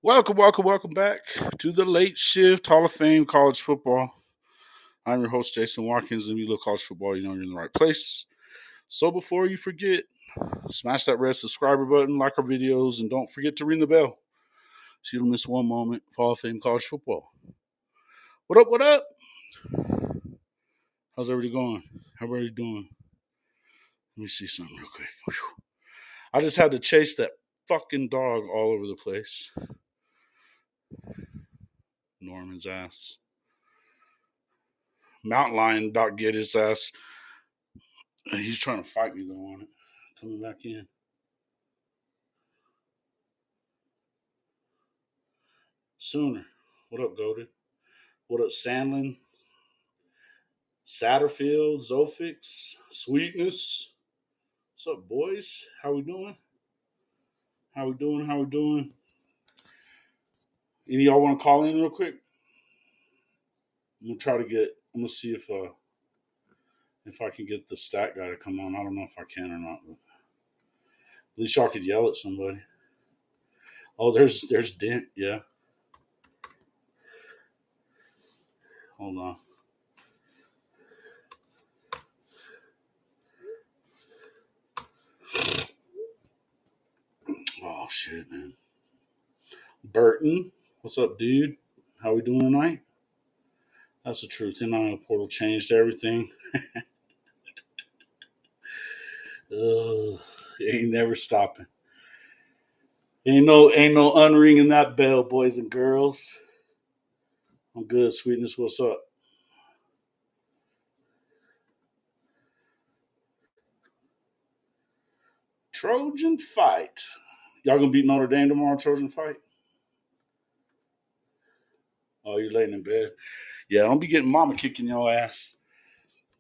Welcome back to the Late Shift Hall of Fame College Football. I'm your host, Jason Watkins, and if you love college football, you know you're in the right place. So before you forget, smash that red subscriber button, like our videos, and don't forget to ring the bell so you don't miss one moment of Hall of Fame College Football. What up? How's everybody going? How everybody doing? Let me see something real quick. Whew. I just had to chase that fucking dog all over the place. Norman's ass. Mountain lion about to get his ass. He's trying to fight me though on it. Coming back in. Sooner. What up, Goldie? What up, Sandlin? Satterfield, Zofix, Sweetness. What's up, boys? How we doing? How we doing? Any of y'all want to call in real quick? I'm gonna see if I can get the stat guy to come on. I don't know if I can or not, but at least y'all could yell at somebody. Oh, there's Dent, yeah. Hold on. Oh shit, man. Burton, what's up, dude? How we doing tonight? That's the truth. The portal changed everything. Ugh, it ain't never stopping. Ain't no unringing that bell, boys and girls. I'm good, Sweetness. What's up? Trojan fight. Y'all gonna beat Notre Dame tomorrow? Trojan fight. Oh, you're laying in bed. Yeah, don't be getting mama kicking your ass.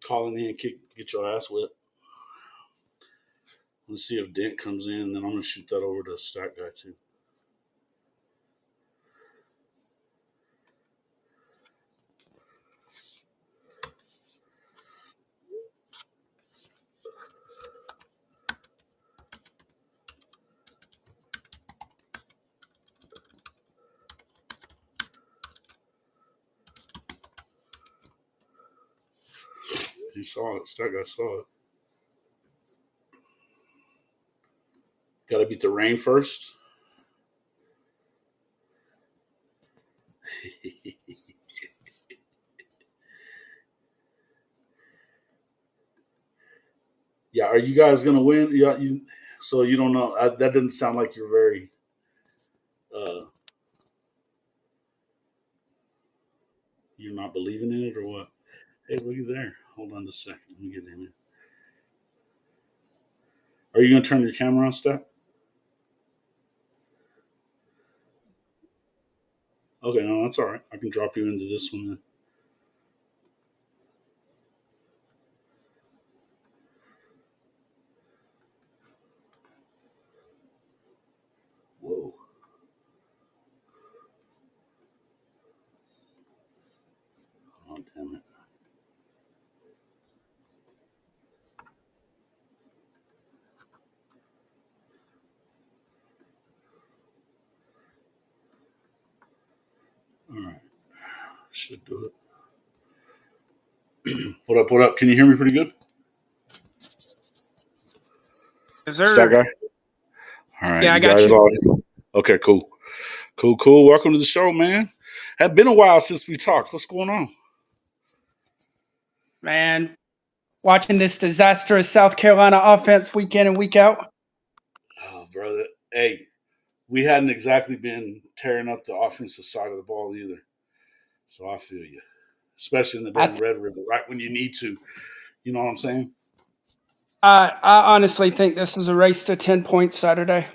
Calling in, get your ass whipped. Let's see if Dent comes in, and then I'm gonna shoot that over to the stat guy too. He saw it. Stat guy saw it. Got to beat the rain first. Yeah, are you guys gonna win? Yeah, so you don't know. That doesn't sound like you're very. Uh, you're not believing in it, or what? Hey, looky there. Hold on just a second. Let me get in. Are you gonna turn your camera on, Stat? Okay, no, that's all right. I can drop you into this one then. Whoa. Oh, damn it. All right. Should do it. What up? Can you hear me pretty good? Yes, Stat sir. guy? All right. Yeah, I You got guys you. all. Okay, cool. Cool. Welcome to the show, man. Have been a while since we talked. What's going on? Man, watching this disastrous South Carolina offense week in and week out. Oh, brother. Hey, we hadn't exactly been tearing up the offensive side of the ball either. So I feel you. Especially in the I, damn th- Red River, right when you need to. You know what I'm saying? I honestly think this is a race to 10 points Saturday.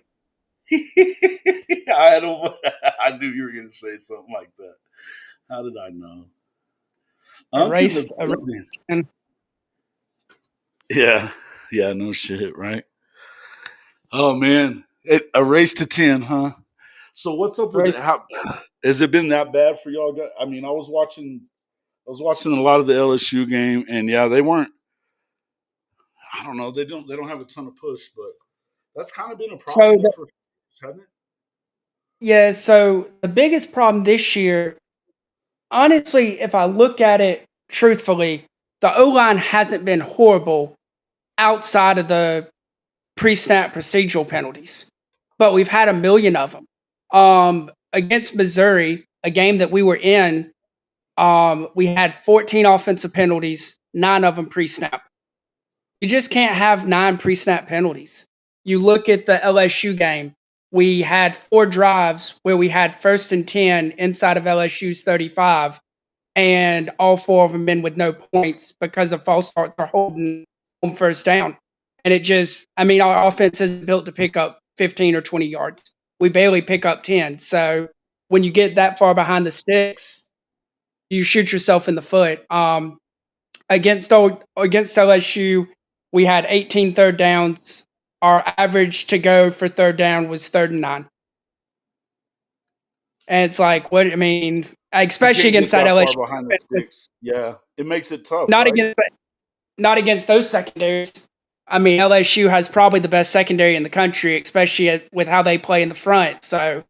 I don't. I knew you were going to say something like that. How did I know? A Unc in the race, a race building. to 10. Yeah, yeah, no shit, right? Oh man, a race to 10, huh? So what's up with Race. it? How has it been that bad for y'all? I mean, I was watching a lot of the LSU game, and yeah, they weren't. I don't know. They don't have a ton of push, but that's kind of been a So problem though the, for, hasn't it? Yeah, so the biggest problem this year, honestly, if I look at it truthfully, the O line hasn't been horrible outside of the pre snap procedural penalties, but we've had a million of them. Against Missouri, a game that we were in, we had 14 offensive penalties, nine of them pre snap. You just can't have nine pre snap penalties. You look at the LSU game, we had four drives where we had first and 10 inside of LSU's 35, and all four of them been with no points because of false starts or holding on first down. And it just, I mean, our offense is built to pick up 15 or 20 yards. We barely pick up 10. So when you get that far behind the sticks, you shoot yourself in the foot. Against LSU, we had 18 third downs. Our average to go for third down was third and nine. And it's like, what I mean, You especially can't get against that that far LSU, behind the sticks. Yeah, it makes it tough, not right? against not against those secondaries. I mean, LSU has probably the best secondary in the country, especially with how they play in the front. So,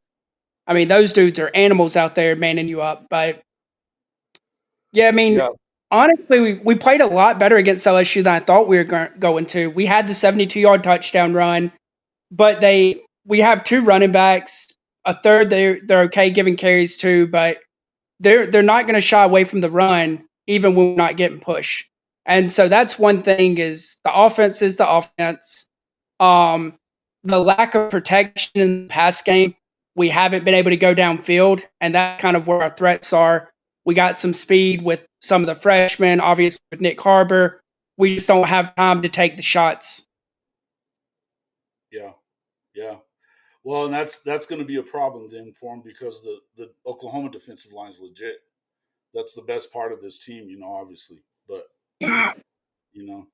I mean, those dudes are animals out there manning you up. But yeah, I mean, Yeah, honestly, we played a lot better against LSU than I thought we were going to. We had the 72-yard touchdown run, but we have two running backs. A third they're okay giving carries to, but they're not going to shy away from the run even when we're not getting pushed. And so that's one thing is the offense is the offense. Um, the lack of protection in the pass game, we haven't been able to go downfield, and that's kind of where our threats are. We got some speed with some of the freshmen, obviously with Nick Harbor. We just don't have time to take the shots. yeah, yeah. Well, and that's going to be a problem then for him because the Oklahoma defensive line is legit. That's the best part of this team, obviously. But you know,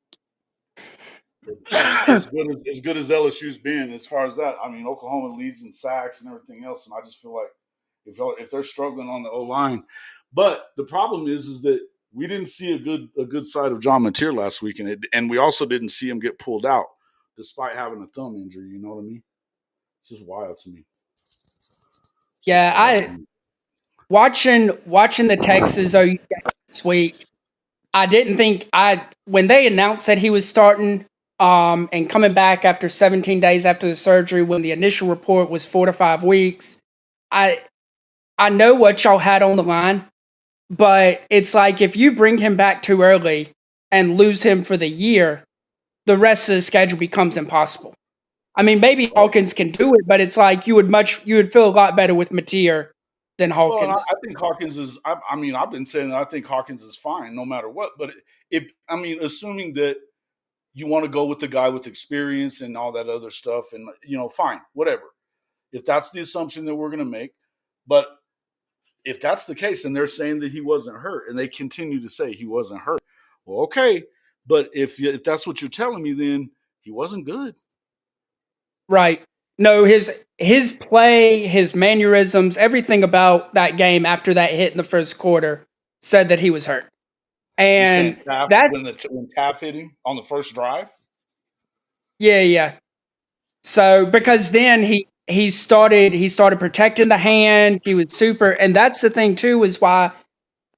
as good as LSU's been as far as that, I mean, Oklahoma leads in sacks and everything else, and I just feel like if they're struggling on the O line, but the problem is that we didn't see a good side of John Mateer last week, and we also didn't see him get pulled out despite having a thumb injury. You know what I mean? It's just wild to me. It's just Yeah, wild to I me. watching the Texas OU game this week. I didn't think I when they announced that he was starting and coming back after 17 days after the surgery when the initial report was 4 to 5 weeks. I I know what y'all had on the line, but it's like if you bring him back too early and lose him for the year, the rest of the schedule becomes impossible. I mean, maybe Oh, Hawkins can do it, but it's like you would feel a lot better with Mateer than well, and I, Hawkins. I think Hawkins is. I mean, I've been saying that I think Hawkins is fine no matter what. But I mean, assuming that you want to go with the guy with experience and all that other stuff, and fine, whatever. If that's the assumption that we're going to make, but if that's the case, and they're saying that he wasn't hurt, and they continue to say he wasn't hurt, well, okay. But if that's what you're telling me, then he wasn't good. Right. No, his play, his mannerisms, everything about that game after that hit in the first quarter said that he was hurt. You're saying And Taft that's when Taft hit him on the first drive. yeah, yeah. So Yeah, because then he started protecting the hand, he was super and that's the thing too is why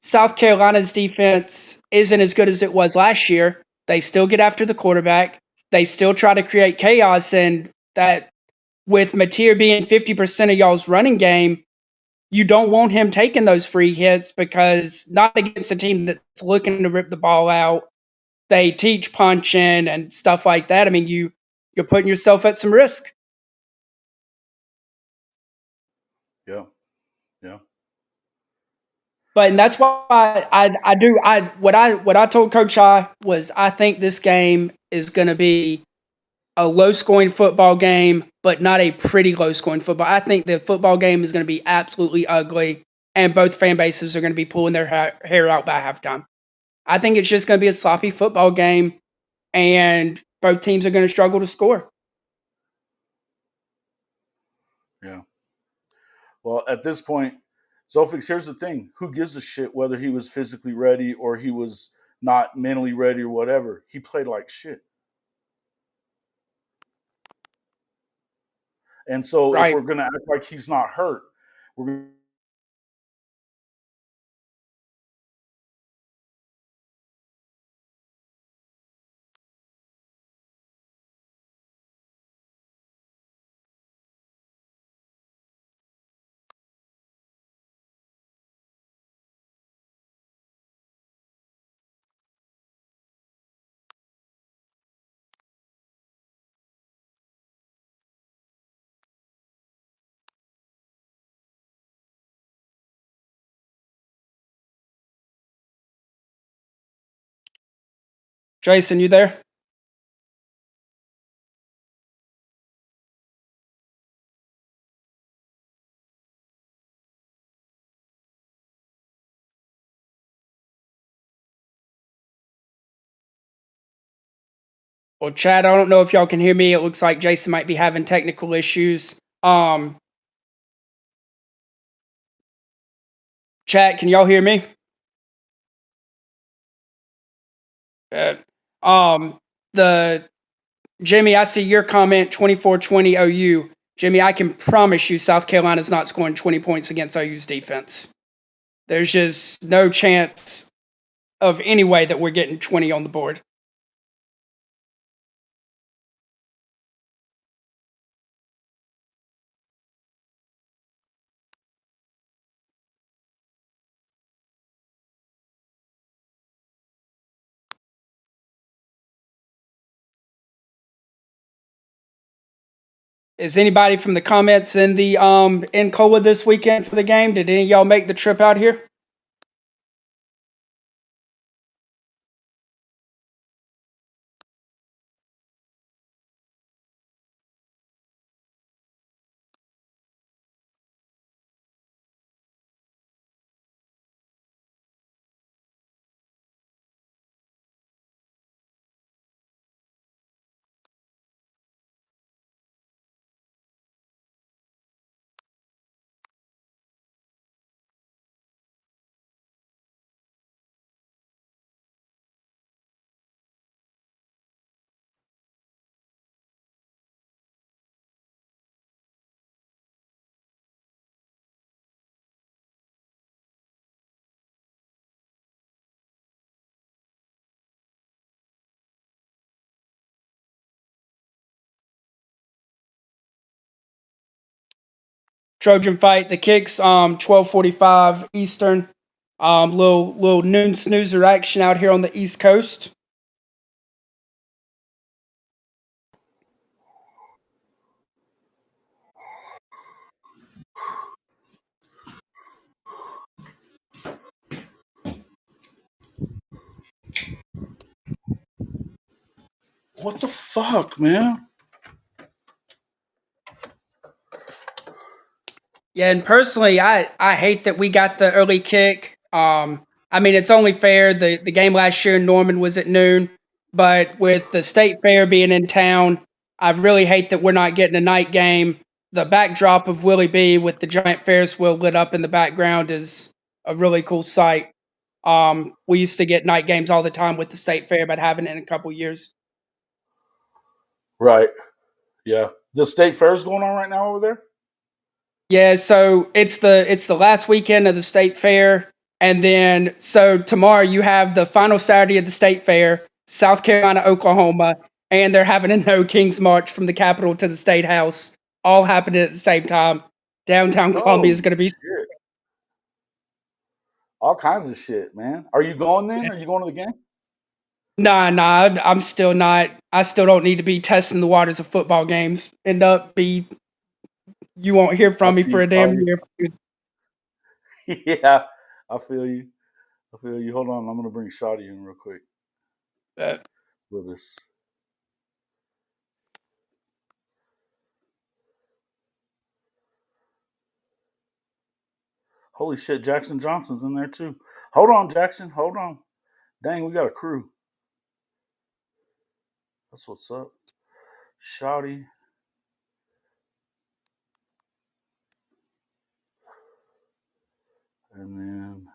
South Carolina's defense isn't as good as it was last year. They still get after the quarterback. They still try to create chaos and that with Mateer being 50% of y'all's running game, you don't want him taking those free hits because not against a team that's looking to rip the ball out. They teach punching and stuff like that. I mean, you're putting yourself at some risk. yeah, yeah, But and that's why I do what I told Coach I was I think this game is going to be a low scoring football game, but not a pretty low scoring football. I think the football game is going to be absolutely ugly, and both fan bases are going to be pulling their hair out by halftime. I think it's just going to be a sloppy football game, and both teams are going to struggle to score. yeah. Well, at this point, Zofix, here's the thing: who gives a shit whether he was physically ready or he was not mentally ready or whatever? He played like shit. And so if Right. we're going to act like he's not hurt, we're Jason, you there? Well, Chad, I don't know if y'all can hear me. It looks like Jason might be having technical issues. Um, Chat, can y'all hear me? Uh, um, the Jimmy, I see your comment 24-20 OU. Jimmy, I can promise you South Carolina's not scoring 20 points against OU's defense. There's just no chance of any way that we're getting 20 on the board. Is anybody from the comments in Cola this weekend for the game? Did any of y'all make the trip out here? Trojan fight. The kicks 12:45 Eastern. Little noon snoozer action out here on the East Coast. what the fuck, man? Yeah, and personally, I hate that we got the early kick. I mean, it's only fair. The game last year in Norman was at noon, but with the state fair being in town, I really hate that we're not getting a night game. The backdrop of Willie B with the giant Ferris wheel lit up in the background is a really cool sight. We used to get night games all the time with the state fair, but haven't in a couple years. Right. Yeah. The state fair's going on right now over there? Yeah, so it's the last weekend of the state fair, and then so tomorrow you have the final Saturday of the state fair, South Carolina, Oklahoma, and they're having a No Kings March from the Capitol to the State House, all happening at the same time. Downtown Columbia Oh, is going to be. shit. All kinds of shit, man. Are you going then? Are you going to the game? Nah, I'm still not. I still don't need to be testing the waters of football games. End up be you won't hear I from me see for you a damn probably. year. Yeah. I feel you. I feel you. Hold on. I'm going to bring Shotty in real quick Uh, with this. Holy shit. Jackson Johnson's in there too. Hold on, Jackson. Hold on. Dang, we got a crew. That's what's up. Shotty. And then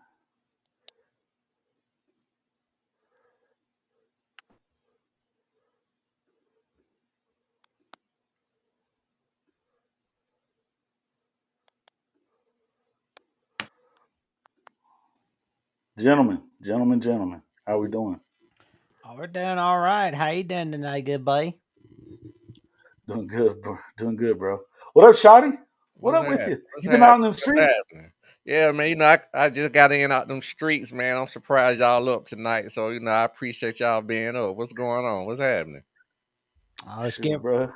Gentlemen. How we doing? Oh, we're doing all right. How you doing tonight, good buddy? Doing good, bro. Doing good, bro. What up, Shotty? What What's up with happening? you? What's You been out happening? in them What's streets? happening? Yeah, man. I just got in out them streets, man. I'm surprised y'all up tonight. So I appreciate y'all being up. What's going on? What's happening? I was Shoot, getting bro.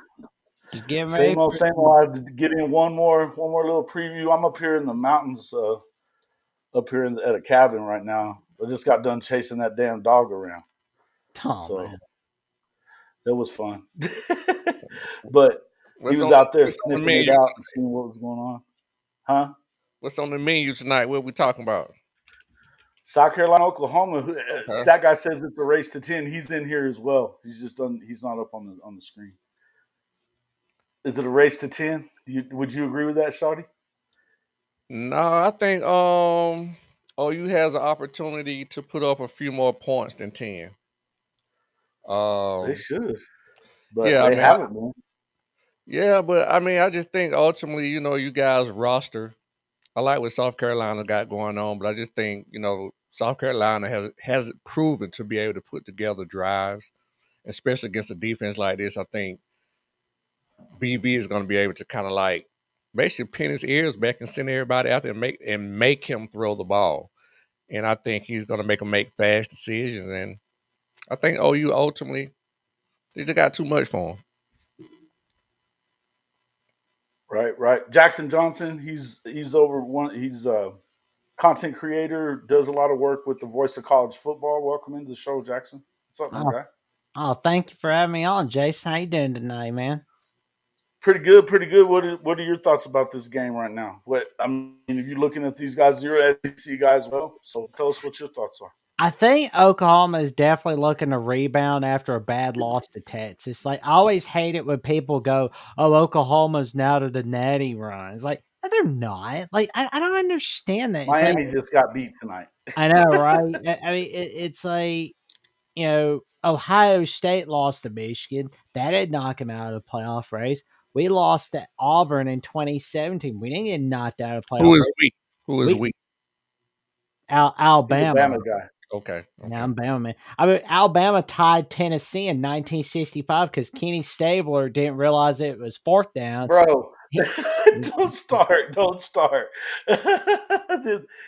just getting ready Same old, for same old. I had to get in one more little preview. I'm up here in the mountains, up here at a cabin right now. I just got done chasing that damn dog around, oh so man. that was fun. But he What's was on the out there What's on the sniffing it menu? out and seeing what was going on, huh? What's on the menu tonight? What we talking about? South Carolina, Oklahoma. Okay. Stat guy says it's a race to 10. He's in here as well. He's just done. He's not up on the screen. Is it a race to 10? Would you agree with that, Shawty? No, I think OU has an opportunity to put up a few more points than 10. They Um, should, but yeah, I they mean, haven't, man. but I mean, I just think ultimately, you guys roster. I like what South Carolina got going on, but I just think South Carolina hasn't proven to be able to put together drives, especially against a defense like this. I think BV is going to be able to kind of like basically pin his ears back and send everybody out there and make him throw the ball. And I think he's going to make them make fast decisions. And I think OU ultimately they just got too much for him. Right. Jackson Johnson. He's over one. He's a content creator. Does a lot of work with the Voice of College Football. Welcome into the show, Jackson. What's up, my Oh, guy? oh, thank you for having me on, Jason. How you doing tonight, man? Pretty good, pretty good. What are your thoughts about this game right now? What I mean, if you're looking at these guys, you're SEC guys, well. So tell us what your thoughts are. I think Oklahoma is definitely looking to rebound after a bad loss to Texas. Like, I always hate it when people go, "Oh, Oklahoma's now to the natty run." It's like, no, they're not. Like, I don't understand that. It's like, Miami just got beat tonight. I know, right? I mean, it's like, Ohio State lost to Michigan. That did knock him out of the playoff race. We lost to Auburn in 2017. We didn't get knocked out of the Who playoff is race. weak? Who is We weak? He's a Alabama. Bama guy, Okay, Yeah, okay. Alabama, man. I mean, Alabama tied Tennessee in 1965 because Kenny Stabler didn't realize it was fourth down. bro. He- Don't start. Don't start.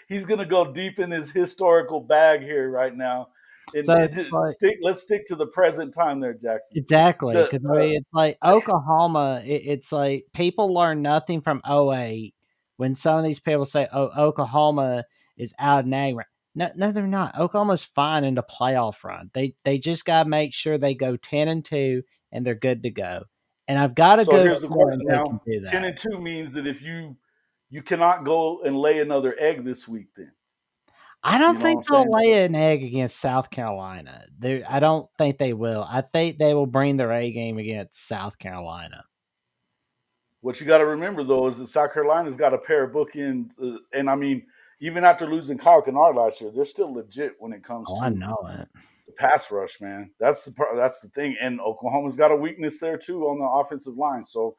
He's gonna go deep in his historical bag here right now, and so it's like, stick. Let's stick to the present time, there, Jackson. exactly, The because I mean, it's like Oklahoma. It's like people learn nothing from '08 when some of these people say, "Oh, Oklahoma is out of name." No, no, they're not. Oklahoma's fine in the playoff run. They just gotta make sure they go 10-2 and they're good to go. And I've got a So good here's the feeling question they now. can do Ten that. and two means that if you cannot go and lay another egg this week, then I you don't know what think I'm they'll saying. lay an egg against South Carolina. I don't think they will. I think they will bring their A game against South Carolina. What you got to remember though is that South Carolina's got a pair of bookends, and I mean, even after losing Kyle Kennard last year, they're still legit when it comes Oh, I to know it. the pass rush, man. That's the thing, and Oklahoma's got a weakness there too on the offensive line. So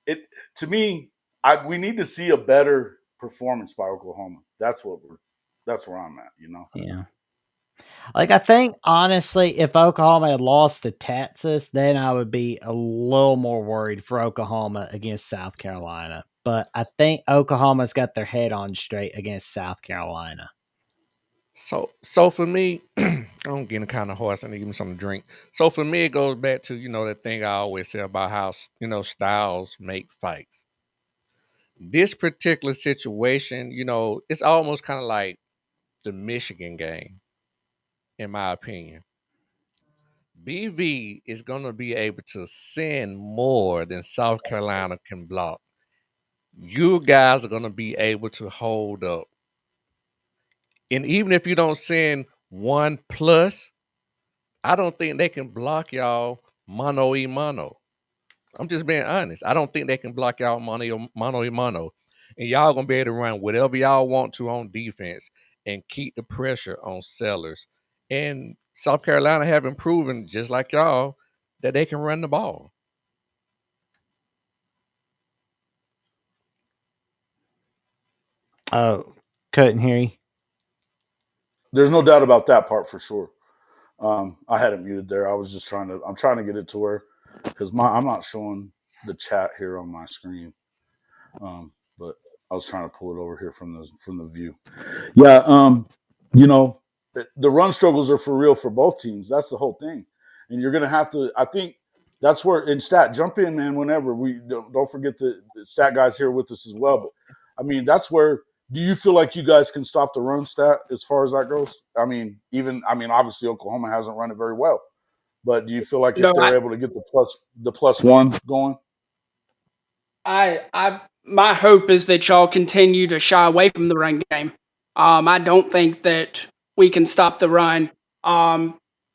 it to me, we need to see a better performance by Oklahoma. That's where I'm at. You know. Yeah. Like, I think, honestly, if Oklahoma had lost to Texas, then I would be a little more worried for Oklahoma against South Carolina. But I think Oklahoma's got their head on straight against South Carolina. So for me, I'm getting kind of hoarse. I need to give me something to drink. So for me, it goes back to that thing I always say about how styles make fights. This particular situation, it's almost kind of like the Michigan game, in my opinion. BV is going to be able to send more than South Carolina can block. You guys are going to be able to hold up. And even if you don't send one plus, I don't think they can block y'all mano y mano. I'm just being honest. I don't think they can block y'all mano y mano. And y'all going to be able to run whatever y'all want to on defense and keep the pressure on Sellers. And South Carolina haven't proven, just like y'all, that they can run the ball. Oh, couldn't hear you. There's no doubt about that part for sure. I had it muted there. I'm trying to get it to where, because I'm not showing the chat here on my screen. But I was trying to pull it over here from the view. Yeah. You know, the run struggles are for real for both teams. That's the whole thing. And you're going to have to, I think that's where, in stat, jump in, man, whenever. We don't forget the stat guys here with us as well. But I mean, that's where, do you feel like you guys can stop the run stat as far as that goes? I mean, obviously Oklahoma hasn't run it very well, but do you feel like if No, they're able to get the plus one going? my hope is that y'all continue to shy away from the run game. I don't think that we can stop the run.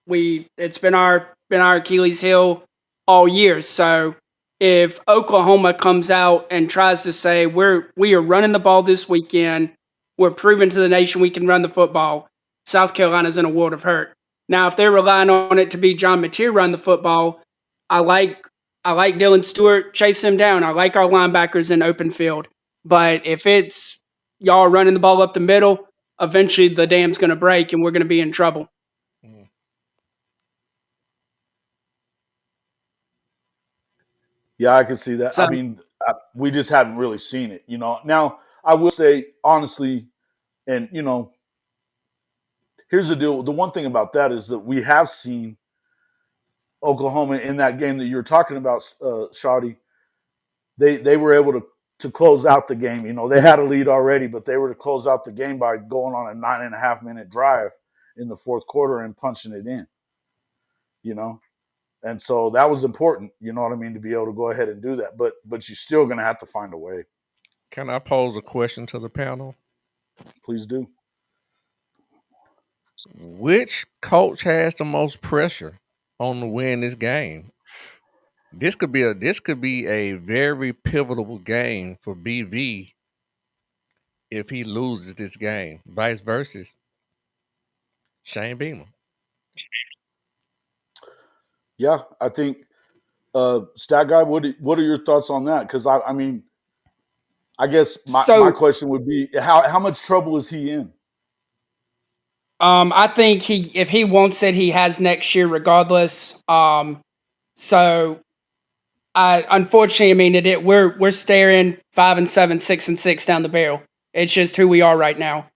It's been our Achilles heel all year. So if Oklahoma comes out and tries to say we are running the ball this weekend, we're proving to the nation we can run the football, South Carolina's in a world of hurt. Now, if they're relying on it to be John Mateer run the football, I like I like Dylan Stewart, chase him down. I like our linebackers in open field. But if it's y'all running the ball up the middle, eventually the dam's going to break and we're going to be in trouble. Mm. Yeah, I can see that. So, I mean, we just haven't really seen it, you know. Now, I will say honestly, and you know, here's the deal. The one thing about that is that we have seen Oklahoma in that game that you were talking about, Shawty. They were able to close out the game. You know, they had a lead already, but they were to close out the game by going on a 9.5 minute drive in the fourth quarter and punching it in. You know, and so that was important. You know what I mean, to be able to go ahead and do that. But you're still going to have to find a way. Can I pose a question to the panel? Please do. Which coach has the most pressure on to win this game? This could be a very pivotal game for BV if he loses this game. Vice versa, Shane Beamer. Yeah, I think Stat Guy. What are your thoughts on that? Because I mean, I guess my so question would be how much trouble is he in? I think if he wants it, he has next year regardless. So I unfortunately, I mean, we're staring 5-7, 6-6 down the barrel. It's just who we are right now.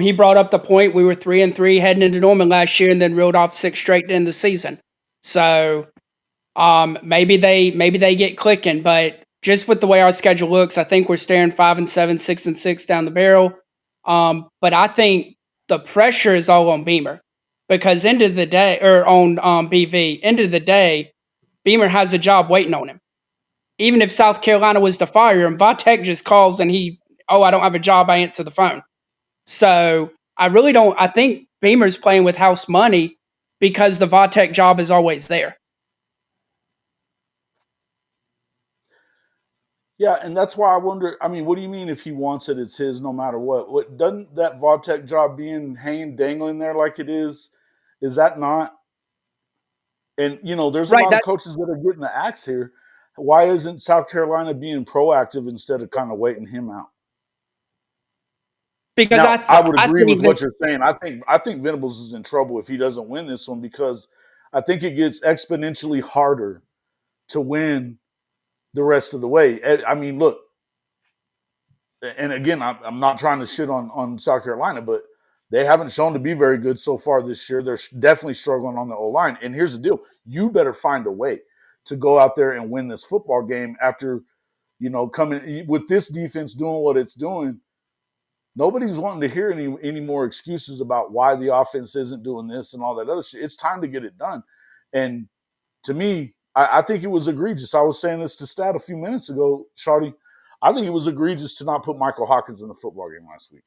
He brought up the point we were 3-3 heading into Norman last year, and then reeled off 6 straight to end the season. So maybe they get clicking, but just with the way our schedule looks, I think we're staring 5-7, 6-6 down the barrel. But I think the pressure is all on Beamer because end of the day, or on BV, end of the day, Beamer has a job waiting on him. Even if South Carolina was to fire him, Vatek just calls and I don't have a job, I answer the phone. So I really don't. I think Beamer's playing with house money because the Vatek job is always there. Yeah, and that's why I wonder. I mean, what do you mean if he wants it, it's his no matter what? What doesn't that Vautech job being hanging dangling there like it is? Is that not? And you know, there's a Right. lot of coaches that are getting the axe here. Why isn't South Carolina being proactive instead of kind of waiting him out? Because Now, I would I agree with think that what you're saying. I think Venables is in trouble if he doesn't win this one because I think it gets exponentially harder to win the rest of the way. I mean, look, and again, I'm not trying to shit on South Carolina, but they haven't shown to be very good so far this year. They're definitely struggling on the O line. And here's the deal: you better find a way to go out there and win this football game after coming with this defense doing what it's doing. Nobody's wanting to hear any more excuses about why the offense isn't doing this and all that other shit. It's time to get it done. And to me, I think it was egregious. I was saying this to Stat a few minutes ago, Shardy. I think it was egregious to not put Michael Hawkins in the football game last week.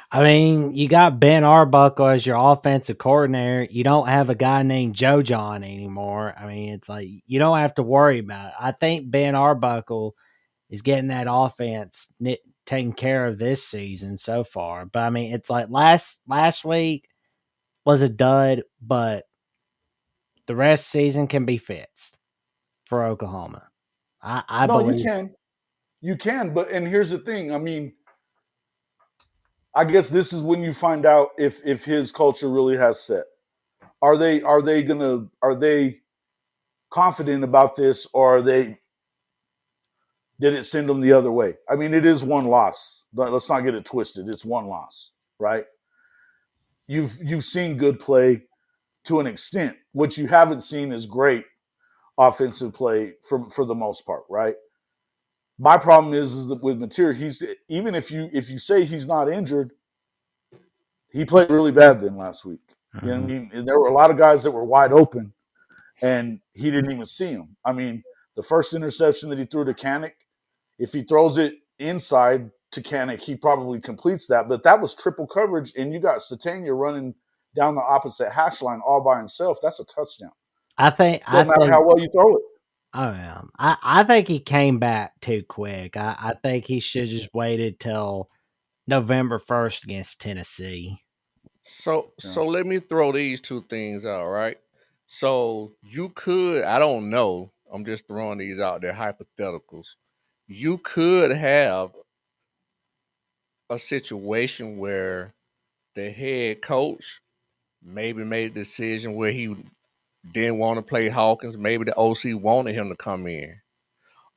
I mean, you got Ben Arbuckle as your offensive coordinator. You don't have a guy named Joe Jon anymore. I mean, it's like you don't have to worry about it. I think Ben Arbuckle is getting that offense taken care of this season so far. But I mean, it's like last week was a dud, but the rest of the season can be fixed for Oklahoma. I No, believe. you can, but and here's the thing. I mean, I guess this is when you find out if his culture really has set. Are they confident about this, or did it send them the other way? I mean, it is one loss, but let's not get it twisted. It's one loss, right? You've seen good play to an extent. What you haven't seen is great offensive play for the most part, right? My problem is that with Mateer, he's even if you say he's not injured, he played really bad then last week. You know what I mean? And there were a lot of guys that were wide open, and he didn't even see them. I mean, the first interception that he threw to Kanik, if he throws it inside to Kanik, he probably completes that. But that was triple coverage, and you got Satania running down the opposite hash line all by himself. That's a touchdown. I think Doesn't matter how well you throw it. I think he came back too quick. I think he should just waited till November 1st against Tennessee. So let me throw these two things out, right? So you could, I don't know, I'm just throwing these out there, hypotheticals. You could have a situation where the head coach maybe made a decision where he didn't want to play Hawkins. Maybe the OC wanted him to come in.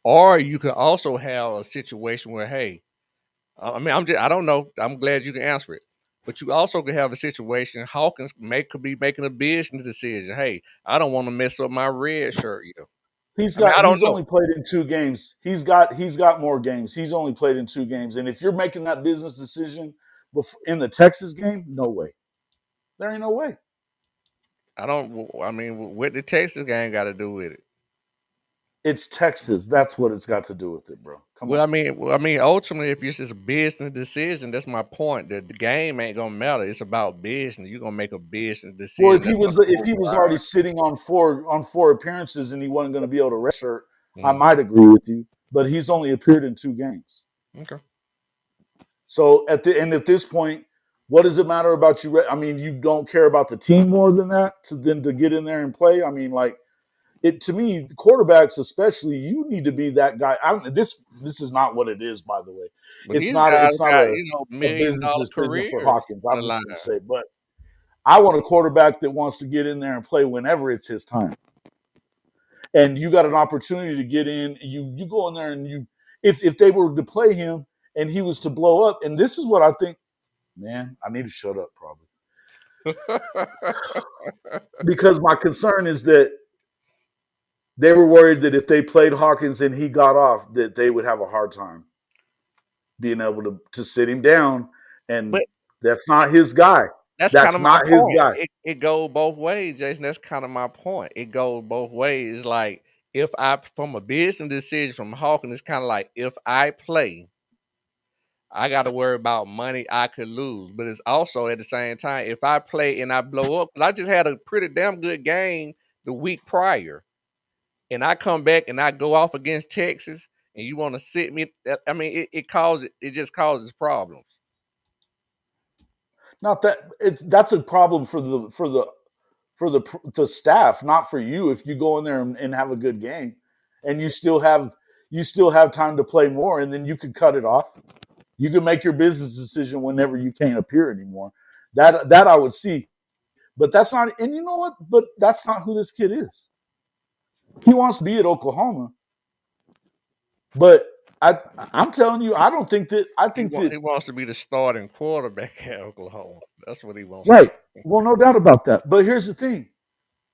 Or you could also have a situation where, hey, I don't know. I'm glad you can answer it. But you also could have a situation Hawkins could be making a business decision. Hey, I don't want to mess up my red shirt. I don't He's know. only played in 2 games. He's got more games. He's only played in 2 games. And if you're making that business decision in the Texas game, no way. There ain't no way. What the Texas game got to do with it? It's Texas. That's what it's got to do with it, bro. Come on. Ultimately, if it's just a business decision, that's my point. The game ain't gonna matter. It's about business. You're gonna make a business decision. Well, if he was already sitting on 4 appearances and he wasn't going to be able to redshirt, I might agree with you. But he's only appeared in 2 games. Okay. So at this point, what does it matter about you? I mean, you don't care about the team more than that than to get in there and play. I mean, like to me, quarterbacks especially, you need to be that guy. This is not what it is, by the way. But It's these not guys got a business $1 million decision for careers Hawkins. on I'm the just line. going to say, but I want a quarterback that wants to get in there and play whenever it's his time. And you got an opportunity to get in. You go in there and if they were to play him and he was to blow up, and this is what I think. Man, I need to shut up probably. Because my concern is that they were worried that if they played Hawkins and he got off, that they would have a hard time being able to sit him down. And But that's not his guy. that's kind That's of my not his point. guy. It goes both ways, Jason. That's kind of my point. It goes both ways. Like if I, from a business decision from Hawkins, it's kind of like if I play, I got to worry about money I could lose. But it's also at the same time, if I play and I blow up, 'cause I just had a pretty damn good game the week prior, and I come back and I go off against Texas, and you want to sit me? It just causes problems. Not that that's a problem for the staff, not for you. If you go in there and have a good game, and you still have time to play more, and then you could cut it off. You can make your business decision whenever you can't appear anymore. That I would see, but that's not. And you know what? But that's not who this kid is. He wants to be at Oklahoma, but I'm telling you, I don't think that. I think that He wants to be the starting quarterback at Oklahoma. That's what he wants. right. Well, no doubt about that. But here's the thing.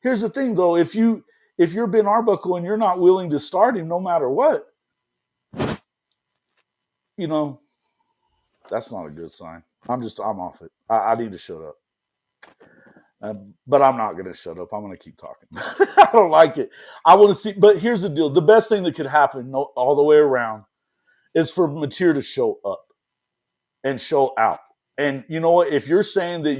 Here's the thing, though. If you're Ben Arbuckle and you're not willing to start him, no matter what, you know that's not a good sign. I'm off it. I need to shut up. But I'm not going to shut up. I'm going to keep talking. I don't like it. I want to see. But here's the deal: the best thing that could happen, all the way around, is for Mateer to show up and show out. And you know what? If you're saying that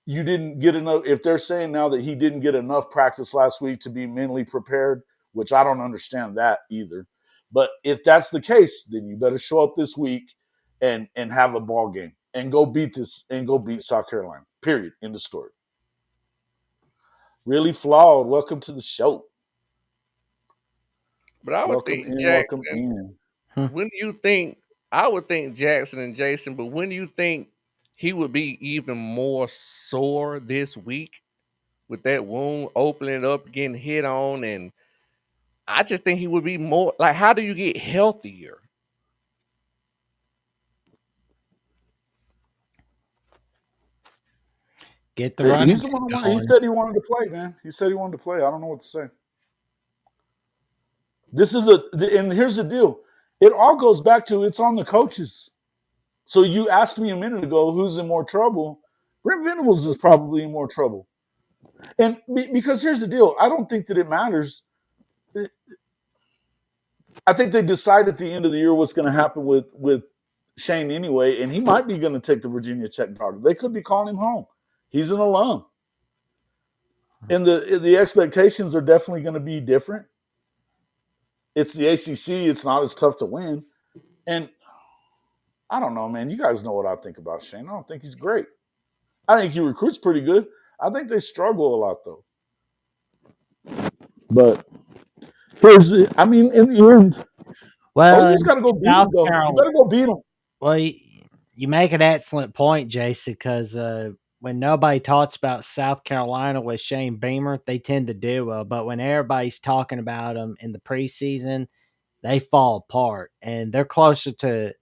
you didn't get enough, if they're saying now that he didn't get enough practice last week to be mentally prepared, which I don't understand that either. But if that's the case, then you better show up this week and have a ball game and go beat South Carolina. Period. End of story. Really flawed. Welcome to the show. But I would Welcome think in. Welcome Jackson. in. When do you think? I would think Jackson and Jason. But when do you think he would be even more sore this week with that wound opening up, getting hit on, and I just think he would be more like, how do you get healthier? Get the running He's the game one who wanted. He going. said he wanted to play, man. He said he wanted to play. I don't know what to say. This is and here's the deal. It all goes back to it's on the coaches. So you asked me a minute ago who's in more trouble. Brent Venables is probably in more trouble. And because here's the deal, I don't think that it matters. I think they decide at the end of the year what's going to happen with Shane anyway, and he might be going to take the Virginia Tech dog. They could be calling him home. He's an alum, and the expectations are definitely going to be different. It's the ACC. It's not as tough to win, and I don't know, man. You guys know what I think about Shane. I don't think he's great. I think he recruits pretty good. I think they struggle a lot though. But I mean, in the end, Well, you just got to go beat South him, though. You Carolina. got to go beat him. Well, you make an excellent point, Jason, because when nobody talks about South Carolina with Shane Beamer, they tend to do well. But when everybody's talking about them in the preseason, they fall apart. And they're closer to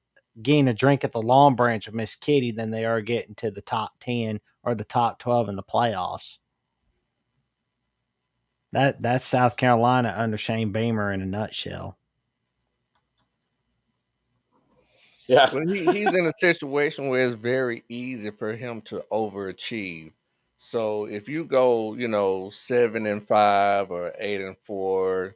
getting a drink at the Long Branch of Miss Kitty than they are getting to the top 10 or the top 12 in the playoffs. That's South Carolina under Shane Beamer in a nutshell. Yeah. Well, he's in a situation where it's very easy for him to overachieve. So if you go, 7-5 or 8-4,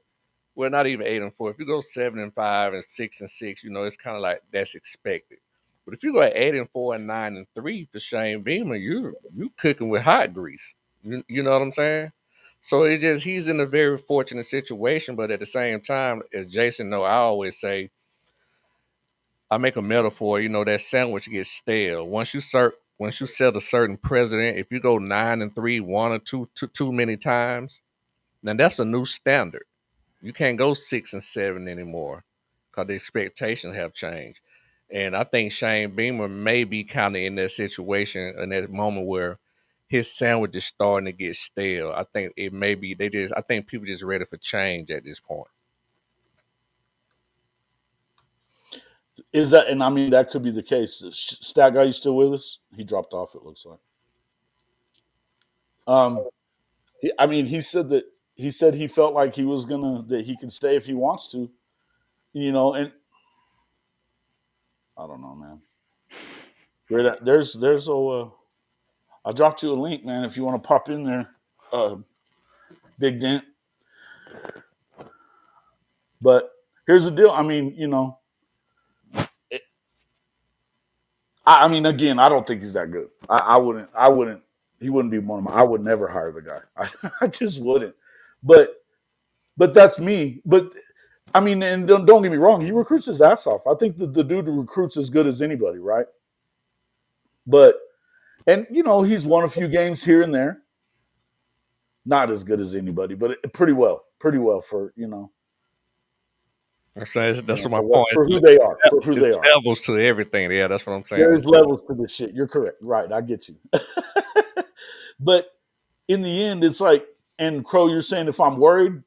well, not even 8-4. If you go 7-5 and 6-6, it's kind of like that's expected. But if you go at 8-4 and 9-3 for Shane Beamer, you cooking with hot grease. You know what I'm saying? So he's in a very fortunate situation. But at the same time, as Jason know, I always say, I make a metaphor. That sandwich gets stale once you set a certain precedent. If you go 9-3, one or two too many times, then that's a new standard. You can't go 6-7 anymore because the expectations have changed. And I think Shane Beamer may be kind of in that situation in that moment where his sandwich is starting to get stale. I think it may be I think people just ready for change at this point. Is that, and I mean, that could be the case. Stat guy, you still with us? He dropped off, it looks like. I mean, he said he felt like that he could stay if he wants to, and I don't know, man. I dropped you a link, man, if you want to pop in there. Big Dent. But here's the deal. I mean, I mean, again, I don't think he's that good. I wouldn't. He wouldn't be one of my. I would never hire the guy. I just wouldn't. But that's me. But I mean, and don't get me wrong. He recruits his ass off. I think the dude recruits as good as anybody, right? But he's won a few games here and there. Not as good as anybody, but pretty well for That's my for, point. for who they are. For who they are. Levels to everything. Yeah, that's what I'm saying. There's levels to this shit. You're correct. Right. I get you. But in the end, it's like, and Crow, you're saying if I'm worried,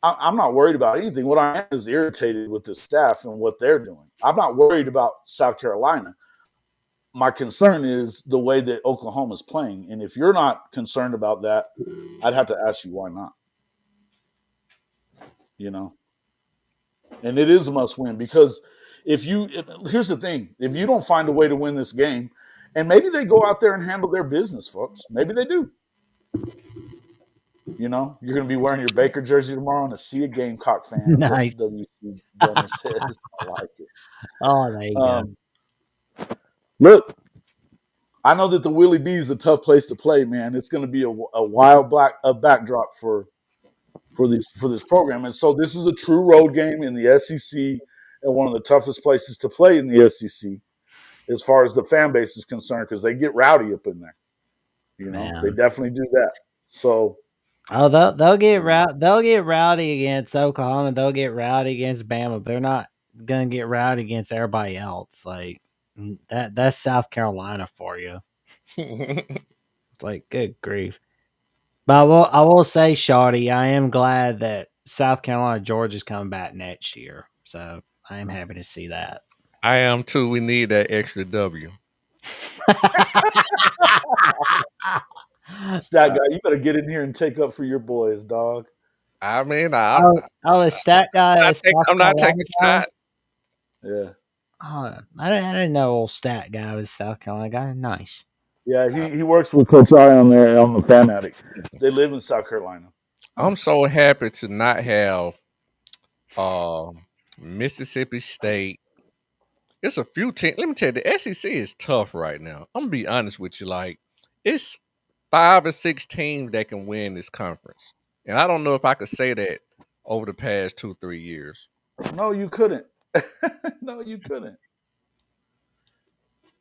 I'm not worried about anything. What I am is irritated with the staff and what they're doing. I'm not worried about South Carolina. My concern is the way that Oklahoma's playing. And if you're not concerned about that, I'd have to ask you why not. And it is a must win because here's the thing, if you don't find a way to win this game, and maybe they go out there and handle their business, folks. Maybe they do. You're going to be wearing your Baker jersey tomorrow and see a Gamecock fan. Nice. SWC Gunner says, I like it. Oh, there you go. Look, I know that the Willie B is a tough place to play, man. It's going to be a wild backdrop for this program. And so this is a true road game in the SEC and one of the toughest places to play in the SEC as far as the fan base is concerned, because they get rowdy up in there. They definitely do that. So, they'll get rowdy against Oklahoma. They'll get rowdy against Bama. But they're not gonna get rowdy against everybody else. Like, That's South Carolina for you. It's like good grief. But I will say, Shawty, I am glad that South Carolina Georgia's coming back next year. So I am happy to see that. I am too. We need that extra W. Stat guy, you better get in here and take up for your boys, dog. I mean, Is stat guy a South I'm not Carolina taking guy? shots. Yeah. Oh, I didn't know old stat guy was a South Carolina guy. Nice. Yeah, he works with Coach I on the Fan Addict. They live in South Carolina. I'm so happy to not have Mississippi State. It's a few teams. Let me tell you, the SEC is tough right now. I'm gonna be honest with you. Like, it's 5 or 6 teams that can win this conference, and I don't know if I could say that over the past 2-3 years. No, you couldn't. No, you couldn't.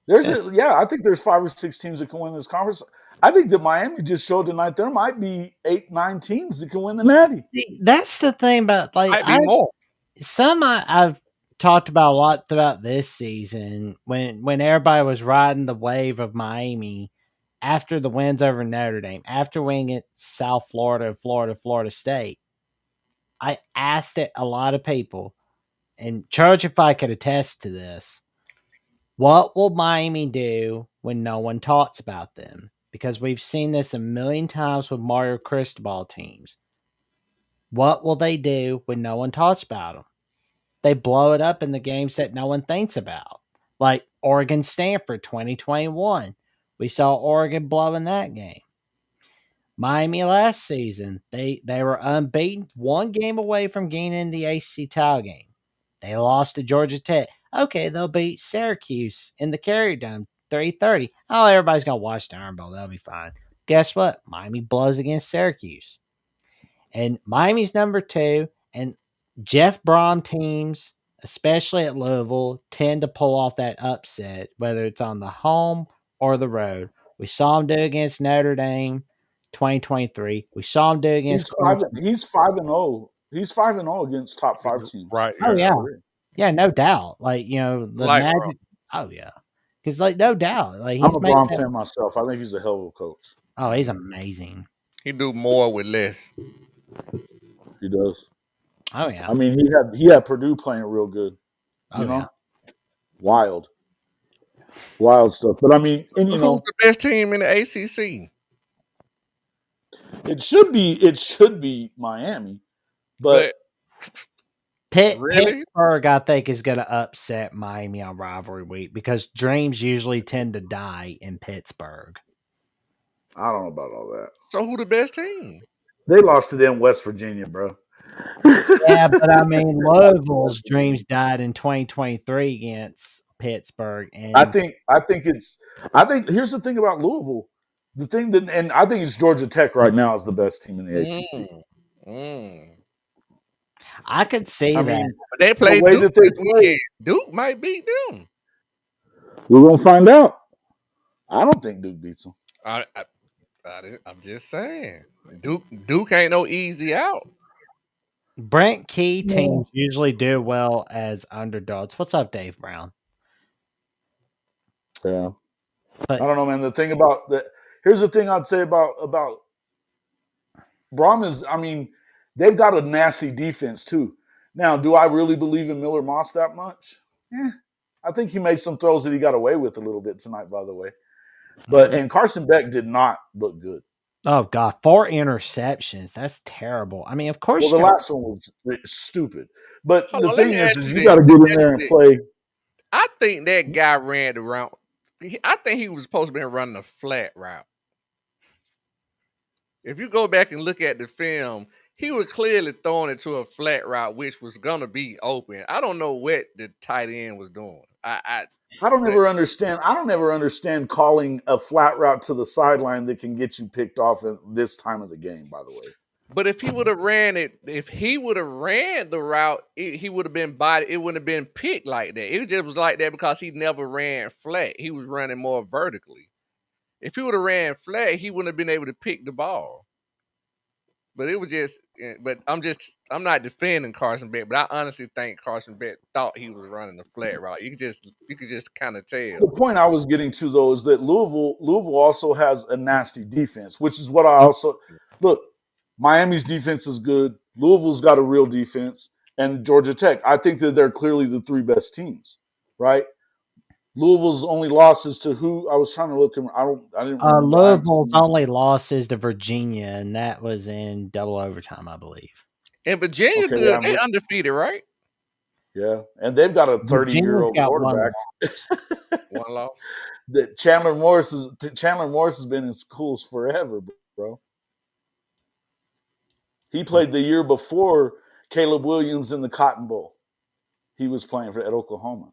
I think there's 5 or 6 teams that can win this conference. I think that Miami just showed tonight there might be 8, 9 teams that can win the Natty. See, that's the thing about Might be more. I've talked about a lot throughout this season when everybody was riding the wave of Miami after the wins over Notre Dame, after winning at South Florida, Florida State. I asked it a lot of people, and Church, if I could attest to this, what will Miami do when no one talks about them? Because we've seen this a million times with Mario Cristobal teams. What will they do when no one talks about them? They blow it up in the games that no one thinks about, like Oregon Stanford 2021. We saw Oregon blowing that game. Miami last season, they were unbeaten, one game away from gaining the ACC title game. They lost to Georgia Tech. Okay, they'll beat Syracuse in the Carrier Dome 3:30. Oh, everybody's gonna watch the Iron Bowl. That'll be fine. Guess what? Miami blows against Syracuse, and Miami's number 2. And Jeff Brom teams, especially at Louisville, tend to pull off that upset, whether it's on the home or the road. We saw him do against Notre Dame 2023. We saw him do against Clemson. He's 5-0. He's 5-0 against top 5 teams. Right. Oh, yeah. Career. Yeah, no doubt. Like, the Like, Magic. Oh, yeah. Because, no doubt. Like, I'm a Brom fan myself. I think he's a hell of a coach. Oh, he's amazing. he do more with less. He does. Oh, yeah. I mean, he had Purdue playing real good. You know? Yeah. Wild stuff. But I mean, and Who's the best team in the ACC? It should be Miami, but really? Pittsburgh, I think, is going to upset Miami on rivalry week because dreams usually tend to die in Pittsburgh. I don't know about all that. So who the best team? They lost to them West Virginia, bro. Yeah, but I mean, Louisville's dreams died in 2023 against Pittsburgh, and I think here's the thing about Louisville. The thing that, and I think it's Georgia Tech right now is the best team in the ACC. I could see that. Mean, they play the way Duke that they play. Duke might beat them. We're gonna find out. I don't think Duke beats them. I'm just saying, Duke ain't no easy out. Brent Key teams usually do well as underdogs. What's up, Dave Brown? Yeah, but I don't know, man. The thing about that, here's the thing I'd say about Brom is, I mean, they've got a nasty defense too. Now, do I really believe in Miller Moss that much? I think he made some throws that he got away with a little bit tonight, by the way. And Carson Beck did not look good. Oh, God. 4 interceptions. That's terrible. I mean, of course. Well, the last one was stupid. But the thing is you got to get in there and play. I think that guy ran around. I think he was supposed to be running a flat route. If you go back and look at the film, he was clearly throwing it to a flat route, which was going to be open. I don't know what the tight end was doing. I don't ever understand calling a flat route to the sideline that can get you picked off at this time of the game, by the way. But if he would have ran the route, he would have been body. It wouldn't have been picked like that. It just was like that because he never ran flat. He was running more vertically. If he would have ran flat, he wouldn't have been able to pick the ball. But it was just. But I'm not defending Carson Beck, but I honestly think Carson Beck thought he was running the flat route. You could just kind of The tell. point I was getting to though is that Louisville also has a nasty defense, which is what I Oh, also look. Miami's defense is good. Louisville's got a real defense, and Georgia Tech. I think that they're clearly the three best teams, right? Louisville's only losses to who? I was trying to look. I didn't remember. Louisville's only losses to Virginia, and that was in double overtime, I believe. And Virginia Okay, good. They undefeated, right? yeah, and they've got a Virginia's 30-year-old got one quarterback. loss. One loss. That Chandler Morris has been in schools forever, bro. He played the year before Caleb Williams in the Cotton Bowl. He was playing at Oklahoma.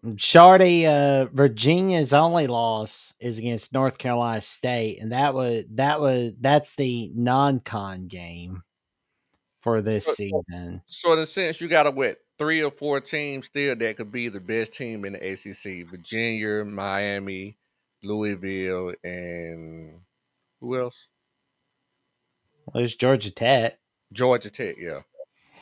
Shardy, Virginia's only loss is against North Carolina State, and that's the non-con game for this season. So in a sense, you got to what 3 or 4 teams still that could be the best team in the ACC: Virginia, Miami, Louisville, and who else? Well, there's Georgia Tech. Georgia Tech, yeah.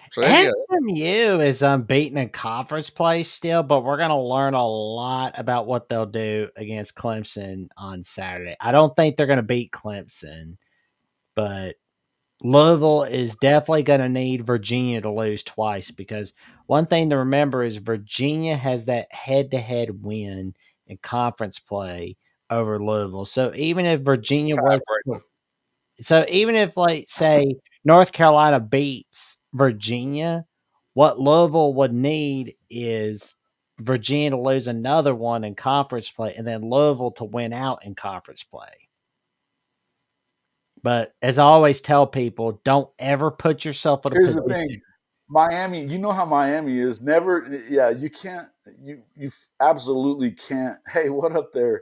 So yeah. SMU is unbeaten in conference play still, but we're going to learn a lot about what they'll do against Clemson on Saturday. I don't think they're going to beat Clemson, but Louisville is definitely going to need Virginia to lose twice, because one thing to remember is Virginia has that head-to-head win in conference play over Louisville. So even if Virginia was even if, like, say, North Carolina beats Virginia, what Louisville would need is Virginia to lose another one in conference play, and then Louisville to win out in conference play. But as I always tell people, don't ever put yourself in a Here's position. the thing. Miami, you know how Miami is. You can't, you absolutely can't. Hey, what up there?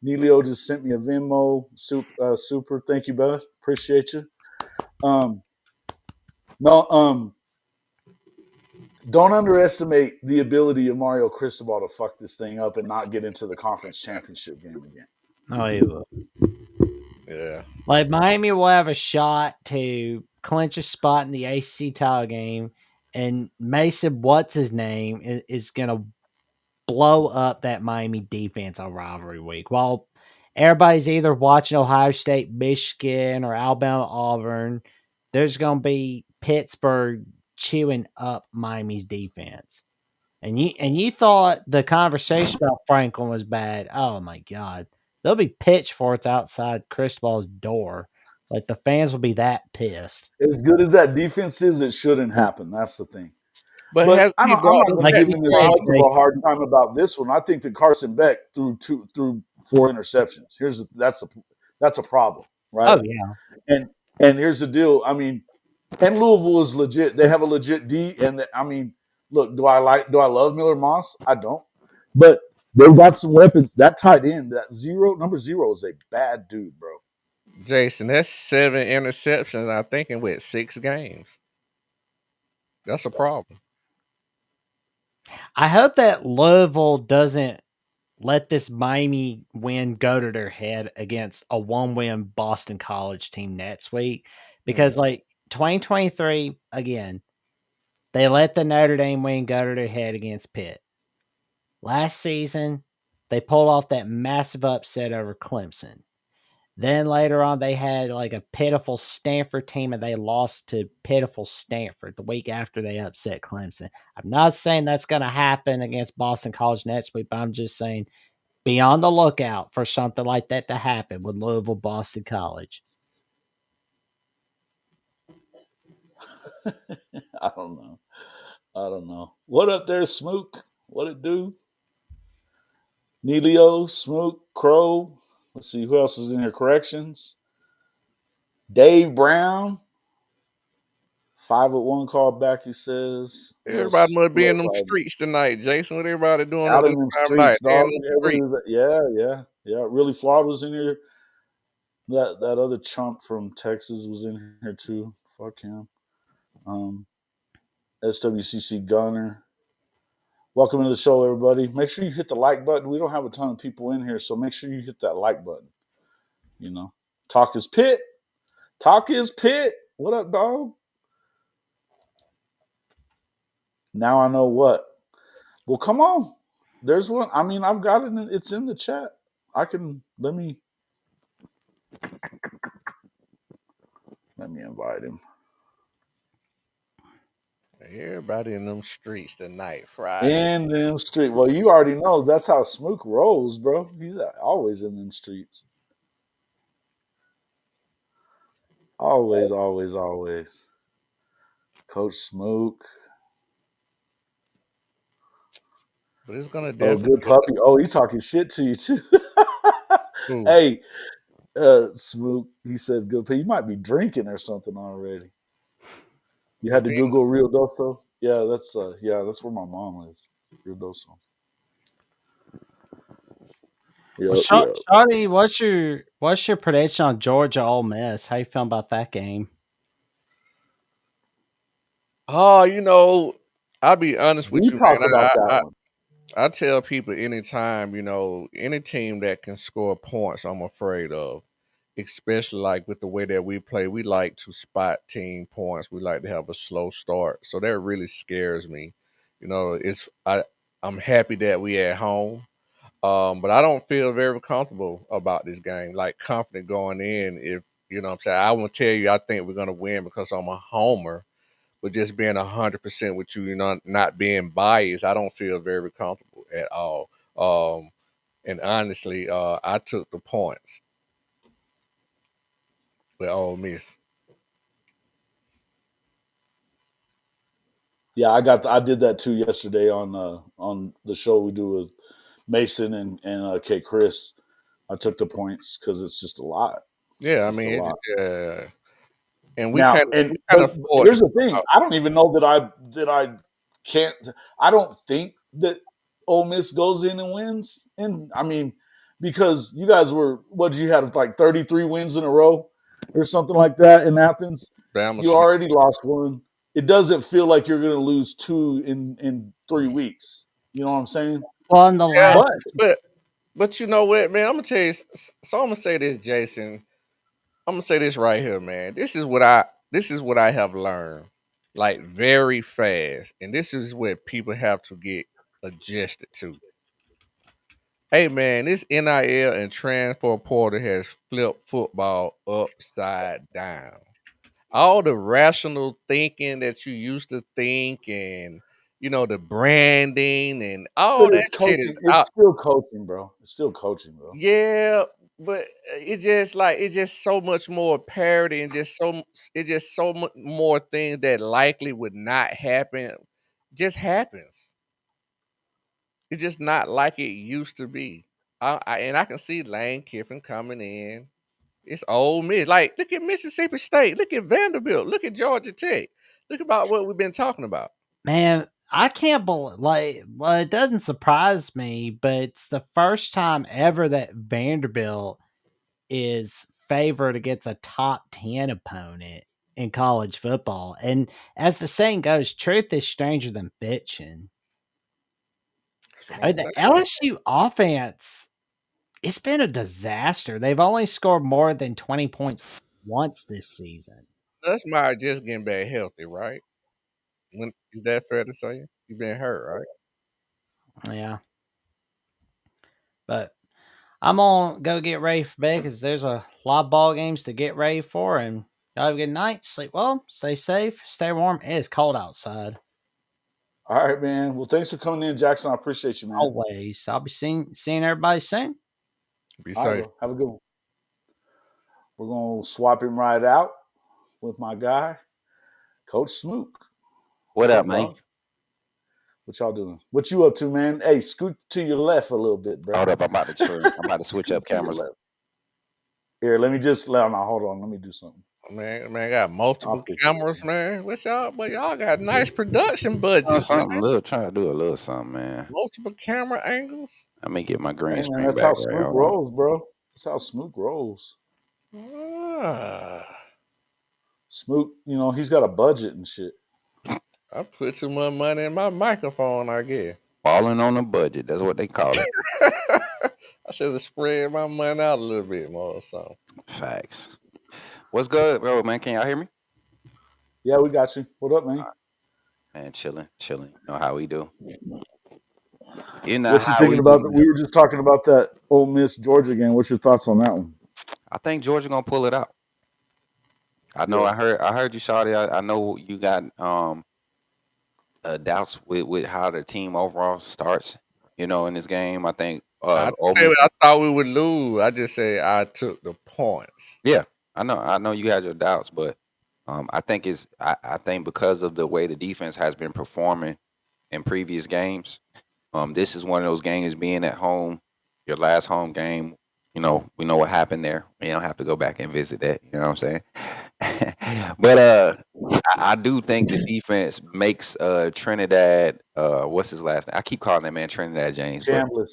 Neilio just sent me a Venmo. Super. Thank you, bud. Appreciate you. Don't underestimate the ability of Mario Cristobal to fuck this thing up and not get into the conference championship game again. Oh, he will. Yeah. Like, Miami will have a shot to clinch a spot in the ACC title game, and Mason, what's his name, is going to blow up that Miami defense on rivalry week. While everybody's either watching Ohio State, Michigan, or Alabama, Auburn, there's going to be Pittsburgh chewing up Miami's defense. And you thought the conversation about Franklin was bad. Oh my God. There'll be pitchforks outside Cristobal's door. Like, the fans will be that pissed. As good as that defense is, it shouldn't happen. That's the thing. But I'm not going to give him this much of a hard time about this one. I think that Carson Beck threw 4 interceptions. That's a problem, right? Oh yeah. And here's the deal. I mean, and Louisville is legit. They have a legit D. And look, do I love Miller Moss? I don't. But they've got some weapons. That tight end, number 0 is a bad dude, bro. Jason, that's 7 interceptions, I think, in 6 games. That's a problem. I hope that Louisville doesn't let this Miami win go to their head against a 1-win Boston College team next week. Because, like, 2023, again, they let the Notre Dame win go to their head against Pitt. Last season, they pulled off that massive upset over Clemson. Then later on, they had like a pitiful Stanford team, and they lost to pitiful Stanford the week after they upset Clemson. I'm not saying that's going to happen against Boston College next week, but I'm just saying be on the lookout for something like that to happen with Louisville Boston College. I don't know. What up there, Smook? What it do? Neilio, Smook, Crow. Let's see who else is in here. Corrections. Dave Brown. 5-1 call back. He says everybody must be in them streets tonight, Jason. What everybody doing out in them streets, dog? Yeah. Really Flawed was in here. That other chump from Texas was in here too. Fuck him. SWCC Gunner. Welcome to the show, everybody. Make sure you hit the like button. We don't have a ton of people in here, so make sure you hit that like button. Talk is pit. What up, dog? Now I know what. Well, come on. There's one. I mean, I've got it. It's in the chat. I can let me invite him. Everybody in them streets tonight, Friday. In them streets. Well, you already know that's how Smook rolls, bro. He's always in them streets. Always, always, always. Coach Smook. But it's gonna Oh, definitely good puppy. Oh, he's talking shit to you too. Ooh, Hey, Smook. He said good puppy. You might be drinking or something already. You had to Vin- Google Real Doso? Yeah, that's where my mom lives. Real Doso. Well, Yep, yep. Shawty, what's your prediction on Georgia Ole Miss? How you feeling about that game? Oh, I'll be honest with We you, talked man. about that one. I tell people anytime, any team that can score points, I'm afraid of. Especially like with the way that we play, we like to spot team points. We like to have a slow start, so that really scares me. I'm happy that we at home, but I don't feel very comfortable about this game. Like confident going in. If you know what I'm saying, I won't tell you I think we're gonna win because I'm a homer. But just being 100% with you, not being biased, I don't feel very comfortable at all. And honestly, I took the points with Ole Miss. Yeah, I did that too yesterday on the show we do with Mason and K Chris. I took the points because it's just a lot. Yeah, It's I just a mean, lot. and we Now kind of and we kind but of afford to here's the come thing. out. I don't even know that I can't. I don't think that Ole Miss goes in and wins. And I mean, because you guys were what did you have like 33 wins in a row or something like that in Athens. Bama You snap. already lost one. It doesn't feel like you're going to lose two in 3 weeks. You know what I'm saying? Well, in the Yeah, last But but you know what, man? I'm gonna tell you. So I'm gonna say this, Jason. I'm gonna say this right here, man. This is what I have learned, like very fast, and this is what people have to get adjusted to. Hey man, this NIL and transfer portal has flipped football upside down. All the rational thinking that you used to think, and the branding and all that it's shit is coaching. It's out. still coaching, bro. It's still coaching, bro. Yeah, but it's just so much more parity, and just so much more things that likely would not happen just happens. It's just not like it used to be. And I can see Lane Kiffin coming in. It's Ole Miss. Like, look at Mississippi State. Look at Vanderbilt. Look at Georgia Tech. Look about what we've been talking about. man, I can't believe well, it doesn't surprise me, but it's the first time ever that Vanderbilt is favored against a top 10 opponent in college football. And as the saying goes, truth is stranger than fiction. That's what I I'm mean, the saying. LSU offense, it's been a disaster. They've only scored more than 20 points once this season. That's my just getting back healthy, right? Is that fair to say? You've been hurt, right? Yeah. But I'm gonna go get ready for bed because there's a lot of ball games to get ready for. And y'all have a good night. Sleep well. Stay safe. Stay warm. It is cold outside. All right, man. Well, thanks for coming in, Jackson. I appreciate you, man. Always. I'll be seeing everybody soon. Be All right, safe. bro. Have a good one. We're gonna swap him right out with my guy, Coach Smook. What What's up, up, man? dog? What y'all doing? What you up to, man? Hey, scoot to your left a little bit, bro. Hold up, I'm about to switch Scoot up to your cameras. left. Here, let me just let him out. Hold on. Let me do something. Man, got I'll multiple fix it. cameras, man. What's y'all? But y'all got nice production budgets, man. Something little, trying to do a little something, man. Multiple camera angles. Let me get my green Hey, man, screen that's how back right. Smook Hold on. rolls, bro. That's how Smook rolls. Ah, Smook, he's got a budget and shit. I put too much money in my microphone, I guess. Balling on a budget. That's what they call it. I should have spread my money out a little bit more or something. Facts. What's good, bro, man? Can y'all hear me? Yeah, we got you. What up, man? Man, chilling. You know how we do. You know What you how thinking we about? do. We were just talking about that Ole Miss Georgia game. What's your thoughts on that one? I think Georgia gonna pull it out. I know. Yeah, I heard you, Shawty. I know you got doubts with how the team overall starts. You know, in this game, I think I Ole say Miss. I thought we would lose. I just say I took the points. Yeah, I know you had your doubts, but I think I think because of the way the defense has been performing in previous games, this is one of those games being at home, your last home game. You know, we know what happened there. We don't have to go back and visit that. You know what I'm saying? But I do think the defense makes Trinidad. What's his last name? I keep calling that man Trinidad James, but Chambliss.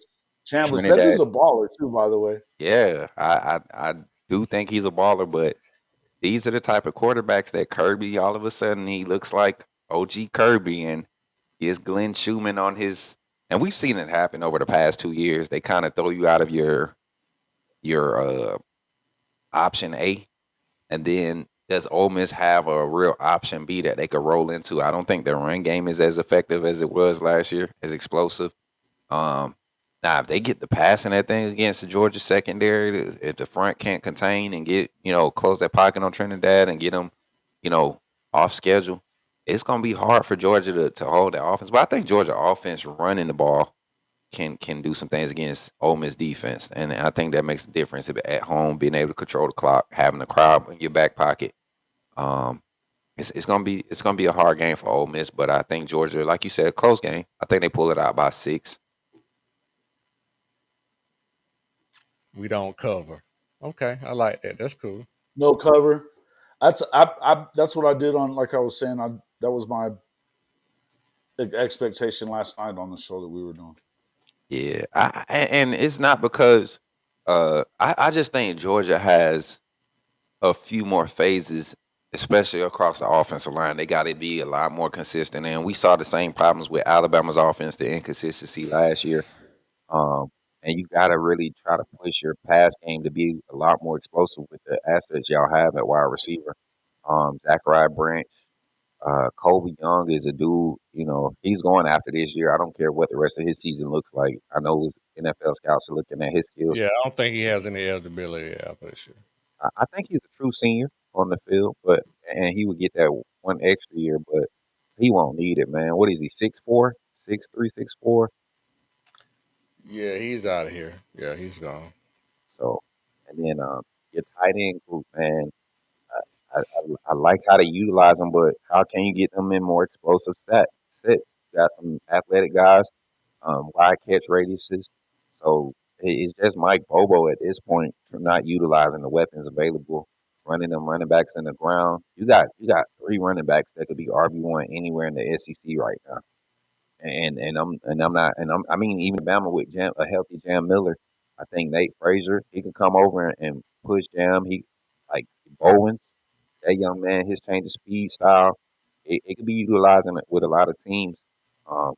Chambliss. That dude's Trinidad. a baller too, by the way. Yeah, I do think he's a baller, but these are the type of quarterbacks that Kirby all of a sudden he looks like OG Kirby and is Glenn Schumann on his. And we've seen it happen over the past 2 years. They kind of throw you out of your option A, and then does Ole Miss have a real option B that they could roll into? I don't think their run game is as effective as it was last year, as explosive. Um, Now if they get the passing that thing against the Georgia secondary, if the front can't contain and get close that pocket on Trinidad and get them, off schedule, it's gonna be hard for Georgia to hold that offense. But I think Georgia offense running the ball can do some things against Ole Miss defense, and I think that makes a difference if at home being able to control the clock, having the crowd in your back pocket. Um, it's gonna be a hard game for Ole Miss, but I think Georgia, like you said, a close game. I think they pull it out by 6. We don't cover. Okay, I like that. That's cool. No cover. That's what I did on. Like I was saying, that was my expectation last night on the show that we were doing. Yeah, and it's not because I just think Georgia has a few more phases, especially across the offensive line. They got to be a lot more consistent, and we saw the same problems with Alabama's offense, the inconsistency last year. Um, and you got to really try to push your pass game to be a lot more explosive with the assets y'all have at wide receiver. Zachariah Branch, Kobe Young is a dude, he's going after this year. I don't care what the rest of his season looks like. I know his NFL scouts are looking at his skills. Yeah, I don't think he has any eligibility after this year. I think he's a true senior on the field, and he would get that one extra year, but he won't need it, man. What is he, 6'4", 6'3", 6'4"? Yeah, he's out of here. Yeah, he's gone. So, and then your tight end group, man. I like how they utilize them, but how can you get them in more explosive sets? You got some athletic guys, wide catch radiuses. So it's just Mike Bobo at this point for not utilizing the weapons available, running them running backs in the ground. You got 3 running backs that could be RB1 anywhere in the SEC right now. And I'm not I mean even Bama with a healthy Jam Miller. I think Nate Frazier, he can come over and push Jam. He like Bowens, that young man, his change of speed style, it could be utilized with a lot of teams. Um,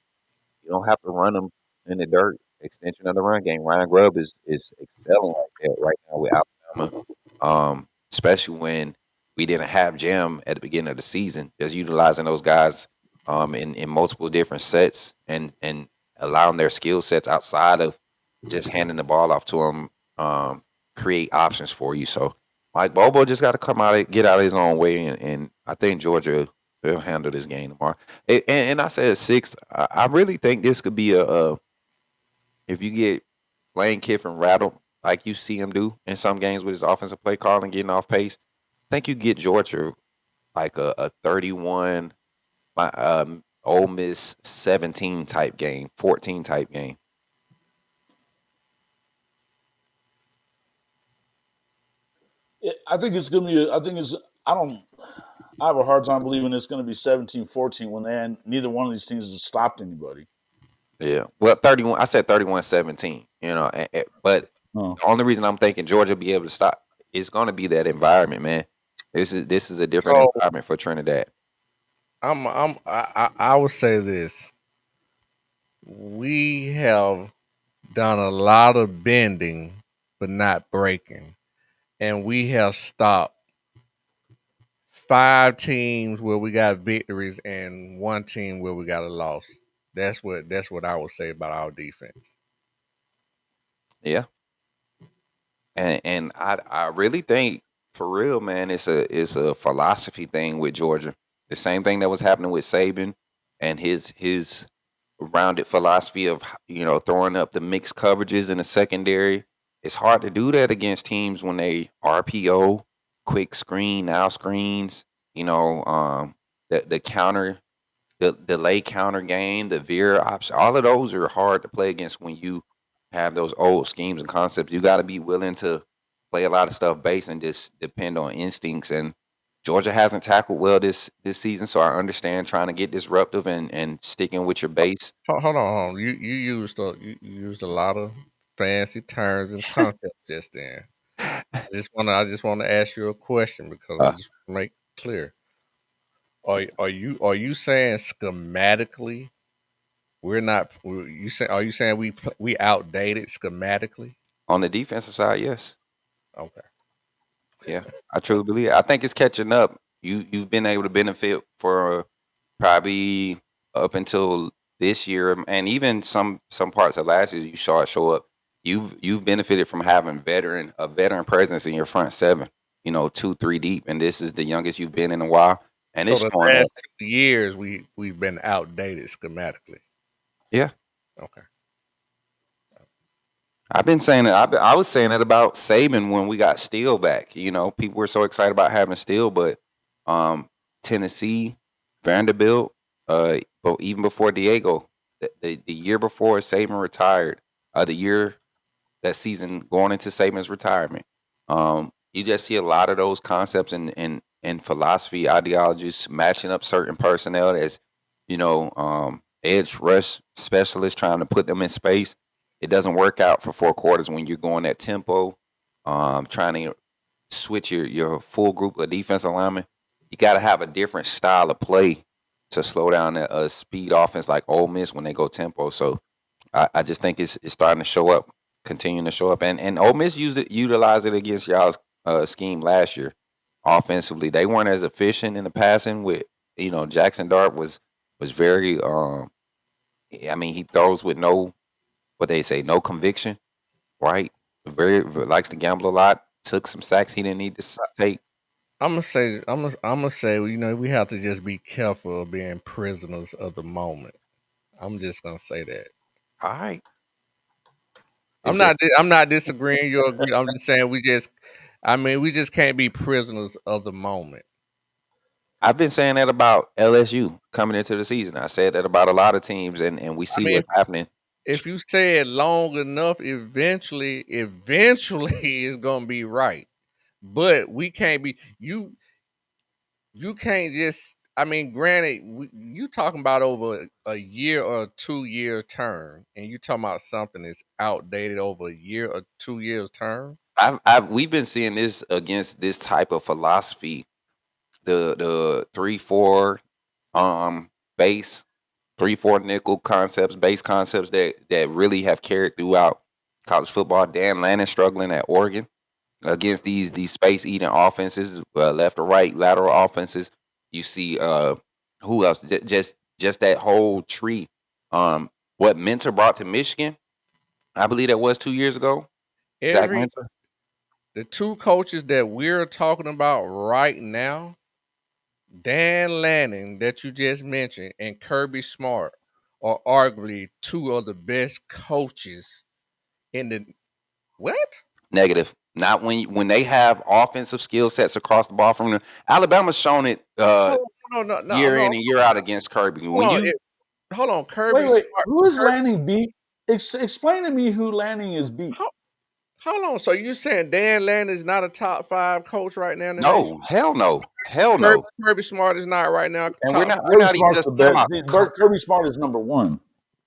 you don't have to run them in the dirt. Extension of the run game. Ryan Grubb is excelling like that right now with Alabama. Especially when we didn't have Jam at the beginning of the season. Just utilizing those guys in multiple different sets and allowing their skill sets outside of just handing the ball off to them, create options for you. So Mike Bobo just got to come out, get out of his own way, and I think Georgia will handle this game tomorrow. And I said 6. I really think this could be if you get Lane Kiffin rattled like you see him do in some games with his offensive play calling, getting off pace. I think you get Georgia like a 31, Ole Miss 17 type game, 14 type game. I think it's gonna be. I think it's. I don't. I have a hard time believing it's going to be 17-14 when neither one of these teams has stopped anybody. Yeah. Well, 31. I said 31-17. But Oh. the only reason I'm thinking Georgia will be able to stop is going to be that environment, man. This is a different So environment for Trinidad. I would say this. We have done a lot of bending, but not breaking. And we have stopped 5 teams where we got victories and 1 team where we got a loss. That's what I would say about our defense. Yeah. And I really think for real, man, it's a philosophy thing with Georgia. The same thing that was happening with Saban and his rounded philosophy of throwing up the mixed coverages in the secondary. It's hard to do that against teams when they RPO, quick screen, now screens. The counter, the delay counter game, the veer option. All of those are hard to play against when you have those old schemes and concepts. You got to be willing to play a lot of stuff based and just depend on instincts. And Georgia hasn't tackled well this season, so I understand trying to get disruptive and sticking with your base. Hold on. You used a lot of fancy terms and concepts just then. I just want to ask you a question because I just want to make it clear. Are you saying schematically we're not? Are you saying we outdated schematically? On the defensive side, yes. Okay. Yeah, I truly believe it. I think it's catching up. You've been able to benefit for probably up until this year, and even some parts of last year. You saw it show up. You've benefited from having a veteran presence in your front seven. 2-3 deep, and this is the youngest you've been in a while. And So it's the showing last that. 2 years we've been outdated schematically. Yeah. Okay. I've been saying it. I was saying that about Saban when we got Steele back. People were so excited about having Steele, but Tennessee, Vanderbilt, but even before Diego, the year before Saban retired, the year that season going into Saban's retirement, you just see a lot of those concepts and philosophy ideologies matching up certain personnel as edge rush specialists trying to put them in space. It doesn't work out for 4 quarters when you're going that tempo, trying to switch your full group of defensive linemen. You got to have a different style of play to slow down a speed offense like Ole Miss when they go tempo. So I just think it's starting to show up, continuing to show up. And Ole Miss utilized it against y'all's scheme last year offensively. They weren't as efficient in the passing with, Jackson Dart was very, he throws with what they say, no conviction, right? Very likes to gamble a lot. Took some sacks he didn't need to take. I'm gonna say, we have to just be careful of being prisoners of the moment. I'm just gonna say that. All right. I'm not disagreeing. You agree? I'm just saying we just can't be prisoners of the moment. I've been saying that about LSU coming into the season. I said that about a lot of teams, and we see what's happening. If you say it long enough, eventually it's gonna be right. But we can't be you can't just. Granted, you talking about over a year or 2-year term, and you talking about something that's outdated over a year or 2 years term. We've been seeing this against this type of philosophy, the 3-4 base, 3-4 nickel concepts, base concepts that really have carried throughout college football. Dan Lannon struggling at Oregon against these space eating offenses, left or right lateral offenses. You see who else? Just that whole tree. What Mentor brought to Michigan, I believe that was 2 years ago. Zach Mentor. The 2 coaches that we're talking about right now, Dan Lanning that you just mentioned and Kirby Smart, are arguably 2 of the best coaches in the what? Negative. Not when they have offensive skill sets across the ball from them. Alabama's shown it year in and year out against Kirby. Hold on, Kirby. Wait. Who is Lanning beat? Explain to me who Lanning is beat. Hold on. So you saying Dan Lanning is not a top 5 coach right now in the No, nation? hell no. Hell no. Kirby Smart is not right now. And we're not Smart's the best. Kirby Smart is number 1.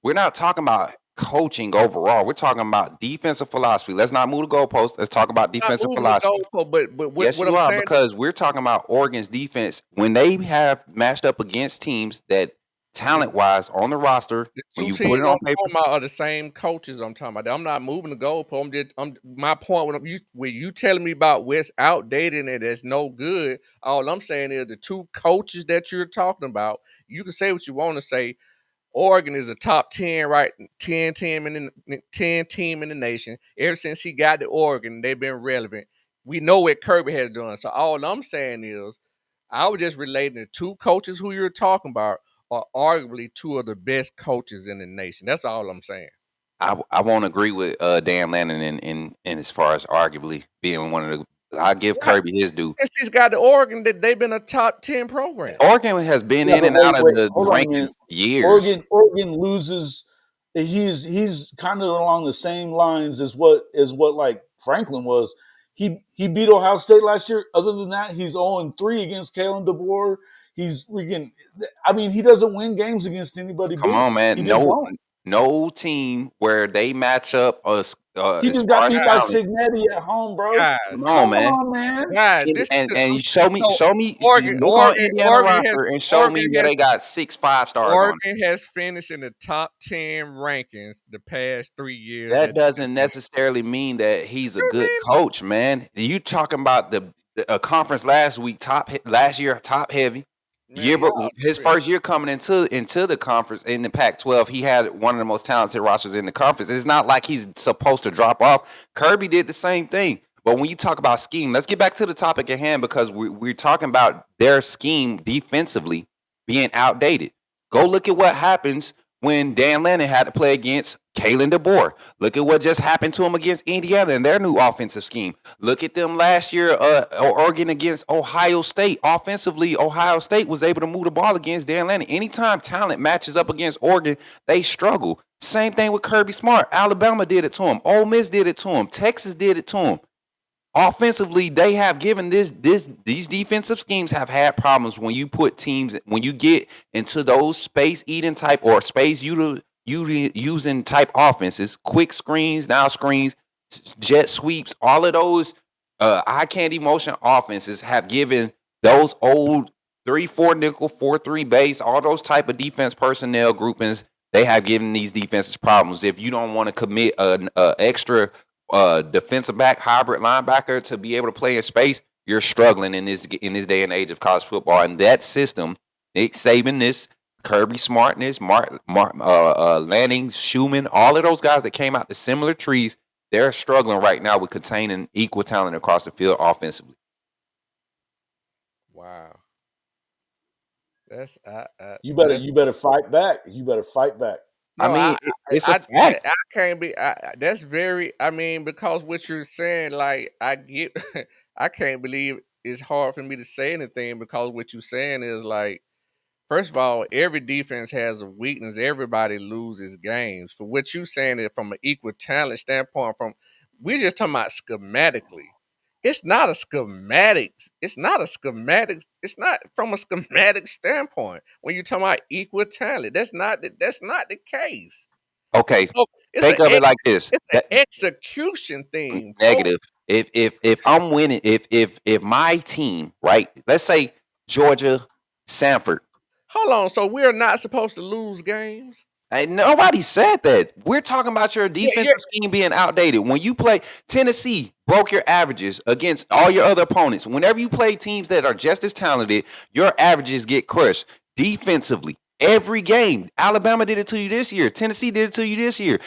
We're not talking about coaching overall. We're talking about defensive philosophy. Let's not move the goalposts. Let's talk about defensive philosophy. But yes, you are, because we're talking about Oregon's defense when they have matched up against teams that talent wise on the roster. The When two you put teams it I'm on paper, talking about are the same coaches I'm talking about. I'm not moving the goalpost. My point when you telling me about what's outdated and that's no good, all I'm saying is the two coaches that you're talking about, you can say what you want to say. Oregon is a top 10, right? 10 team in the nation. Ever since he got to Oregon, they've been relevant. We know what Kirby has done. So all I'm saying is I was just relating the two coaches who you're talking about are arguably two of the best coaches in the nation. That's all I'm saying. I won't agree with Dan Lannon in as far as arguably being one of the. I give Right. Kirby his due. Since he's got to Oregon, they've been a top 10 program. Oregon has been Yeah, in but and out of wait, the hold on a minute. rankings years. Oregon loses. He's kind of along the same lines as what like Franklin was. He beat Ohio State last year. Other than that, he's 0-3 against Kalen DeBoer. He's freaking. I mean, he doesn't win games against anybody Come big. on, man. He just don't. No team where they match up He as just far got as beat by talent. Signetti at home, bro. Guys, Come on, Come man. on, man. guys, this is And you show me, so you look on Indiana roster and show me where Has they got 6 5-stars on it. Oregon has finished in the top 10 rankings the past 3 years. That doesn't necessarily mean that he's a good Man, coach, man. You talking about the conference last year top heavy. y'all His tripping. first year coming into the conference in the Pac-12, he had one of the most talented rosters in the conference. It's not like he's supposed to drop off. Kirby did the same thing. But when you talk about scheme, let's get back to the topic at hand because we're talking about their scheme defensively being outdated. Go look at what happens when Dan Lannon had to play against Kalen DeBoer. Look at what just happened to him against Indiana and their new offensive scheme. Look at them last year, Oregon against Ohio State. Offensively, Ohio State was able to move the ball against Dan Lannon. Anytime talent matches up against Oregon, they struggle. Same thing with Kirby Smart. Alabama did it to him. Ole Miss did it to him. Texas did it to him. Offensively, they have given these defensive schemes have had problems when you put teams when you get into those space eating type or space using type offenses, quick screens, now screens, jet sweeps, all of those eye candy motion offenses have given those old 3-4 nickel 4-3 base, all those type of defense personnel groupings. They have given these defenses problems. If you don't want to commit an extra defensive back, hybrid linebacker to be able to play in space, you're struggling in this day and age of college football. And that system, Nick Saban, this Kirby Smartness, Lanning, Schumann, all of those guys that came out the similar trees, they're struggling right now with containing equal talent across the field offensively. Wow. That's You better fight back. You better fight back. no, I mean, it's a fact. I can't be. That's very. I mean, because what you're saying, like, I get. I can't believe it's hard for me to say anything because what you're saying is like, first of all, every defense has a weakness. Everybody loses games. For what you're saying is from an equal talent standpoint, we're just talking about schematically. It's not a schematic. It's not a schematic. It's not from a schematic standpoint. When you're talking about equal talent, that's not the case. Okay, So it's think of it like this. an execution thing, bro. Negative. If I'm winning, if my team, right? Let's say Georgia, Sanford. Hold on. So we're not supposed to lose games? Nobody said that. We're talking about your Yeah, defensive scheme being outdated. When you play Tennessee, broke your averages against all your other opponents. Whenever you play teams that are just as talented, your averages get crushed defensively. Every game, Alabama did it to you this year. Tennessee did it to you this year.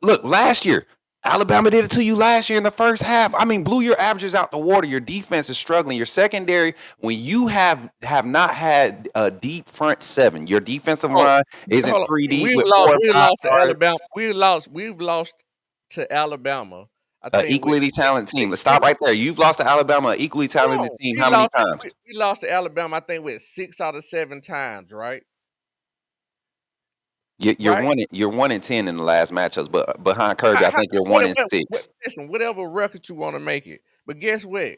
Look, last year, Alabama did it to you last year in the first half. I mean, blew your averages out the water. Your defense is struggling. Your secondary, when you have not had a deep front seven, your defensive Hold line isn't hold on. 3 deep We've with lost. 4 and We 5 lost to stars. Alabama. We've lost to Alabama. I think Equally talented team. Let's we, stop right there. You've lost to Alabama, an equally talented no, team. How many times? we lost to Alabama. I think with 6 out of 7 times, right? You're Right? 1-10 in the last matchups, but behind Kirby, I think you're 1-6. Listen, whatever record you want to make it, but guess what?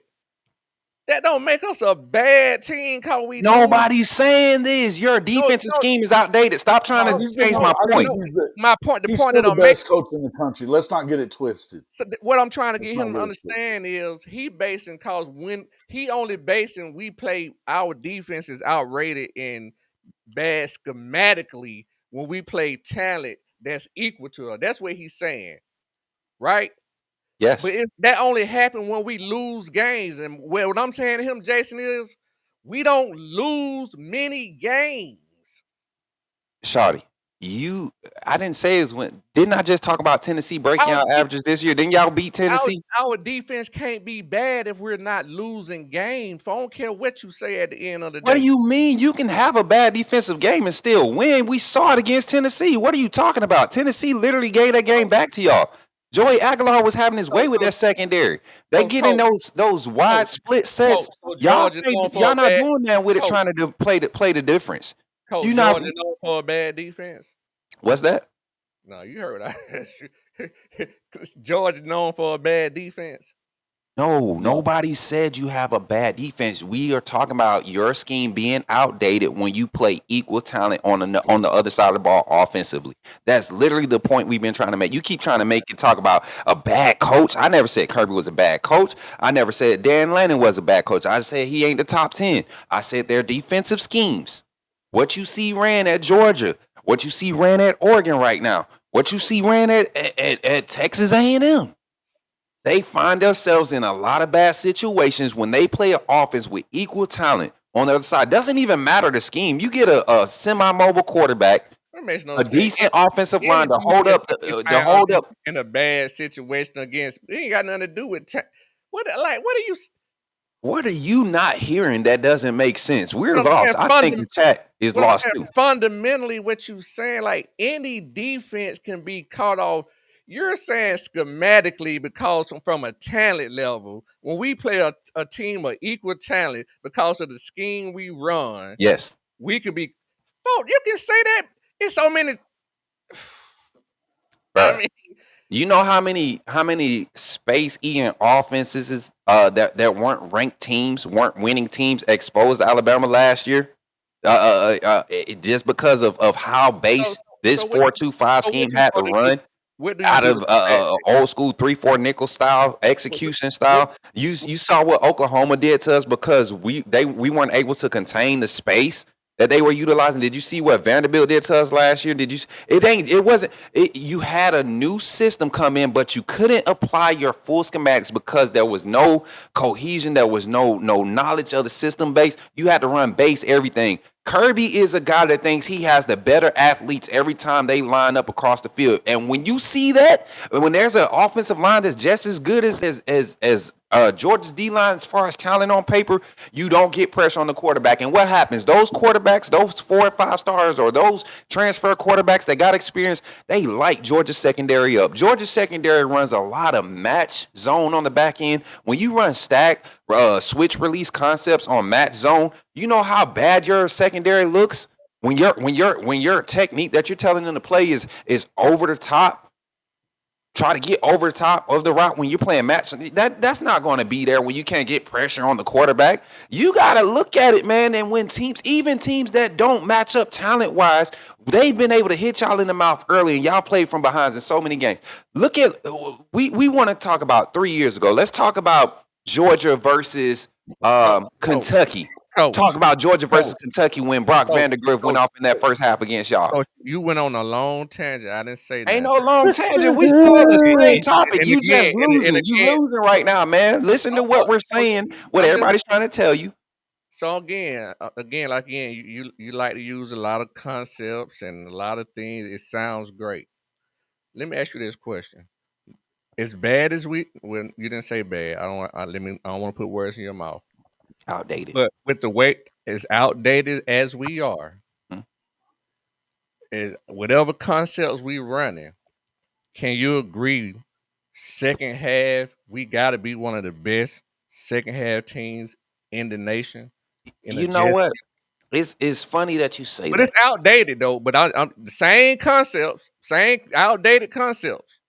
That don't make us a bad team because we lose. Nobody's saying this. Your defensive scheme is outdated. Stop trying to change my point. My point. The He's point still that the I'm making. best coach in the country. Let's not get it twisted. What I'm trying to get Let's him not to get it twisted. understand is he basing cause when he only basing we play our defense is outrated in bad schematically when we play talent that's equal to us. That's what he's saying, right? Yes. But that only happened when we lose games. And what I'm saying to him, Jason, is we don't lose many games. Shawty, I didn't say it's when. Didn't I just talk about Tennessee breaking out averages this year? Didn't y'all beat Tennessee? Our defense can't be bad if we're not losing games. I don't care what you say at the end of the day. What do you mean? You can have a bad defensive game and still win. We saw it against Tennessee. What are you talking about? Tennessee literally gave that game back to y'all. Joey Aguilar was having his way with that secondary. They get in those wide split sets. Y'all not doing that with it, trying to play the difference. Coach, you Georgia known for a bad defense. What's that? No, you heard that. Georgia known for a bad defense. No, nobody said you have a bad defense. We are talking about your scheme being outdated when you play equal talent on the other side of the ball offensively. That's literally the point we've been trying to make. You keep trying to make it talk about a bad coach. I never said Kirby was a bad coach. I never said Dan Lannon was a bad coach. I said he ain't the top 10. I said their defensive schemes. What you see ran at Georgia, what you see ran at Oregon right now, what you see ran at Texas A&M. They find themselves in a lot of bad situations when they play an offense with equal talent on the other side. Doesn't even matter the scheme. You get a semi-mobile quarterback, a decent offensive line to hold up in a bad situation against. It ain't got nothing to do with what are you not hearing that doesn't make sense? We're lost. I think the chat is lost too. Fundamentally, what you saying, like any defense can be caught off. You're saying schematically because from a talent level, when we play a team of equal talent because of the scheme we run, yes, we could be. Oh, you can say that. It's so many. I mean, you know how many space eating offenses that weren't ranked teams, weren't winning teams exposed to Alabama last year, just because of how base this 4-2-5 scheme had to run. Out of old school 3-4 nickel style execution style. You saw what Oklahoma did to us because we weren't able to contain the space that they were utilizing. Did you see what Vanderbilt did to us last year? You had a new system come in, but you couldn't apply your full schematics because there was no cohesion, there was no knowledge of the system base. You had to run base everything. Kirby is a guy that thinks he has the better athletes every time they line up across the field. And when you see that, when there's an offensive line that's just as good as Georgia's D-line as far as talent on paper, you don't get pressure on the quarterback. And what happens? Those quarterbacks, those 4 or 5 stars or those transfer quarterbacks that got experience, they light Georgia's secondary up. Georgia's secondary runs a lot of match zone on the back end. When you run stack, switch release concepts on match zone, you know how bad your secondary looks when your technique that you're telling them to play is over the top. Try to get over the top of the route when you're playing match. That's not going to be there when you can't get pressure on the quarterback. You got to look at it, man. And when even teams that don't match up talent wise, they've been able to hit y'all in the mouth early, and y'all played from behind in so many games. Look at we want to talk about 3 years ago. Let's talk about Georgia versus Kentucky. Talk about Georgia versus Kentucky when Brock Vandagriff went off in that first half against y'all. You went on a long tangent. I didn't say that. Ain't no long tangent. We still on the same topic. You just losing. You losing right now, man. Listen to what we're saying, what everybody's trying to tell you. So again, you like to use a lot of concepts and a lot of things. It sounds great. Let me ask you this question. As bad as you didn't say bad. I don't want to put words in your mouth. Outdated. But with the way as outdated as we are, is whatever concepts we running, can you agree second half we got to be one of the best second half teams in the nation? You know what? It's funny that you say that. But it's outdated though. But I'm the same concepts, same outdated concepts.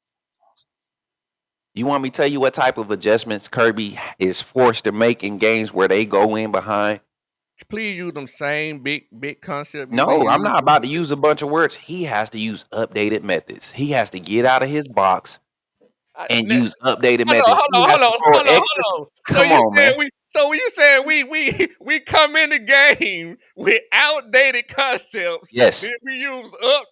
You want me to tell you what type of adjustments Kirby is forced to make in games where they go in behind? Please use them same big concepts. No, I'm not about to use a bunch of words. He has to use updated methods. He has to get out of his box and use updated methods. Hold on. Come on, man. So when you saying we come in the game with outdated concepts, Yes. then we use up.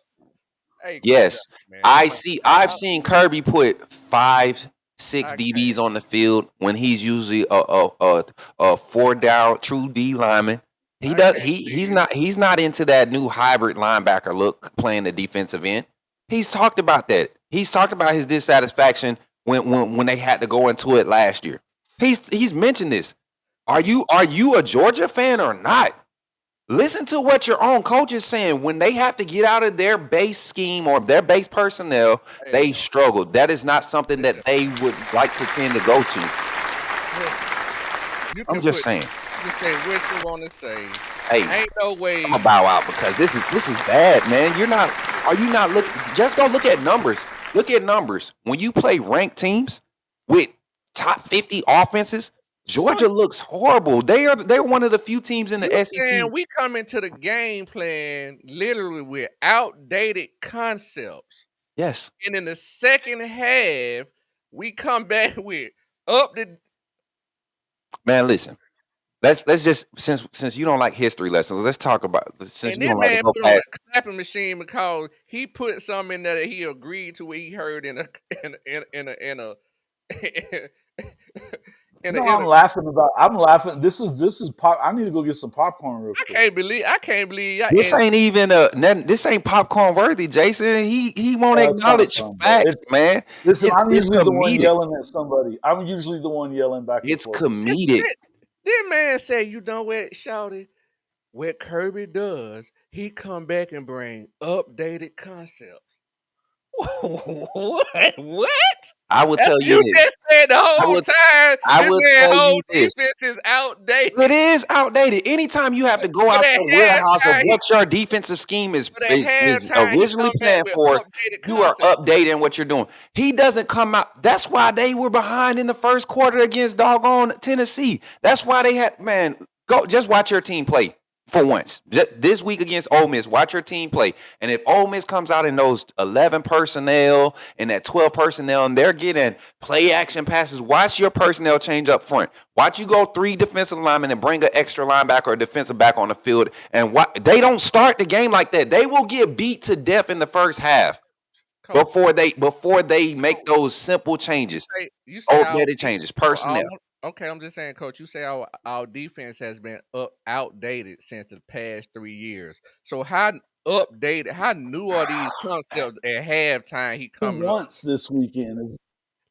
Hey, coach, Yes. man, come on. I've seen Kirby put 5, 6 I DBs can't. on the field when he's usually a 4 down true D lineman. I can't believe. He's not into that new hybrid linebacker look playing the defensive end. He's talked about that. He's talked about his dissatisfaction when they had to go into it last year. He's mentioned this. Are you a Georgia fan or not? Listen to what your own coach is saying. When they have to get out of their base scheme or their base personnel, Hey, they struggle. That is not something that they would like to tend to go to. you I'm can just put saying. you say what you want to say. Hey, Ain't no way. I'm gonna bow out because this is bad, man. Are you not look? Just don't look at numbers. Look at numbers. When you play ranked teams with top 50 offenses, Georgia looks horrible. They're one of the few teams in the You SEC. saying we come into the game plan literally with outdated concepts, Yes, and in the second half we come back with up the. man. Listen. Let's just since you don't like history lessons, let's talk about since And you this don't like to man go put on past. a clapping machine because he put something in there that he agreed to what he heard in a in a in No, a. I'm laughing about. I'm laughing. This is pop. I need to go get some popcorn real quick. I can't believe y'all. This ain't even this ain't popcorn worthy, Jason. He won't It's kind of acknowledge fun, bro. facts, man. Listen, I'm It's usually the one comedic. yelling at somebody. I'm usually the one yelling back and It's forth. comedic. This man say, you know what, Shawty? What Kirby does, he come back and bring updated concepts. What? What? I will That's tell what you you this. just said the whole time. I This will man tell whole you this. defense is outdated. It is outdated. Anytime you have to go But out at the warehouse of halftime, what your defensive scheme is but at halftime, he originally come back planned with for, updated you are concepts. updating what you're doing. He doesn't come out. That's why they were behind in the first quarter against doggone Tennessee. That's why they had, man, go just watch your team play for once. Just this week against Ole Miss, watch your team play. And if Ole Miss comes out in those 11 personnel and that 12 personnel and they're getting play action passes, watch your personnel change up front. Watch you go 3 defensive linemen and bring an extra linebacker or defensive back on the field. And they don't start the game like that. They will get beat to death in the first half Coach, before they make those simple changes. you say our Outdated changes, personnel. okay, I'm just saying, Coach. You say our defense has been outdated since the past 3 years. So how updated, how new are these concepts at halftime? He coming up Once this weekend.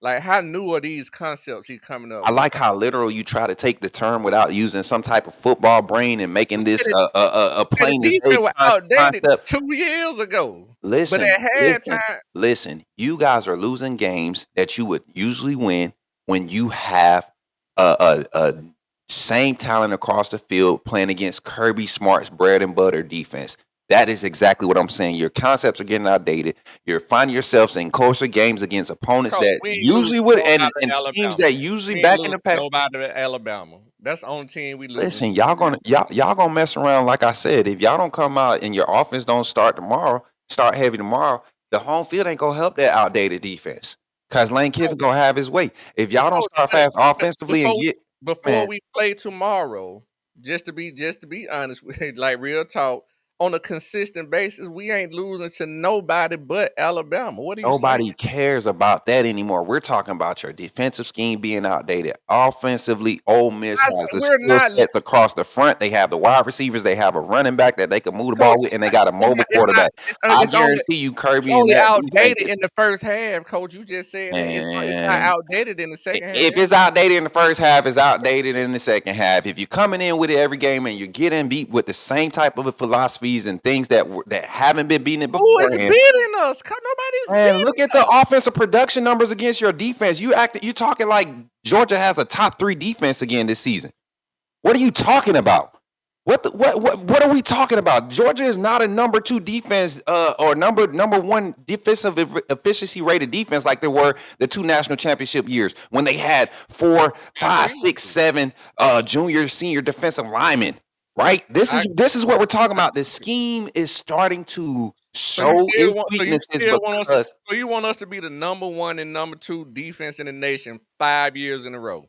like how new are these concepts he coming up I with? like how literal you try to take the term without using some type of football brain and making this a The plain as day defense was outdated concept. 2 years ago. But Listen, at halftime, listen. You guys are losing games that you would usually win when you have a same talent across the field playing against Kirby Smart's bread and butter defense. That is exactly what I'm saying. Your concepts are getting outdated. You're finding yourselves in closer games against opponents Coach, that we ain't losing usually would nobody and to schemes Alabama. that usually We ain't back in losing the past. nobody to Alabama. That's the only team we losing Listen, to. y'all gonna mess around. Like I said, if y'all don't come out and your offense don't start heavy tomorrow, the home field ain't gonna help that outdated defense. Cause Lane Kiffin gonna have his way. If y'all don't Coach, start fast offensively and get, before man, we play tomorrow, just to be honest with you, like real talk, on a consistent basis, we ain't losing to nobody but Alabama. What are you saying? nobody cares about that anymore. We're talking about your defensive scheme being outdated. Offensively, Ole Miss has the We're skill not, sets across the front. They have the wide receivers. They have a running back that they can move the ball Coach. with, and they got a mobile quarterback. I guarantee you, It's Kirby and only that defense, outdated in the first half, Coach. You just said that it's not man. outdated in the second half. If it's outdated in the first half, it's outdated in the second half. If you're coming in with it every game and you're getting beat with the same type of philosophies and things that haven't been beaten Who is beforehand, beating us? Nobody's man, look beating at the us. offensive production numbers against your defense. You talking like Georgia has a top 3 defense again this season. What are you talking about? What are we talking about? Georgia is not a number 2 defense or number 1 defensive efficiency rated defense like they were the 2 national championship years when they had 4, 5, 6, 7 junior senior defensive linemen. Right? This is what we're talking about. The scheme is starting to show its weaknesses because So you want us to be the number 1 and number 2 defense in the nation 5 years in a row?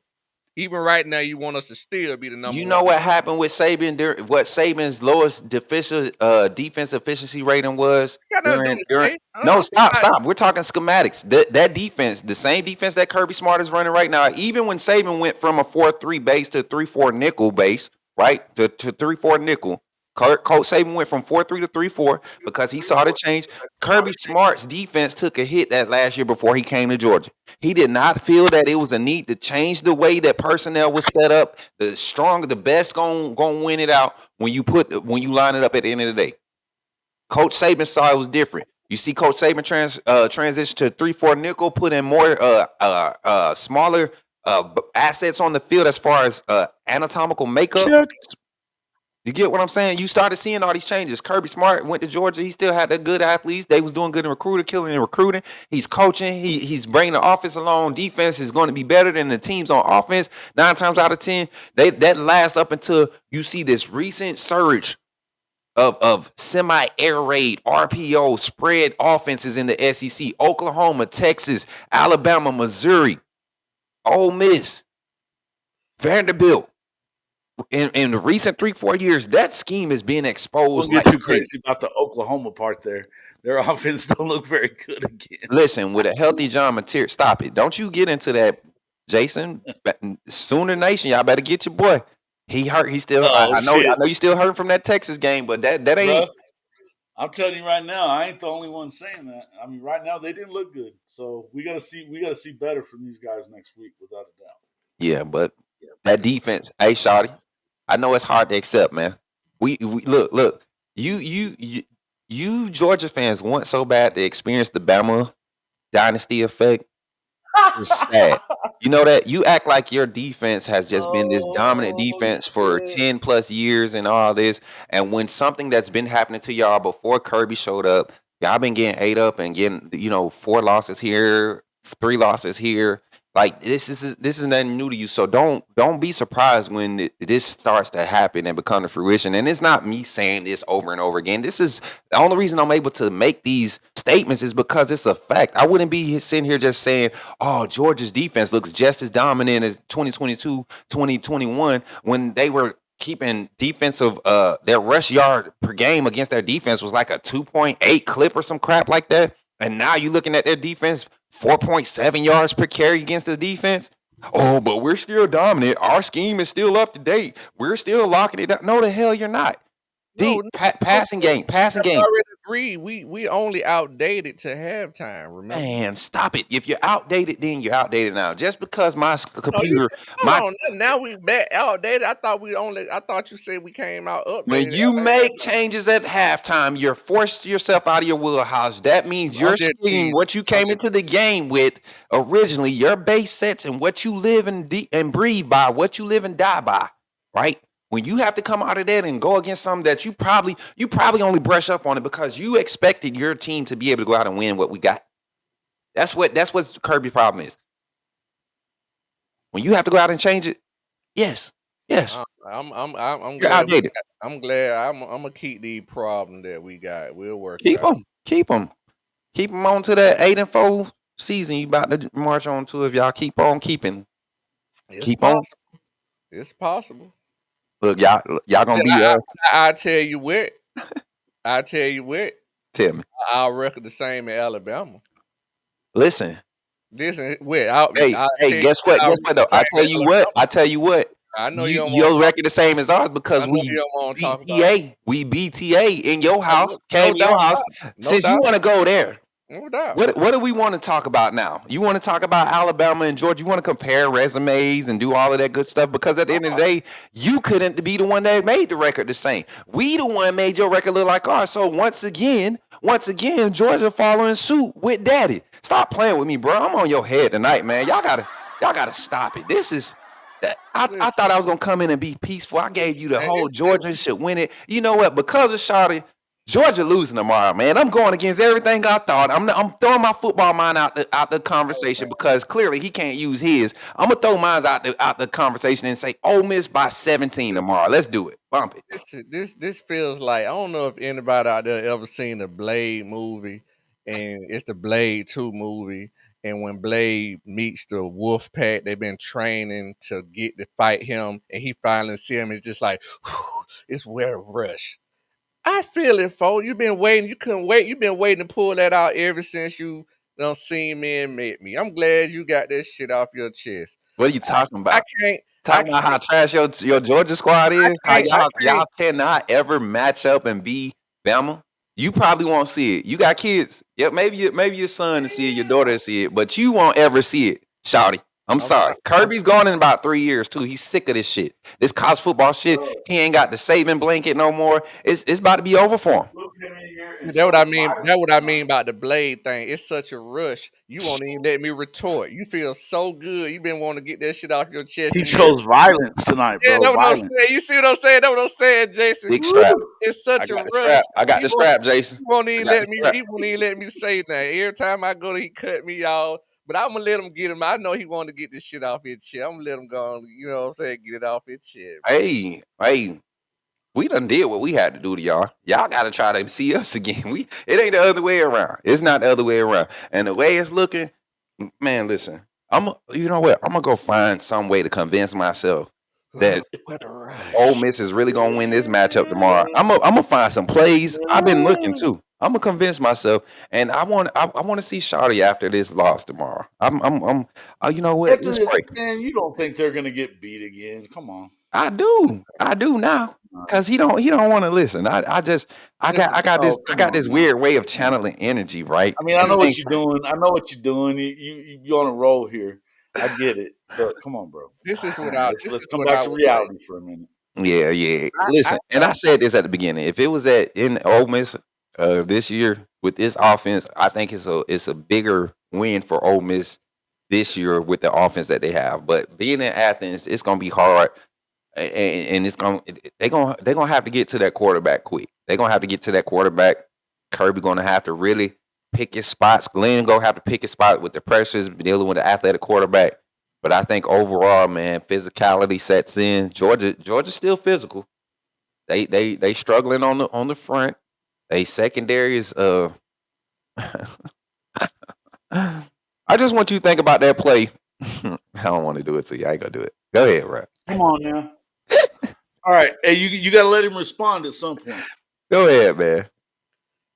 Even right now, you want us to still be the number You one. know what happened with Saban? What Saban's lowest defense efficiency rating was Got nothing to do with during. say. No, I'm talking about stop. We're talking schematics. That defense, the same defense that Kirby Smart is running right now. Even when Saban went from a 4-3 base to 3-4 nickel base, right to 3-4 nickel. Coach Saban went from 4-3 to 3-4 because he saw the change. Kirby Smart's defense took a hit that last year before he came to Georgia. He did not feel that it was a need to change the way that personnel was set up. The best gonna win it out when you line it up at the end of the day. Coach Saban saw it was different. You see Coach Saban transition to 3-4 nickel, put in more smaller assets on the field as far as anatomical makeup. Check. You get what I'm saying? You started seeing all these changes. Kirby Smart went to Georgia. He still had the good athletes. They was doing good in recruiting, killing in recruiting. He's coaching. He's bringing the offense along. Defense is going to be better than the teams on offense. 9 times out of 10, that lasts up until you see this recent surge of semi-air raid, RPO, spread offenses in the SEC. Oklahoma, Texas, Alabama, Missouri, Ole Miss, Vanderbilt. In the recent 3-4 years, that scheme is being exposed. Don't get too crazy about the Oklahoma part there. Their offense don't look very good again. Listen, with a healthy John Mateer, stop it. Don't you get into that, Jason. Sooner Nation, y'all better get your boy. He hurt. He still. I know you still hurting from that Texas game, but that ain't. Bruh, I'm telling you right now, I ain't the only one saying that. I mean, right now they didn't look good, so we gotta see better from these guys next week, without a doubt. Yeah, but that defense, hey, Shawty, I know it's hard to accept, man. We look. You Georgia fans want so bad to experience the Bama dynasty effect. It's sad. You know that you act like your defense has just been this dominant defense for 10 plus years and all this. And when something that's been happening to y'all before Kirby showed up, y'all been getting ate up and getting 4 losses here, 3 losses here. Like this is nothing new to you. So don't be surprised when this starts to happen and become to fruition. And it's not me saying this over and over again. This is the only reason I'm able to make these statements is because it's a fact. I wouldn't be sitting here just saying, oh, Georgia's defense looks just as dominant as 2022, 2021 when they were keeping defensive their rush yard per game against their defense was like a 2.8 clip or some crap like that. And now you're looking at their defense 4.7 yards per carry against the defense. Oh, but we're still dominant. Our scheme is still up to date. We're still locking it up. No, the hell you're not. Passing game. I already agree. We only outdated to halftime. Remember? Man, stop it. If you're outdated, then you're outdated now. Just because my computer, now we back outdated. I thought you said we came out updated. When you make changes at halftime, you're forced yourself out of your wheelhouse. That means you're seeing what you came into the game with originally, your base sets and what you live and breathe by, what you live and die by, right? When you have to come out of that and go against something that you probably only brush up on it because you expected your team to be able to go out and win what we got. That's what Kirby's problem is. When you have to go out and change it, yes. I'm You're glad. outdated. I'm glad. I'm gonna keep the problem that we got. We'll work. Keep them on to that 8-4 season. You about to march on to if y'all keep on keeping. It's possible. Look, y'all gonna be. I tell you what. Tell me. Our record the same in Alabama. Listen. Wait. Hey, guess what? Though? I tell you what. I know your record the same as ours because we BTA in your house, came to your house. Since you want to go there. No doubt. What do we want to talk about now? You want to talk about Alabama and Georgia? You want to compare resumes and do all of that good stuff? Because at the end of the day, you couldn't be the one that made the record the same. We the one made your record look like ours. So once again, Georgia following suit with Daddy. Stop playing with me, bro. I'm on your head tonight, man. Y'all gotta stop it. This is. I thought I was gonna come in and be peaceful. I gave you the whole Georgia should win it. You know what? Because of Shawty, Georgia losing tomorrow, man. I'm going against everything I thought. I'm throwing my football mind out the conversation because clearly he can't use his. I'm gonna throw mine out the conversation and say Ole Miss by 17 tomorrow. Let's do it. Bump it. This feels like I don't know if anybody out there ever seen the Blade movie, and it's the Blade 2 movie, And when Blade meets the Wolf Pack, they've been training to get to fight him, and he finally see him. It's just like, it's where rush. I feel it, folks. You've been waiting. You couldn't wait. You've been waiting to pull that out ever since you done seen me and met me. I'm glad you got that shit off your chest. What are you talking I about? can't. Talking about how trash your Georgia squad is? How I y'all can't. cannot ever match up and be Bama? You probably won't see it. You got kids. Yep, maybe your son to see it, your daughter to see it, but you won't ever see it, Shouty. I'm sorry. Kirby's gone in about 3 years too. He's sick of this shit. This college football shit. He ain't got the saving blanket no more. It's about to be over for him. That's what I mean. That's what I mean about the Blade thing. It's such a rush. You won't even let me retort. You feel so good. You've been wanting to get that shit off your chest. He chose violence tonight, Yeah, bro. that's what I'm Violence. saying. You see what I'm saying? That's what I'm saying, Jason. Big strap. It's I such a got the rush. strap. I got the strap, Jason. He won't I even got let the me. strap. He won't even let me say that. Every time I go, he cut me off. But I'm gonna let him get him. I know he wanted to get this shit off his chest. I'm gonna let him go. You know what I'm saying? Get it off his chest. Hey, we done did what we had to do to y'all. Y'all got to try to see us again. It ain't the other way around. It's not the other way around. And the way it's looking, man, listen. You know what? I'm gonna go find some way to convince myself that Ole Miss is really gonna win this matchup tomorrow. I'm gonna find some plays. I've been looking too. I'm gonna convince myself, and I want to see Shawty after this loss tomorrow. You know what? Let's break. Man, you don't think they're gonna get beat again? Come on. I do now. Cause he don't want to listen. I got this weird way of channeling energy, right? I mean, I know what you're doing. I know what you're doing. You on a roll here. I get it, but come on, bro. This is what I. Let's come back to reality for a minute. Yeah. Listen, and I said this at the beginning. If it was in Ole Miss this year with this offense, I think it's a bigger win for Ole Miss this year with the offense that they have. But being in Athens, it's gonna be hard, and they're gonna have to get to that quarterback quick. They're gonna have to get to that quarterback. Kirby gonna have to really pick his spots. Glenn gonna have to pick his spot with the pressures dealing with the athletic quarterback. But I think overall, man, physicality sets in. Georgia's still physical. They struggling on the front. They secondary is I just want you to think about that play. I don't want to do it to you. I ain't gonna do it. Go ahead, Rob. Come on now. All right. Hey, you gotta let him respond at some point. Go ahead, man.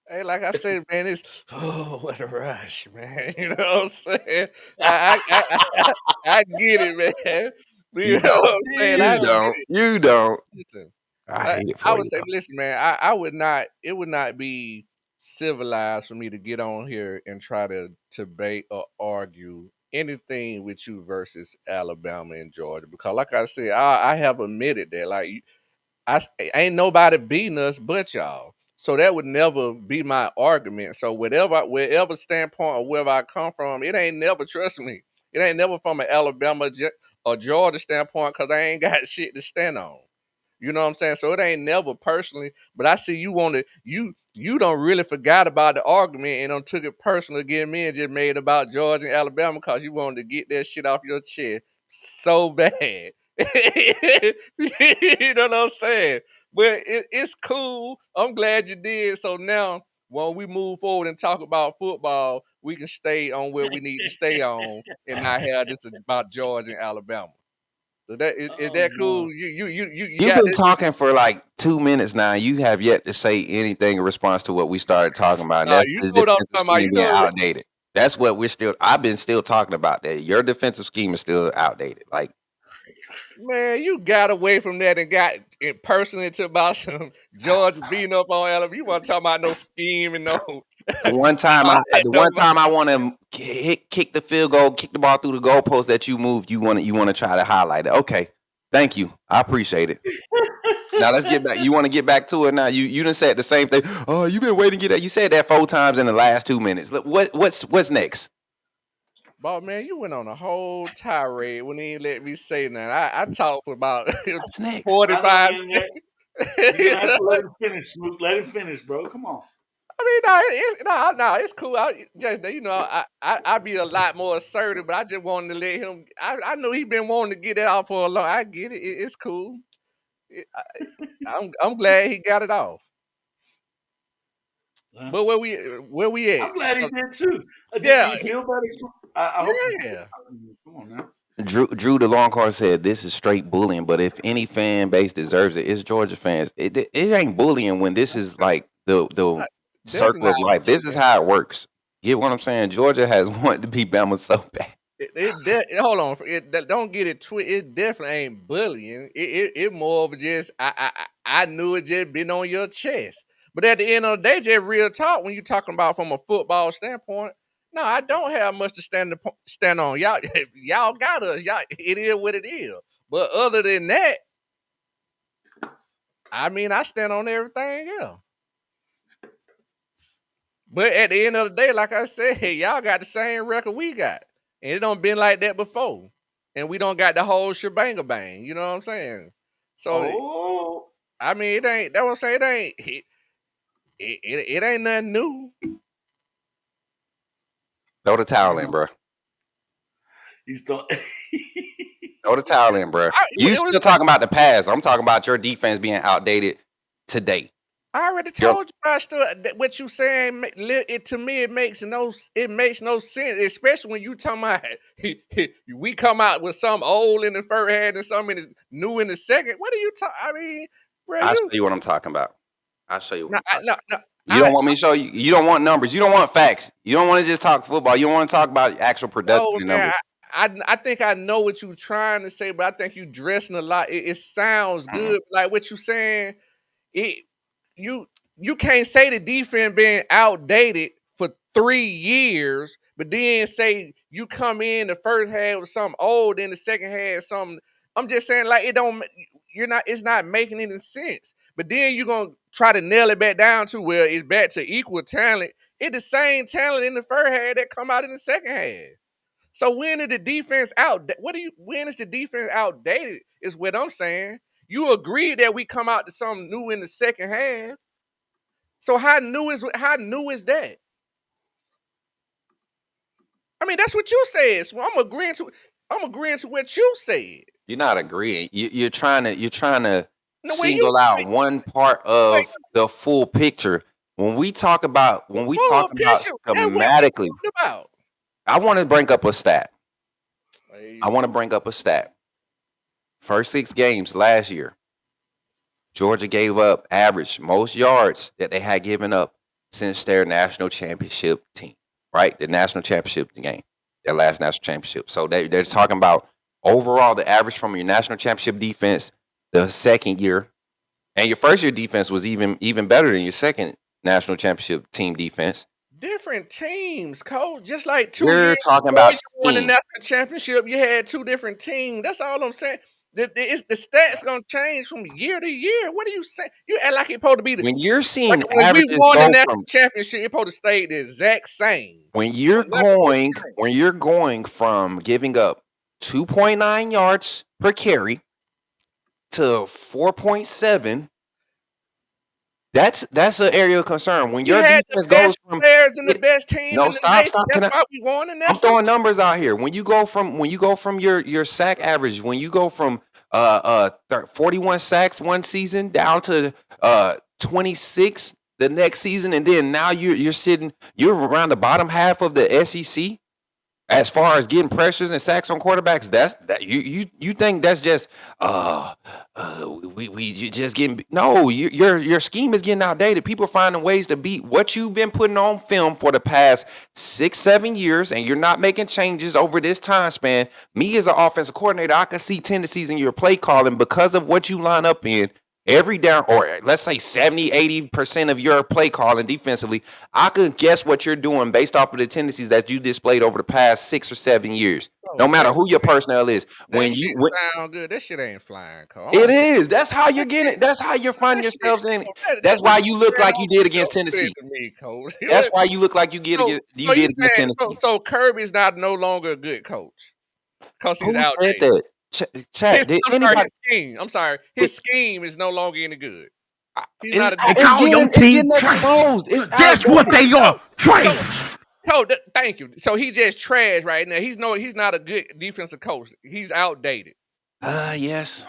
Hey, like I said, man, it's what a rush, man. You know what I'm saying? I get it, man. You know what I'm saying? I get it. You don't. Listen, I hate it for I you. would say, listen, man, I would not. It would not be civilized for me to get on here and try to debate or argue anything with you versus Alabama and Georgia, because, like I said, I have admitted that, like, ain't nobody beating us but y'all. So that would never be my argument. So wherever standpoint or wherever I come from, it ain't never, trust me, it ain't never from an Alabama or Georgia standpoint, because I ain't got shit to stand on. You know what I'm saying? So it ain't never personally, but I see you want to, you don't really forgot about the argument and don't took it personal again me and just made about Georgia and Alabama because you wanted to get that shit off your chest so bad. You know what I'm saying? But it's cool. I'm glad you did. So now when we move forward and talk about football, we can stay on where we need to stay on and not have this about Georgia and Alabama. So that is that cool? You You've got been this? talking for like 2 minutes now. You have yet to say anything in response to what we started talking about. And that's You this know what I'm defensive talking about. scheme You being know, outdated. That's what I've been still talking about that. Your defensive scheme is still outdated. Like, man, you got away from that and got it personally to about some Georgia beating up on Alabama. You want to talk about no scheme and no. the one time I want to kick the field goal, kick the ball through the goalpost that you moved, you want to try to highlight it. Okay, thank you, I appreciate it. Now let's get back. You want to get back to it now? You done said the same thing. Oh, you been waiting to get that. You said that 4 times in the last 2 minutes. What's next? But man, you went on a whole tirade when he let me say that. I talked for about What's next? 45 You're gonna have to let him finish, Smoot. Let him finish, bro. Come on. I mean, no, it's cool. I be a lot more assertive, but I just wanted to let him. I know he been wanting to get it out for a long. I get it. It's cool. I'm glad he got it off. But where we at? I'm glad he did too. Yeah, Do you feel better? I hope you. yeah. Come on now. Drew the long card said this is straight bullying, but if any fan base deserves it, it's Georgia fans. It ain't bullying when this is like the Not, circle definitely of not life. This is bullying. how it works. Get what I'm saying? Georgia has wanted to beat Bama so bad. Hold on. Don't get it twisted. It definitely ain't bullying. It more of just I knew it just been on your chest. But at the end of the day, just real talk. When you're talking about from a football standpoint, no, I don't have much to stand on. Y'all, y'all got us. Y'all, it is what it is. But other than that, I mean, I stand on everything else. But at the end of the day, like I said, y'all got the same record we got. And it don't been like that before. And we don't got the whole shebang bang. You know what I'm saying? So Oh, I mean, it ain't that what I'm saying. It ain't nothing new. Throw the towel in, bro. he's still. Throw the towel in, bro. You It was. still talking about the past? I'm talking about your defense being outdated today. I already Yep. told you I still what you saying. It to me, it makes no sense, especially when you talking about we come out with some old in the first half and some new in the second. What are you talking? I mean, bro, I'll show you you what I'm talking about. I'll show you what no, I'm talking about. no. You don't want me to show you. You don't want numbers. You don't want facts. You don't want to just talk football. You want to talk about actual production No, and man. numbers. I think I know what you're trying to say, but I think you dressing a lot. It sounds Uh-uh. good, like what you saying. It you you can't say the defense being outdated for 3 years, but then say you come in the first half with something old, then the second half something. I'm just saying, like it don't. You're not. It's not making any sense. But then you're gonna try to nail it back down to where it's back to equal talent. It's the same talent in the first half that come out in the second half. So when is the defense out? When is the defense outdated? Is what I'm saying. You agree that we come out to something new in the second half. So how new is that? I mean, that's what you said. So I'm agreeing to what you said. You're not agreeing. You're trying to No, single out one part wait, of the full picture. When we talk about full picture. That's what we schematically, talked about. I want to bring up a stat. Hey, I want to bring up a stat. First 6 games last year, Georgia gave up average most yards that they had given up since their national championship team, right? The national championship game, their last national championship. So they're talking about overall the average from your national championship defense the second year, and your first year defense was even better than your second national championship team defense. different teams, coach. Just like 2 years You're talking before about you won the scheme. national championship, you had two different teams. That's all I'm saying. The stats gonna change from year to year. What are you saying? You act like it's supposed to be When you're like seeing when we averages won the go national from championship, it's supposed to stay the exact same. when you're Nothing gonna going change. when you're going from giving up 2.9 yards per carry to 4.7, that's an area of concern. When We your had the defense goes best from players and the best team no, in the stop, nation. stop. That's why we won the I'm national throwing numbers out here. When you go from your sack average, when you go from 41 sacks one season down to 26 the next season, and then now you're around the bottom half of the SEC. As far as getting pressures and sacks on quarterbacks, you think that's just we just getting no, your scheme is getting outdated. People are finding ways to beat what you've been putting on film for the past 6-7 years, and you're not making changes over this time span. Me as an offensive coordinator, I can see tendencies in your play calling because of what you line up in every down, or let's say 70-80% of your play calling defensively. I could guess what you're doing based off of the tendencies that you displayed over the past 6 or 7 years. No coach. matter who your personnel is, That when shit you when, sound good. That shit ain't flying, coach. it is, that's how you're getting it. That's how you're finding That shit. yourselves in it. That That's what why you you look saying? like you did Don't against do it Tennessee. to me, coach. That's why you look like you So you did against saying Tennessee. so Kirby's not no longer a good coach because he's Who said outdated. that? Chat. Did I'm sorry, anybody? his scheme. I'm sorry, his scheme is no longer any good. He's It's not a I good. it's call your getting it's team getting trash. exposed. It's That's what outdated. they are, So, so, trash. thank you. So he just trash right now. He's not a good defensive coach. He's outdated. Yes,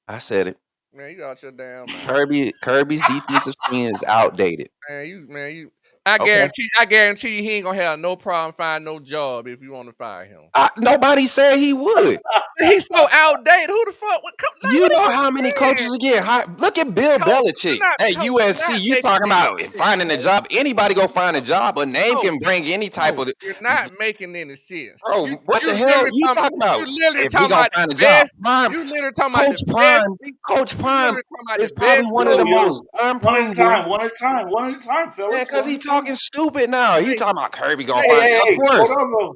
I said it. Man, you out your damn mind. Kirby's defensive scheme is outdated. Man, you I Okay. guarantee you he ain't gonna have no problem finding no job if you want to fire him. Nobody said he would. He's so outdated. Who the fuck would come? Like, You what know are how many you coaches saying? are getting hired? Look at Bill Belichick at Coach, you're USC. not You making talking any about sense, finding a bro. job? Anybody go find a job? A name Coach, can bring any type of. you're not making any sense. Bro, You what you the hell literally you talking talking about? you literally If he talking gonna about the find a job, best. Prime, You literally talking about Coach the best. Prime, Coach You Prime literally talking about the is probably best one of the coach. most One at a unproven. time, one at a time, one at a time, Man, fellas. because One he at a time. talking stupid now. He Hey, talking about Kirby gonna Hey, find hey, a job. hey, Of hold course, on, though.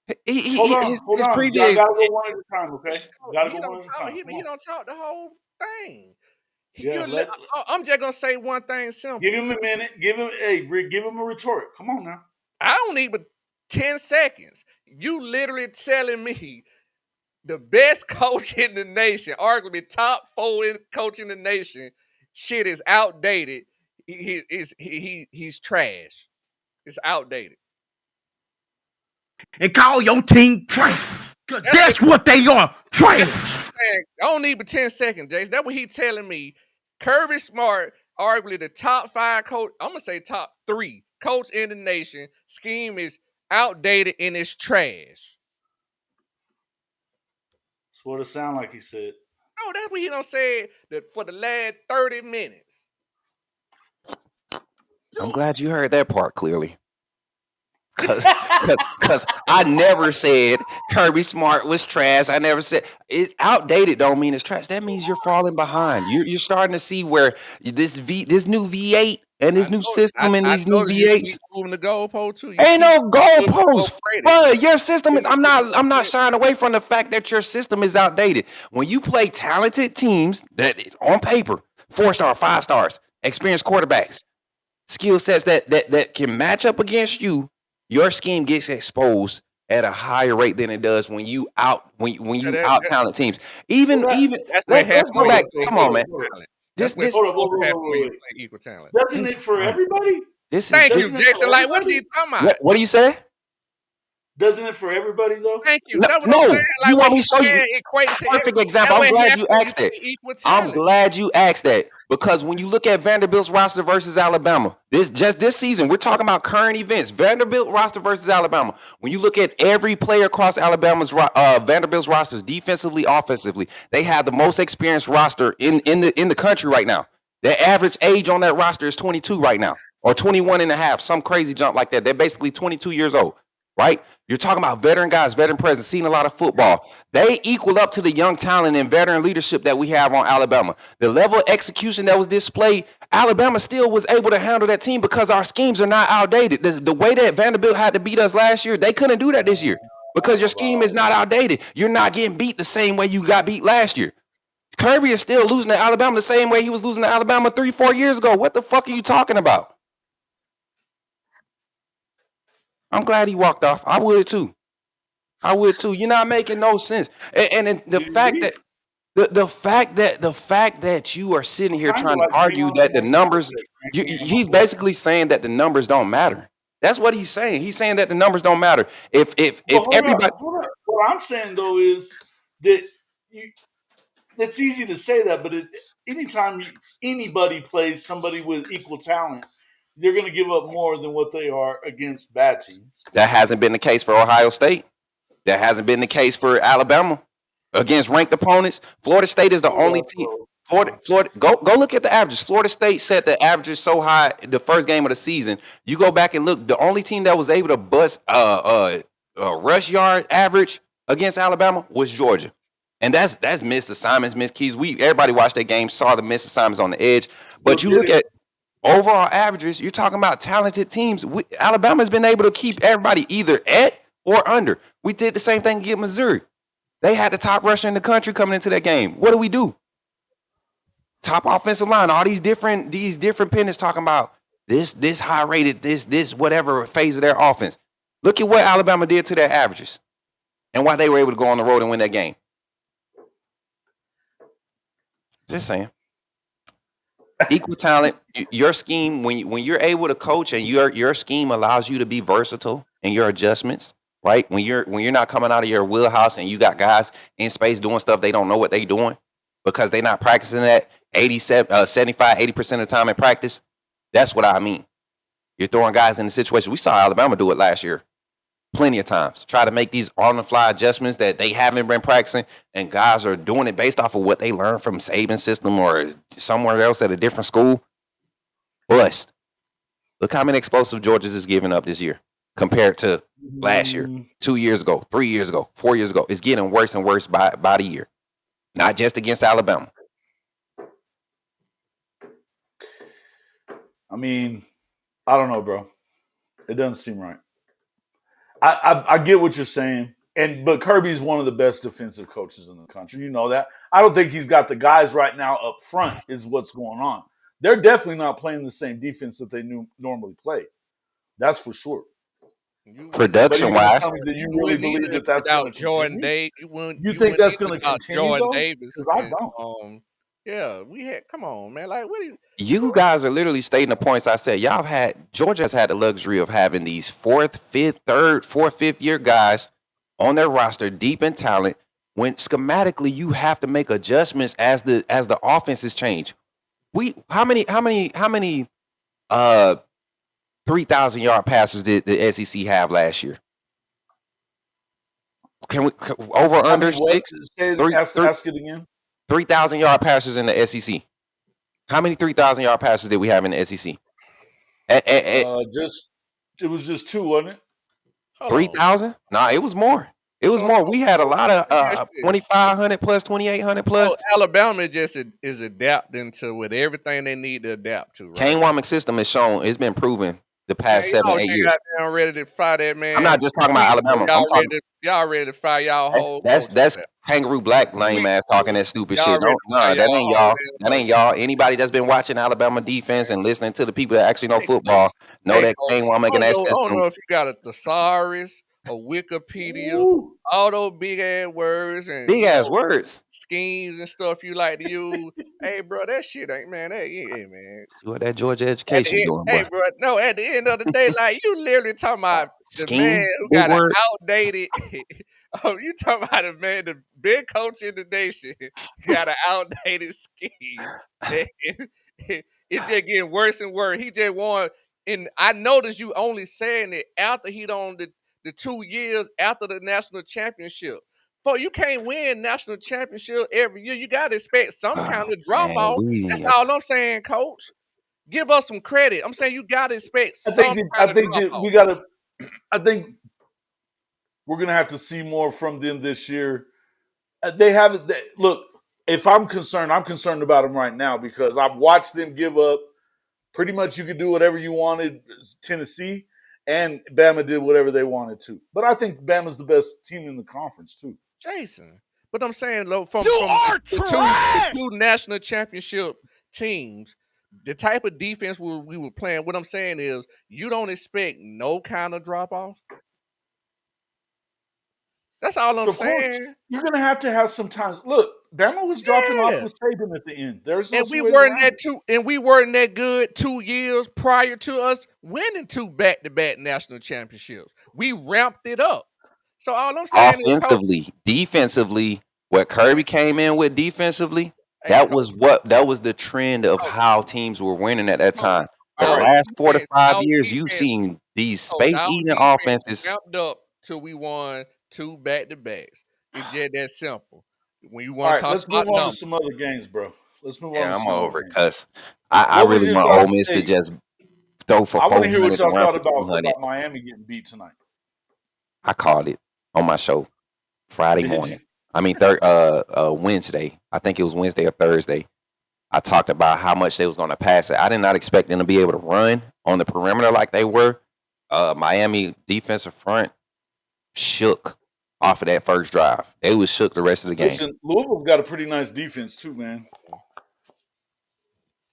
Hold his, on, hold his on. Y'all previous. gotta go one at a time, okay? he Gotta go don't one at a talk. time. Come He on. don't talk the whole thing. Yeah, I'm just gonna say one thing simple. give him a minute. Give him a retort. Come on now. I don't need but 10 seconds. You literally telling me the best coach in the nation, arguably top 4 coach in the nation, shit is outdated. He's trash. It's outdated. And call your team trash. Because that's what they are, trash. I don't need but 10 seconds, Jason. That's what he's telling me. Kirby Smart, arguably the top 5 coach, I'm going to say top 3 coach in the nation. Scheme is outdated and it's trash. That's what it sound like he said. No, that's what he don't say for the last 30 minutes. I'm glad you heard that part clearly. Cause I never said Kirby Smart was trash. I never said it's outdated. Don't mean it's trash. That means you're falling behind. You're starting to see where this new V8 and this new system and I these new know you V8s keep moving the goalpost too. ain't no goalpost, overrated. bro. Your system is. I'm not shying away from the fact that your system is outdated. When you play talented teams that on paper 4-star, 5 stars, experienced quarterbacks, skill sets that can match up against you. Your scheme gets exposed at a higher rate than it does when you out talent teams. Even let's go back. Come on, man. That's where Hold on, wait. equal talent. Doesn't it for everybody? Thank you, Jason. Like, what is he talking about? What do you say? Doesn't it for everybody though? Thank you. No, That's what I'm saying. Like, you what want me he's to show you? saying equates to Perfect example. I'm glad you asked that. Equal I'm talent. glad you asked that because when you look at Vanderbilt's roster versus Alabama, this season, we're talking about current events. Vanderbilt roster versus Alabama. When you look at every player across Vanderbilt's rosters, defensively, offensively, they have the most experienced roster in the country right now. Their average age on that roster is 22 right now, or 21 and a half, some crazy jump like that. They're basically 22 years old, right? You're talking about veteran guys, veteran presence, seen a lot of football. They equal up to the young talent and veteran leadership that we have on Alabama. The level of execution that was displayed, Alabama still was able to handle that team because our schemes are not outdated. The way that Vanderbilt had to beat us last year, they couldn't do that this year because your scheme is not outdated. You're not getting beat the same way you got beat last year. Kirby is still losing to Alabama the same way he was losing to Alabama 3-4 years ago. What the fuck are you talking about? I'm glad he walked off. I would too. You're not making no sense. And the fact that you are sitting here trying to argue that the numbers, he's basically saying that the numbers don't matter. That's what he's saying. He's saying that the numbers don't matter. If everybody, what I'm saying though is that it's easy to say that, but anytime anybody plays somebody with equal talent, they're going to give up more than what they are against bad teams. That hasn't been the case for Ohio State. That hasn't been the case for Alabama against ranked opponents. Florida State is the only team. Florida, go look at the averages. Florida State set the averages so high the first game of the season. You go back and look. The only team that was able to bust rush yard average against Alabama was Georgia. And that's missed assignments, missed keys. Everybody watched that game, saw the missed assignments on the edge. But you look at overall averages, you're talking about talented teams. Alabama's been able to keep everybody either at or under. We did the same thing against Missouri. They had the top rusher in the country coming into that game. What do? Top offensive line, all these different pennants talking about this high rated, this whatever phase of their offense. Look at what Alabama did to their averages and why they were able to go on the road and win that game. Just saying. Equal talent, your scheme, when you're able to coach and your scheme allows you to be versatile in your adjustments, right? When you're not coming out of your wheelhouse and you got guys in space doing stuff they don't know what they're doing because they're not practicing that 75, 80% of the time in practice. That's what I mean. You're throwing guys in the situation. We saw Alabama do it last year plenty of times. Try to make these on-the-fly adjustments that they haven't been practicing, and guys are doing it based off of what they learned from Saban's system or somewhere else at a different school. Bust. Look how many explosive Georgia's is giving up this year compared to last year, 2 years ago, 3 years ago, 4 years ago. It's getting worse and worse by the year. Not just against Alabama. I mean, I don't know, bro. It doesn't seem right. I get what you're saying, but Kirby's one of the best defensive coaches in the country. You know that. I don't think he's got the guys right now up front. Is what's going on. They're definitely not playing the same defense that they normally play. That's for sure. Production wise, do you really believe that that's going to Jordan continue? Davis? You think that's going to continue? Jordan though? Davis, Because I don't. Yeah, we had. Come on, man. Like, what? You guys are literally stating the points I said. Georgia has had the luxury of having these fourth, fifth year guys on their roster, deep in talent. When schematically you have to make adjustments as the offenses change. How many 3,000-yard passes did the SEC have last year? Can we over under 6? Ask it again. 3,000-yard passes in the SEC. How many 3,000-yard passes did we have in the SEC? It was just 2, wasn't it? 3,000? Nah, it was more. It was more. We had a lot of 2,500 plus, 2,800 plus. Alabama just is adapting to with everything they need to adapt to. Right? Kane Wommack system is shown. It's been proven the past 7-8 years. Y'all ready to fire that man? I'm not just talking about Alabama. Y'all ready to fire y'all whole? That's Kangaroo Black lame ass talking that stupid shit. That ain't y'all. That ain't y'all. Anybody that's been watching Alabama defense and listening to the people that actually know football know that Kane Wommack and that system. I don't know if you got a thesaurus, a Wikipedia, all those big ass words and big ass words, schemes and stuff you like to use. Hey, bro, that shit ain't man. Hey, man. See what that Georgia education doing, hey, bro. No, at the end of the day, like you literally talking about the man who got an outdated. You talking about the man, the big coach in the nation, got an outdated scheme. It's just getting worse and worse. He just won. And I noticed you only saying it after he done the 2 years after the national championship. For you can't win national championship every year. You got to expect some kind of drop off. That's all I'm saying, Coach. Give us some credit. I'm saying you got to expect some kind of drop off. I think we're gonna have to see more from them this year. They haven't. Look, if I'm concerned about them right now because I've watched them give up. Pretty much, you could do whatever you wanted. Tennessee and Bama did whatever they wanted to. But I think Bama's the best team in the conference too. Jason, but I'm saying, from the two national championship teams, the type of defense we were playing. What I'm saying is, you don't expect no kind of drop off. That's all I'm saying. You're gonna have to have some times. Look, Bama was dropping off with Saban at the end. We weren't that good 2 years prior to us winning 2 back-to-back national championships. We ramped it up. So all I'm saying offensively, defensively, what Kirby came in with defensively, that was the trend of how teams were winning at that time. The last 4 to 5 years, you've seen these space-eating offenses ramped up till we won 2 back-to-backs. It's just that simple. When you want to talk let's move on to some other games, bro. Let's move on. I'm over it, cuz I really want Ole Miss to just throw for 400. I want to hear what y'all thought about Miami getting beat tonight. I called it on my show Friday morning. I mean, Wednesday. I think it was Wednesday or Thursday. I talked about how much they was going to pass it. I did not expect them to be able to run on the perimeter like they were. Miami defensive front shook off of that first drive. They was shook the rest of the game. Listen, Louisville's got a pretty nice defense too, man.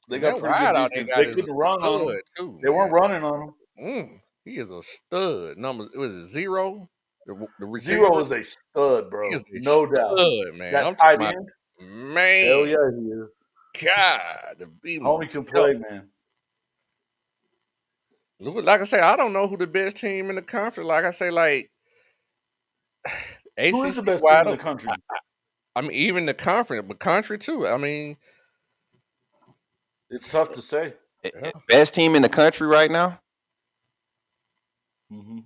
They got pretty good defense. They couldn't run on them. Too, they weren't running on them. He is a stud. Number was it 0? The Zero is a stud, bro. No doubt, man. That tight end, man. Hell yeah, he is. God, homie can play, man. Like I say, I don't know who the best team in the country. Like I say, like who is the best team in the country? I mean, even the conference, but country too. I mean, it's tough to say. Best team in the country right now? Mm-hmm.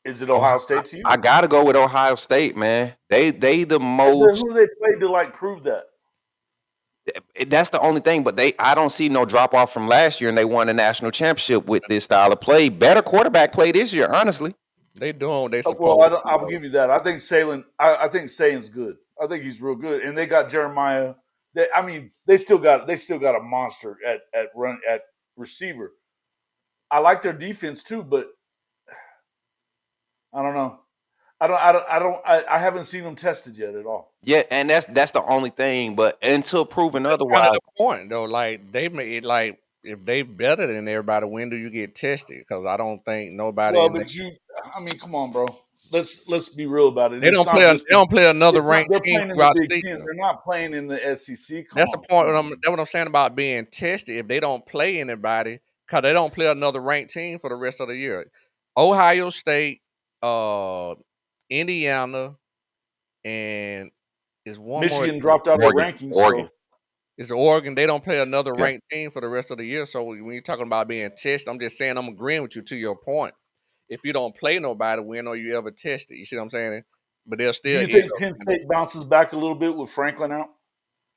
Is it Ohio State to you? I gotta go with Ohio State, man. They the And most. who they played to like prove that? That's the only thing, but I don't see no drop off from last year, and they won the national championship with this style of play. Better quarterback play this year, honestly. They doing what they Well, supposed to. I'll give you that. I think Salem. I think Sayan's good. I think he's real good, and they got Jeremiah. They still got a monster at run at receiver. I like their defense too, but I don't know. I haven't seen them tested yet at all. Yeah, and that's the only thing. But until proven That's kind otherwise, of the point, though. Like they made it like if they better than everybody, when do you get tested? Because I don't think nobody Well, in but come on, bro. Let's be real about it. they It's don't not play. They just don't play another it's not. ranked They're team playing in the throughout the Big Ten. season. They're not playing in the SEC. Come That's the on. point. That's what I'm saying about being tested. If they don't play anybody, because they don't play another ranked team for the rest of the year. Ohio State, Indiana, and is one Michigan more. dropped out of the Oregon, rankings, Oregon. so It's Oregon. They don't play another Yeah, ranked team for the rest of the year. So when you're talking about being tested, I'm just saying I'm agreeing with you to your point. If you don't play nobody, when are you ever tested? You see what I'm saying? But they'll do still you end think up. Penn State bounces back a little bit with Franklin out?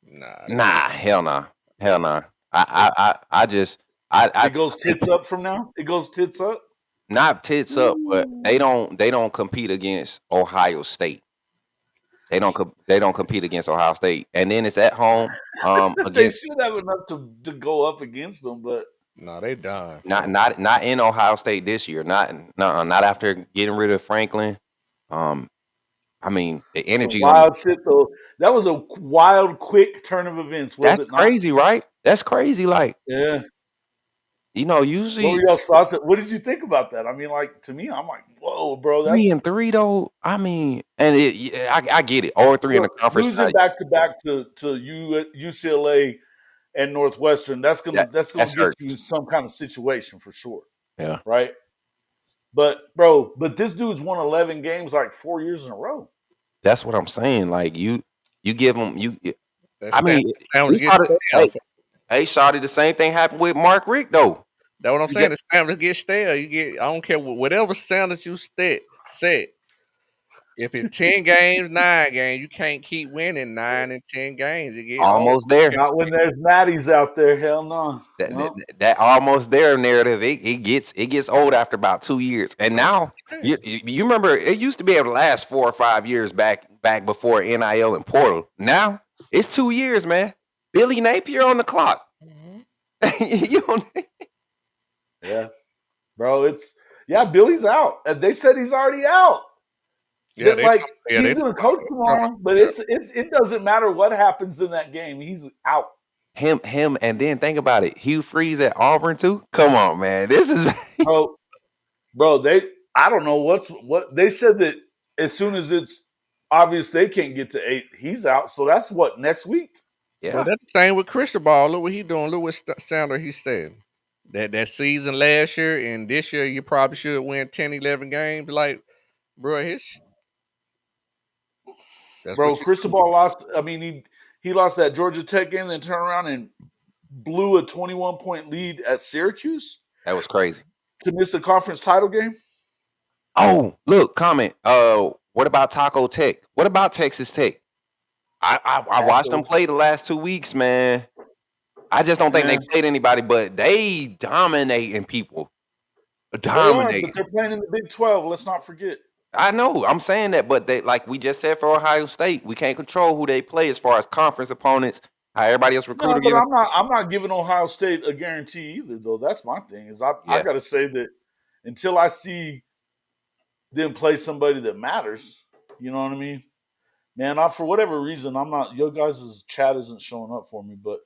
Nah, nah, hell nah, hell nah. I just I It goes tits up from now. It goes tits up. not tits up, but they don't compete against Ohio State. They don't compete against Ohio State, and then it's at home They against should have enough to go up against them, but no, they done. not in Ohio State this year. Not after getting rid of Franklin. I mean the some energy on wild shit though. That was a wild, quick turn of events, was that's it not? crazy, right? That's crazy. Like Yeah. What usually were y'all's thoughts? What did you think about that? I mean, like to me, I'm like, whoa, bro, 3-3 though. I mean, and I get it. 0-3 in the look, conference. losing back to back to UCLA and Northwestern. That's That gonna that's get hurt. you in some kind of situation for sure, Yeah, right? But bro, this dude's won 11 games like 4 years in a row. that's what I'm saying. Like you give them you. That's I mean, time to he get started. stale. Hey, Shawty, the same thing happened with Mark Rick though. That's what I'm You saying. just, It's time to get stale. You get. I don't care whatever standards you set. If it's 10 games, 9 games, you can't keep winning 9 and 10 games. You get old. almost there. Not when there's Natties out there. Hell no. That, that, No. that almost there narrative it gets old after about 2 years. And now you remember it used to be able to last 4 or 5 years back before NIL and portal. Now it's 2 years, man. Billy Napier on the clock. You don't- Yeah, bro. Billy's out. They said he's already out. Yeah, That, like yeah, he's they gonna coach tomorrow, but it doesn't matter what happens in that game. He's out. him, and then think about it. Hugh Freeze at Auburn too. Come on, man. This is Bro. I don't know what they said that as soon as it's obvious they can't get to 8, he's out. So that's what next week. yeah. Well, that's the same with Christian Ball. Look what he doing. Look what Sanders he said. That season last year and this year, you probably should win 10, 11 games. Like, bro, that's Bro, what you do. Cristobal lost. I mean, he lost that Georgia Tech game, then turned around and blew a 21-point lead at Syracuse That was crazy. to miss the conference title game. Oh, look, comment. What about Taco Tech? What about Texas Tech? I watched them play the last 2 weeks, man. I just don't think they played anybody, but they dominating people. They are, Dominating. but they're playing in the Big 12. Let's not forget. I know. I'm saying that, but they, like we just said for Ohio State, we can't control who they play as far as conference opponents. How everybody else No, recruited. but I'm not giving Ohio State a guarantee either, though. That's my thing. I got to say that until I see them play somebody that matters, you know what I mean? Man, for whatever reason, I'm not. Your guys' chat isn't showing up for me. But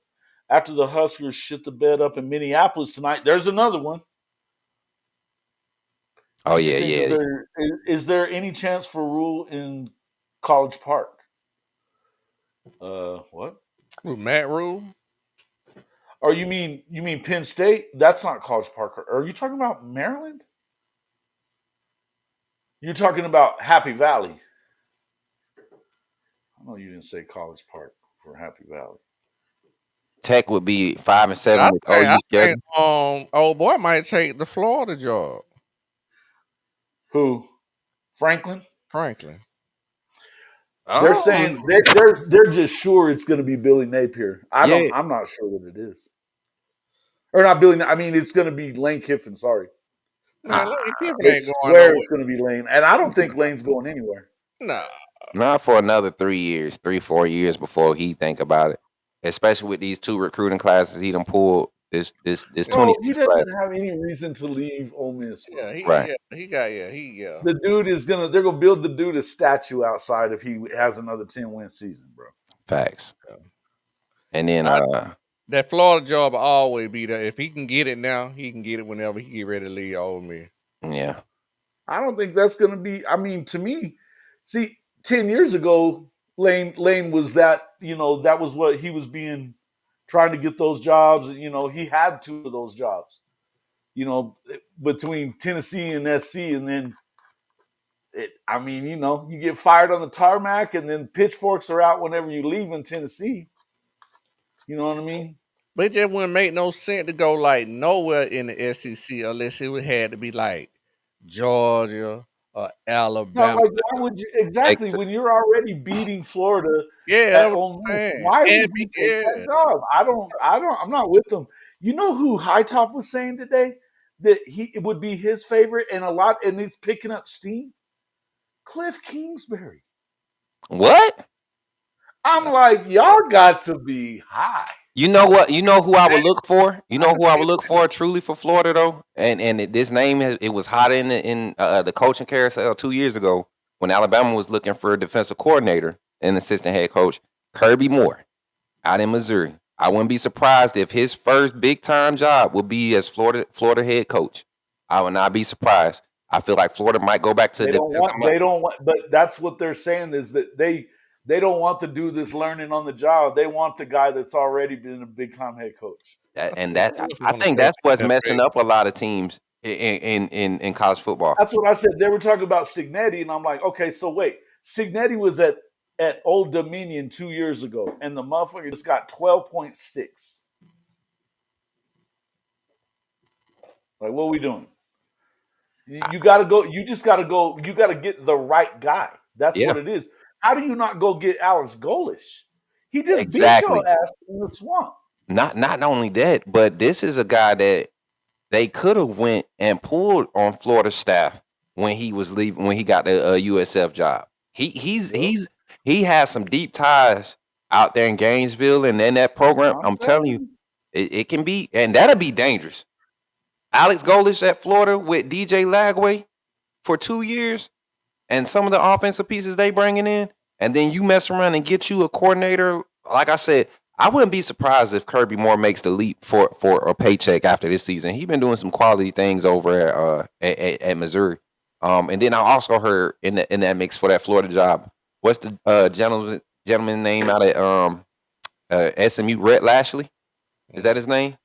after the Huskers shit the bed up in Minneapolis tonight, there's another one. Oh yeah. Is there any chance for Rule in College Park? What? With Matt Rule. Or you mean Penn State? That's not College Park. Are you talking about Maryland? You're talking about Happy Valley. I know you didn't say College Park for Happy Valley. Tech would be 5-7 with OU I schedule. think old boy might take the Florida job. Who? Franklin? Franklin. They're Oh, saying they're just sure it's going to be Billy Napier. yeah. I'm not sure what it is. Or not Billy. I mean, it's going to be Lane Kiffin. Sorry, Man, Ah, Lane Kiffin they ain't going swear nowhere. it's going to be Lane, and I don't think Lane's going anywhere. Nah. not for another 3 years, 3-4 years before he think about it. Especially with these 2 recruiting classes he done pulled this Bro, he 26 class. doesn't have any reason to leave Ole Miss, bro. Yeah, Right. he got. The dude is they're gonna build the dude a statue outside if he has another 10-win season, bro. Facts. And then That Florida job will always be there. If he can get it now, he can get it whenever he get ready to leave Ole Miss. yeah. I don't think that's gonna be. I mean, to me, see, 10 years ago, Lane was that. That was what he was being trying to get those jobs. He had 2 of those jobs. Between Tennessee and SC, and then I mean, you get fired on the tarmac, and then pitchforks are out whenever you leave in Tennessee. You know what I mean? But it just wouldn't make no sense to go like nowhere in the SEC unless it would had to be like Georgia or No, Alabama. like why would you exactly when Texas. you're already beating Florida Yeah, at that's what Ole I'm Miss? saying. Why And would you take that yeah. job? I'm not with them. You know who Hightop was saying today that it would be his favorite, and he's picking up steam. Cliff Kingsbury. What? I'm like, y'all got to be high. You know what? You know who I would look for? You I know can who I see would look for truly for Florida though? And this name it was hot in the coaching carousel 2 years ago when Alabama was looking for a defensive coordinator and assistant head coach, Kirby Moore out in Missouri. I wouldn't be surprised if his first big time job would be as Florida head coach. I would not be surprised. I feel like Florida might go back to defensive. They don't want, but that's what they're saying is that they don't want to do this learning on the job. They want the guy that's already been a big time head coach. And Of that course we I want to think go that's to what's the messing NFL. up a lot of teams in college football. That's what I said. They were talking about Signetti, and I'm like, okay, so wait, Signetti was at Old Dominion 2 years ago, and the motherfucker just got 12.6. Like, what are we doing? You got to go. You just got to go. You got to get the right guy. That's Yeah, what it is. How do you not go get Alex Golish? He just beat exactly. your ass in the swamp. Not only that, but this is a guy that they could have went and pulled on Florida staff when he was leaving when he got the USF job. Yep. He has some deep ties out there in Gainesville and in that program. I'm I'm telling telling you, you. it can be, and that'll be dangerous. Alex Golish at Florida with DJ Lagway for 2 years, and some of the offensive pieces they bringing in, and then you mess around and get you a coordinator. Like I said, I wouldn't be surprised if Kirby Moore makes the leap for a paycheck after this season. He's been doing some quality things over at Missouri. And then I also heard in that mix for that Florida job, what's the gentleman name out at SMU? Rhett Lashley, is that his name?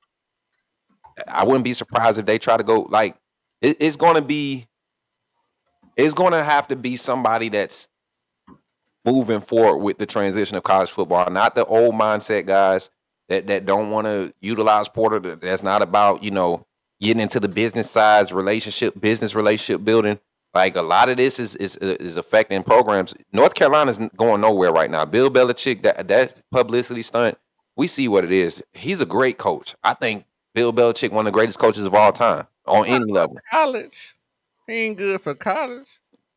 I wouldn't be surprised if they try to go like it's going to be. It's going to have to be somebody that's moving forward with the transition of college football, not the old mindset guys that don't want to utilize Porter. That's not about getting into the business sides, business relationship building. Like a lot of this is affecting programs. North Carolina's going nowhere right now. Bill Belichick, that publicity stunt, we see what it is. He's a great coach. I think Bill Belichick, one of the greatest coaches of all time on any level. College. He ain't good for college.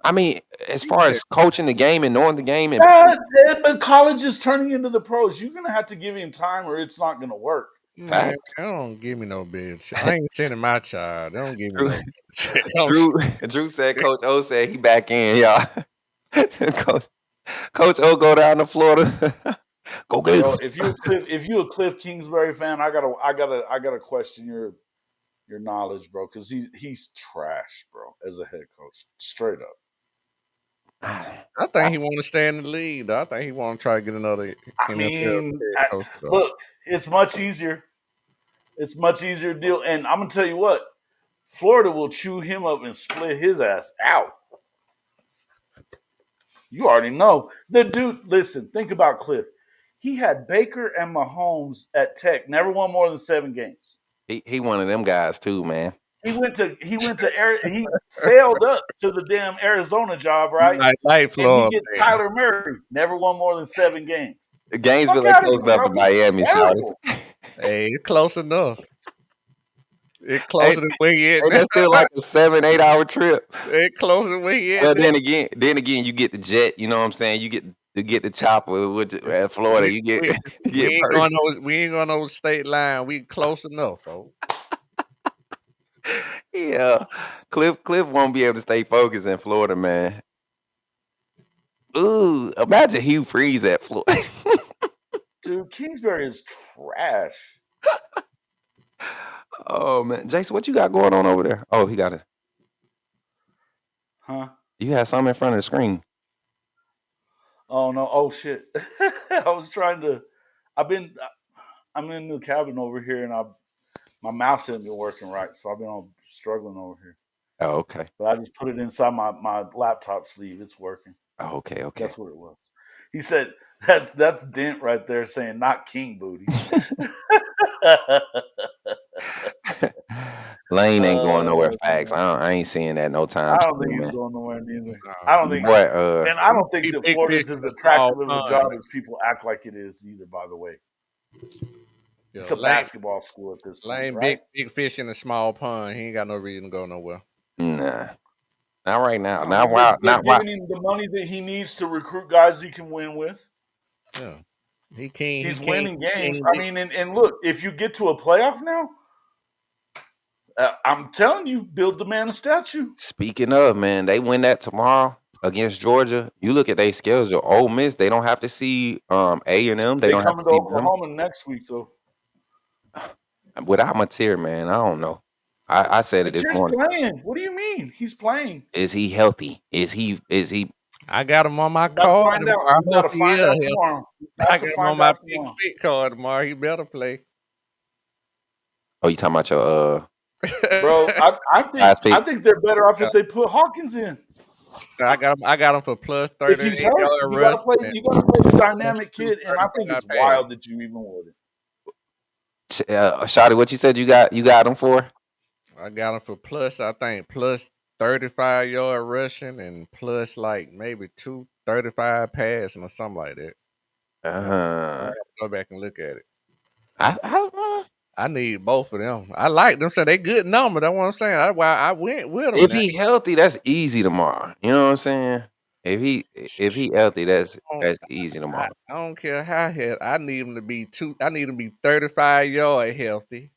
I mean, as He far said, as coaching the game and knowing the game, and But college is turning into the pros. You're gonna have to give him time, or it's not gonna work. man, facts. they don't give me no bitch. I ain't sending my child. They don't give me Drew, no bitch. Don't Drew said, Coach O said he back in, y'all. Coach O go down to Florida. Go get Bro, him. if you a Cliff Kingsbury fan, I gotta question your knowledge, bro, because he's trash, bro, as a head coach, straight up. I think he want to stay in the league. Though. I think he want to try to get another I NFL mean, head coach. Though. look, it's much easier. It's much easier to deal, and I'm gonna tell you what, Florida will chew him up and split his ass out. You already know the dude. Listen, think about Cliff. He had Baker and Mahomes at Tech. Never won more than 7 games. He one of them guys too, man. He failed up to the damn Arizona job, right? Like And he Florida. gets Kyler Murray. Never won more than 7 games. Gainesville Fuck ain't out of close here, enough bro. to He's Miami, Charles. terrible. Hey, it's close enough. It's Hey, closer than where he at hey, now. that's still like a 7-8 hour trip. It's closer than where he at Well, now. then again, you get the jet. You know what I'm saying? You get the chopper at Florida. We, You get we, you we get ain't perks. we ain't going over state line. We close enough, folks. Yeah, Cliff won't be able to stay focused in Florida, man. Ooh, imagine Hugh Freeze at Florida. Dude, Kingsbury is trash. Oh man, Jason, what you got going on over there? Oh, he got it. Huh? You had something in front of the screen. Oh no! Oh shit! I was trying to. I'm in the cabin over here, and my mouse hasn't been working right, so I've been struggling over here. Oh, okay. But I just put it inside my laptop sleeve. It's working. Oh, okay. That's what it was. He said that's Dent right there saying not King Booty. Lane ain't going nowhere. Facts. I ain't seeing that no time I don't soon, think he's man. going nowhere neither. I don't think, Boy, and I don't think He that big Florida's fish as in a small attractive of a pond. job as people act like it is either. By the way, it's a basketball school at this point, Lane right? big fish in a small pond. He ain't got no reason to go nowhere. nah, not right now. No, Not while. they're Not while. giving him the money that he needs to recruit guys he can win with. Yeah, he can't. He's He winning can't. games. I mean, and look, if you get to a playoff now, I'm telling you, build the man a statue. Speaking of, man, they win that tomorrow against Georgia. You look at their schedule. Ole Miss, they don't have to see A&M. They They don't have coming to to see them. Oklahoma next week, though. Without Mateer, man, I don't know. I said it this Mateer's morning. playing. What do you mean? He's playing. Is he healthy? Is he? I got him on my You got to card find out. tomorrow. I You got hope to he find is out healthy. tomorrow. You I got got to him find on my out pick tomorrow. six card tomorrow. He better play. Oh, you talking about your Bro, last pick? I think they're better off if they put Hawkins in. I got him for plus If he's 38 hurt, yard you rush. gotta play the Plus dynamic kid, and I think 235 it's pass. wild that you even would. Shawty, what you said you got him for? I got him for plus, I think, plus 35 yard rushing and plus like maybe 235 passing or something like that. I have to go back and look at it. I need both of them. I like them. So they good number. That's what I'm saying. That's why I went with them. If he healthy, that's easy tomorrow. You know what I'm saying? If he healthy, that's easy tomorrow. I don't care how healthy. I need him to be 35 yard healthy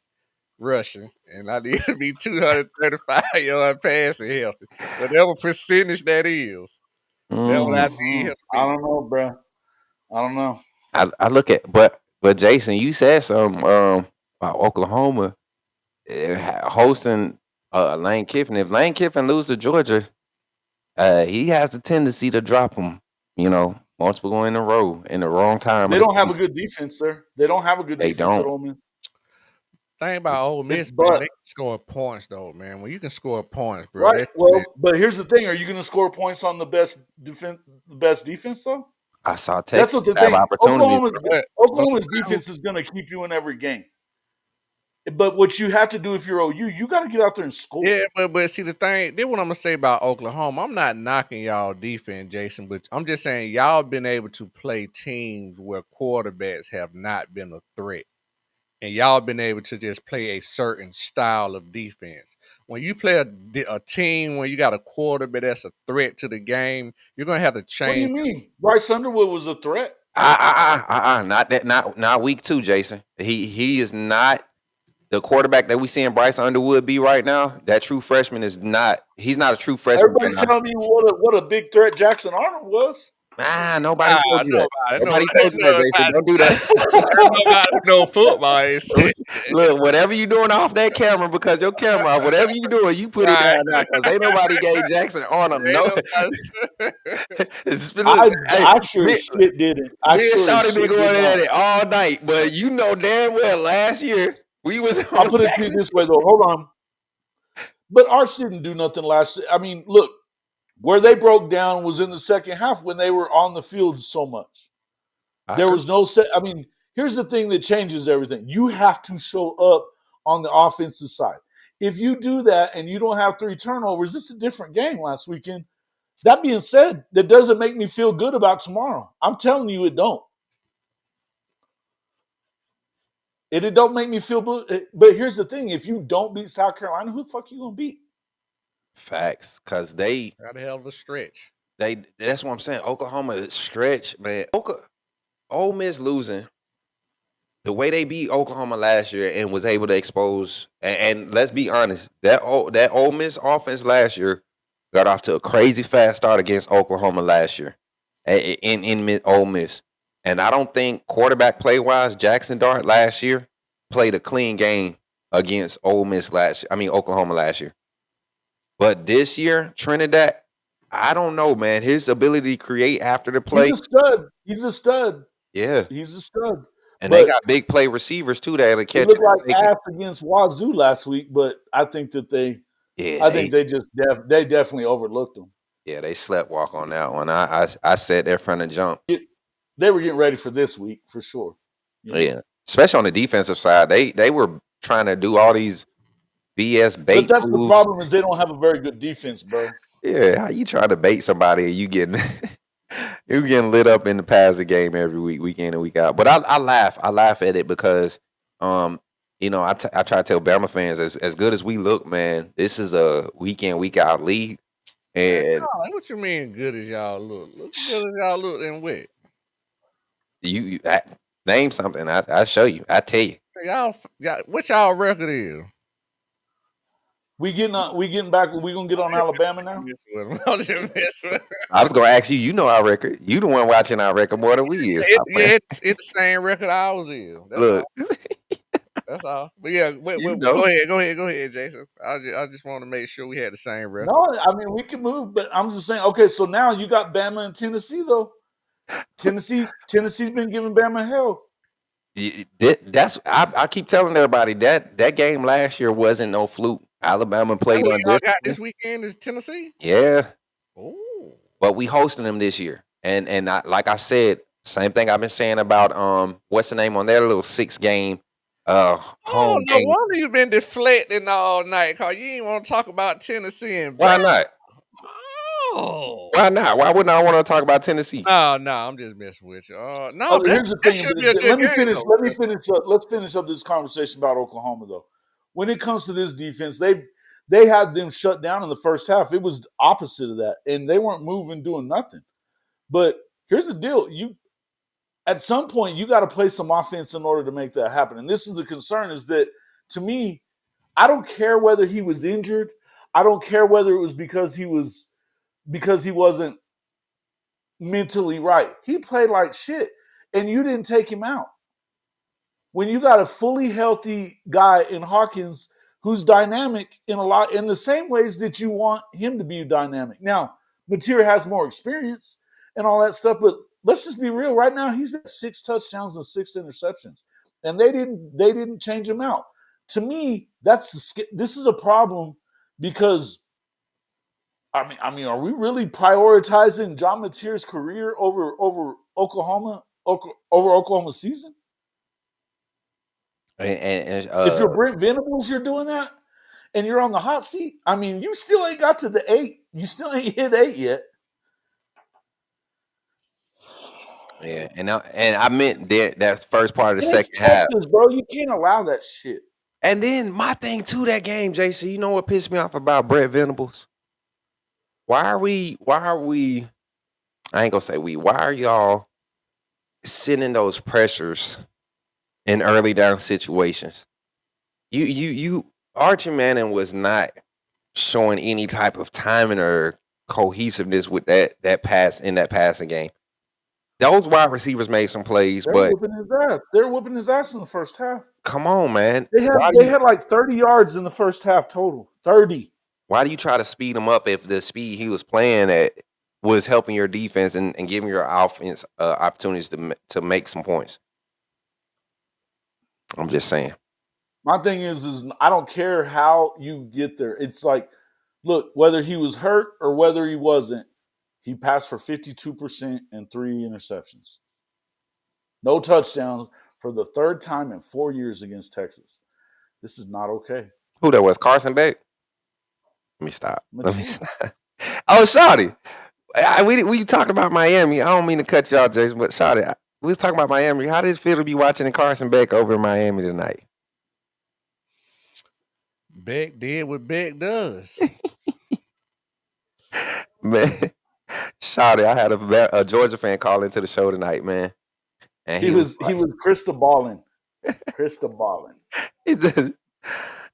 rushing, and I need to be 235 yard passing healthy. Whatever percentage that is. That's what I need him to be. I don't know, bro. I don't know. I look at but Jason, you said something about Oklahoma hosting Lane Kiffin. If Lane Kiffin lose to Georgia, he has the tendency to drop him. You know, multiple in a row in the wrong time. They don't have a good defense there. They don't have a good They defense at don't. Ole Miss. Thing about Ole Miss, man, but they can score points though, man. When you can score points, bro. right. Well, but here's the thing: are you going to score points on the best defense though? I saw That's Texas what the have thing. opportunities. Oklahoma's defense is going to keep you in every game. But what you have to do if you're OU, you got to get out there and score. Yeah, but see the thing, then what I'm gonna say about Oklahoma, I'm not knocking y'all defense, Jason, but I'm just saying y'all been able to play teams where quarterbacks have not been a threat. And y'all been able to just play a certain style of defense. When you play a team where you got a quarterback that's a threat to the game, you're gonna have to change. What do you mean? Bryce Underwood was a threat. Not that. Not week 2, Jason. He is not the quarterback that we seeing Bryce Underwood be right now. That true freshman is not. He's not a true freshman. Everybody's telling me what a big threat Jackson Arnold was. Nobody told you that. Nobody told you that, Jason. Don't do that. Nobody know football. Look, whatever you doing off that camera, because your camera, whatever you doing, you put it down now, because ain't nobody gave Jackson Arnold no. I sure as shit didn't. I sure as shit been going did at it all night, but you know damn well last year we was. I'll put it to you this way though. Hold on. But Arch didn't do nothing last. I mean, look. Where they broke down was in the second half when they were on the field so much. There was no set. I mean, here's the thing that changes everything. You have to show up on the offensive side. if you do that and you don't have 3 turnovers, it's a different game last weekend. That being said, that doesn't make me feel good about tomorrow. I'm telling you, it don't. It don't make me feel good. But here's the thing: if you don't beat South Carolina, who the fuck you gonna beat? Facts, because they Got a hell of a stretch. that's what I'm saying. Oklahoma stretch, man. Ole Miss losing the way they beat Oklahoma last year and was able to expose. And let's be honest, that Ole Miss offense last year got off to a crazy fast start against Oklahoma last year in Ole Miss. And I don't think quarterback play wise, Jackson Dart last year played a clean game against Oklahoma last year. But this year, Trinidad, I don't know, man. His ability to create after the play. He's a stud. He's a stud. Yeah. He's a stud. And But they got big play receivers too that catch He it. looked like ass against Wazoo last week, but I think that they definitely overlooked them. Yeah, they slept walk on that one. I said there from the jump. They were getting ready for this week for sure. Yeah, especially on the defensive side, they were trying to do all these BS bait. But that's moves. the problem is they don't have a very good defense, bro. Yeah, how you trying to bait somebody and you getting you getting lit up in the passing game every week in and week out. But I laugh at it because I try to tell Bama fans as good as we look, man, this is a week in week out league. And what you mean good as y'all look? Look good as y'all look and what? You name something. I show you. I tell you. Y'all, what y'all record is? We getting back. We gonna get on Alabama now. I was gonna ask you. You know our record. You the one watching our record more than we is. It's the same record ours is. Look, that's all. But yeah, go ahead, Jason. I just want to make sure we had the same record. No, I mean we can move, but I'm just saying. Okay, so now you got Bama and Tennessee though. Tennessee's been giving Bama hell. I keep telling everybody that game last year wasn't no fluke. Alabama played on this. Got this weekend is Tennessee. Yeah. Oh. But we hosting them this year, and like I said, same thing I've been saying about what's the name on their little 6-game home game. No wonder you've been deflecting all night, cause you ain't want to talk about Tennessee and why not? Oh. Why not? Why wouldn't I want to talk about Tennessee? No, I'm just messing with you. Here's the thing. Let me finish. Let's finish up this conversation about Oklahoma though. When it comes to this defense, they had them shut down in the first half. It was opposite of that, and they weren't moving, doing nothing. But here's the deal: at some point you got to play some offense in order to make that happen. And this is the concern: is that to me, I don't care whether he was injured. I don't care whether it was because he wasn't mentally right. He played like shit, and you didn't take him out. When you got a fully healthy guy in Hawkins who's dynamic in the same ways that you want him to be dynamic. Now, Mateer has more experience and all that stuff, but let's just be real. Right now, he's at 6 touchdowns and 6 interceptions, and they didn't change him out. To me, this is a problem because I mean, are we really prioritizing John Mateer's career over Oklahoma's season? And if you're Brent Venables, you're doing that, and you're on the hot seat. I mean, you still ain't got to the 8. You still ain't hit 8 yet. Yeah, and I meant that's first part of the second Texas, half, bro. You can't allow that shit. And then my thing to that game, JC, you know what pissed me off about Brent Venables? Why are we? I ain't gonna say we. Why are y'all sending those pressures in early down situations? You Archie Manning was not showing any type of timing or cohesiveness with that pass in that passing game. Those wide receivers made some plays, They're but whooping his ass. They're whooping his ass in the first half. Come on, man. They had like 30 yards in the first half total. 30. Why do you try to speed him up if the speed he was playing at was helping your defense and giving your offense opportunities to make some points? I'm just saying. My thing is I don't care how you get there. It's like, look, whether he was hurt or whether he wasn't, he passed for 52% and 3 interceptions. No touchdowns for the third time in 4 years against Texas. This is not okay. Who that was? Carson Beck? Let me stop. Let me Matisse. stop. Oh, Shawty. We talked about Miami. I don't mean to cut y'all, Jason, but Shawty, we was talking about Miami. How does it feel to be watching Carson Beck over in Miami tonight? Beck did what Beck does. Man, Shawty, I had a Georgia fan call into the show tonight, man. And He was Krista Ballin.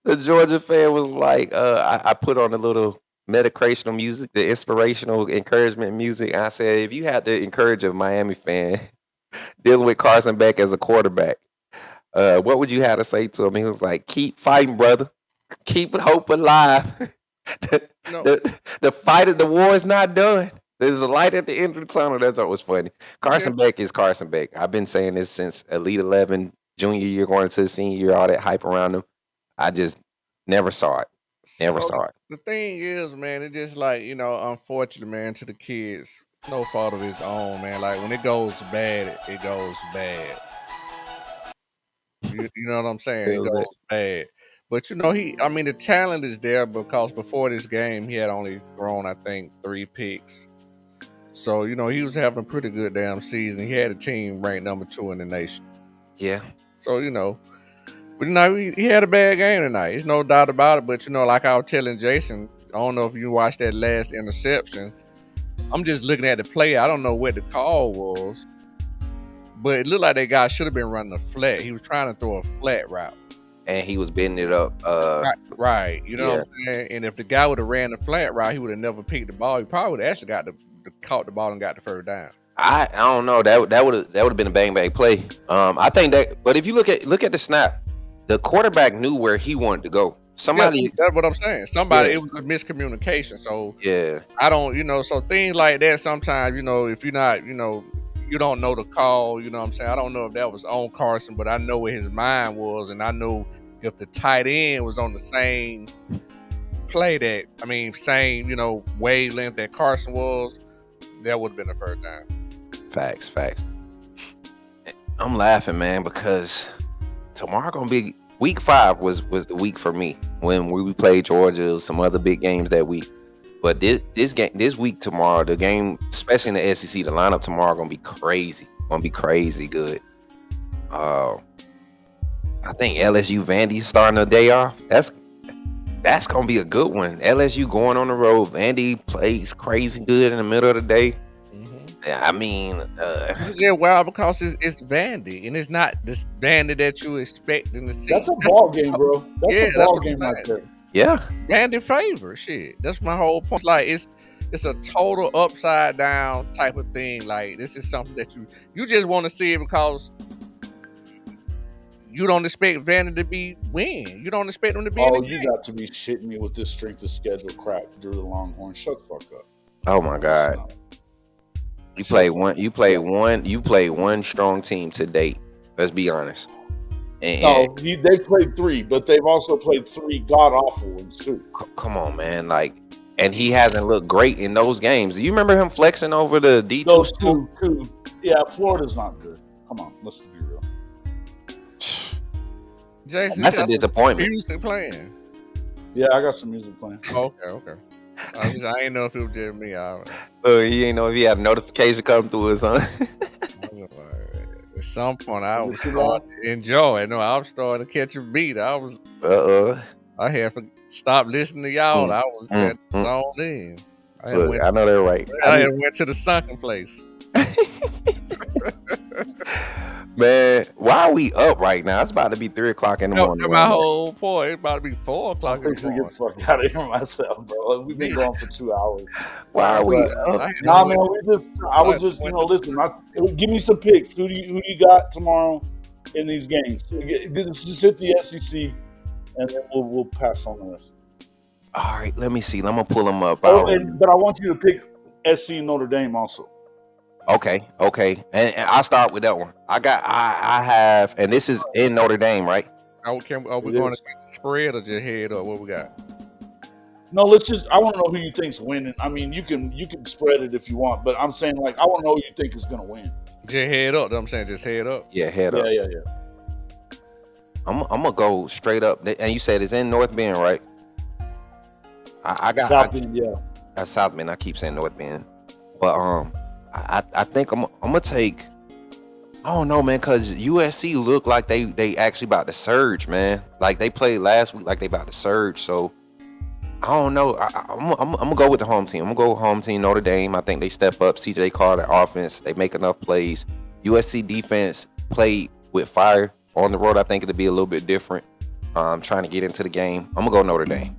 The Georgia fan was like, I put on a little meditational music, the inspirational encouragement music. I said, if you had to encourage a Miami fan dealing with Carson Beck as a quarterback, what would you have to say to him? He was like, keep fighting, brother. Keep hope alive. The fight of the war is not done. There's a light at the end of the tunnel. That's what was funny. Carson Beck is Carson Beck. I've been saying this since Elite 11, junior year, going into the senior year, all that hype around him. I just never saw it. Never saw it. The thing is, man, it's just like, unfortunately, man, to the kids, no fault of his own, man. Like, when it goes bad, it goes bad. You know what I'm saying? It goes bad. But, the talent is there because before this game, he had only thrown, I think, 3 picks. So, he was having a pretty good damn season. He had a team ranked number 2 in the nation. Yeah. So, but he had a bad game tonight. There's no doubt about it. But, like I was telling Jason, I don't know if you watched that last interception. I'm just looking at the play. I don't know what the call was. But it looked like that guy should have been running a flat. He was trying to throw a flat route. And he was bending it up. Right. You know what I'm saying? And if the guy would have ran the flat route, he would have never picked the ball. He probably would have actually caught the ball and got the first down. I don't know. That would have been a bang bang play. I think that. But if you look at the snap, the quarterback knew where he wanted to go. That's what I'm saying. It was a miscommunication. So I don't. So things like that sometimes, if you're not, you don't know the call. You know what I'm saying? I don't know if that was on Carson, but I know where his mind was, and I know if the tight end was on the same play same wavelength that Carson was, that would have been the first down. Facts. I'm laughing, man, because tomorrow gonna be week 5 was the week for me when we played Georgia, some other big games that week. But this week tomorrow, the game, especially in the SEC, the lineup tomorrow gonna be crazy. Gonna be crazy good. I think LSU Vandy starting the day off. That's gonna be a good one. LSU going on the road. Vandy plays crazy good in the middle of the day. I mean, well, because it's Vandy, and it's not this Vandy that you expecting to see. That's a ball game, bro. That's a ball game right there. Yeah, Vandy favor shit. That's my whole point. Like it's a total upside down type of thing. Like this is something that you just want to see it because you don't expect Vandy to win. You don't expect them to be. Oh, you got to be shitting me with this strength of schedule crap, Drew the Longhorn. Shut the fuck up. Oh my God. You played one strong team to date. Let's be honest. They played 3, but they've also played 3 god awful ones too. Come on, man! And he hasn't looked great in those games. Do you remember him flexing over the D2? Those two. Yeah, Florida's not good. Come on, let's be real. Jason, that's a disappointment. Music playing. Yeah, I got some music playing. Okay. I didn't know if it was just me. He ain't know if he had a notification come through or something. At some point, I was starting to enjoy it. No, I was starting to catch a beat. I had stopped listening to y'all. I was zoned in. I know they're right. I went to the sunken place. Man, why are we up right now? It's about to be 3:00 in the morning. That's my whole point. It's about to be 4:00. I'm fixing to get the fuck out of here myself, bro. We've been going for 2 hours. Why are we up? Nah, man, I was just, listen, give me some picks. Who do you got tomorrow in these games? Just hit the SEC, and then we'll pass on the rest. All right, let me see. I'm going to pull them up. But I want you to pick SC Notre Dame also. Okay. And I'll start with that one. I have, and this is in Notre Dame, right? Are we going to spread or just head up? What we got? No, I want to know who you think's winning. I mean, you can spread it if you want, but I'm saying, I want to know who you think is going to win. Just head up. I'm saying just head up. Yeah, head up. Yeah. I'm gonna go straight up. And you said it's in North Bend, right? I got South Bend, yeah. South Bend. I keep saying North Bend, but I think I'm gonna take. I don't know, man, because USC look like they actually about to surge, man. Like they played last week, like they about to surge. So I don't know. I'm gonna go with the home team. I'm gonna go with home team Notre Dame. I think they step up. CJ Carter offense. They make enough plays. USC defense played with fire on the road. I think it'll be a little bit different. Trying to get into the game. I'm gonna go Notre Dame.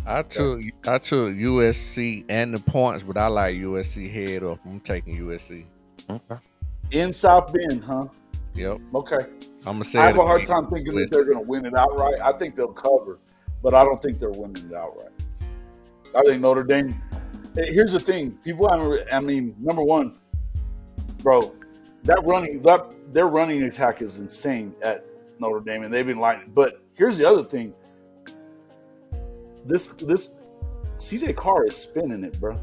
I took USC and the points, but I like USC head up. I'm taking USC. Okay. In South Bend, huh? Yep. Okay. I'm gonna say I have a hard time thinking that they're going to win it outright. I think they'll cover, but I don't think they're winning it outright. I think Notre Dame. Here's the thing, people. I mean, number one, bro, their running attack is insane at Notre Dame, and they've been lightning. But here's the other thing. This CJ Carr is spinning it, bro,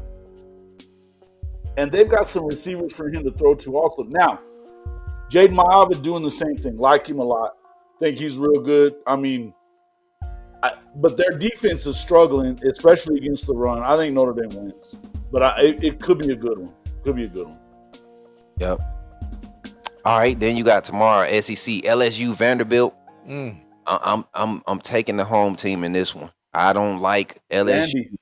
and they've got some receivers for him to throw to also. Now, Jaden Mahavid doing the same thing. Like him a lot. Think he's real good. I mean, but their defense is struggling, especially against the run. I think Notre Dame wins, but it could be a good one. Could be a good one. Yep. All right, then you got tomorrow SEC LSU Vanderbilt. I'm taking the home team in this one. I don't like LSU. Andy.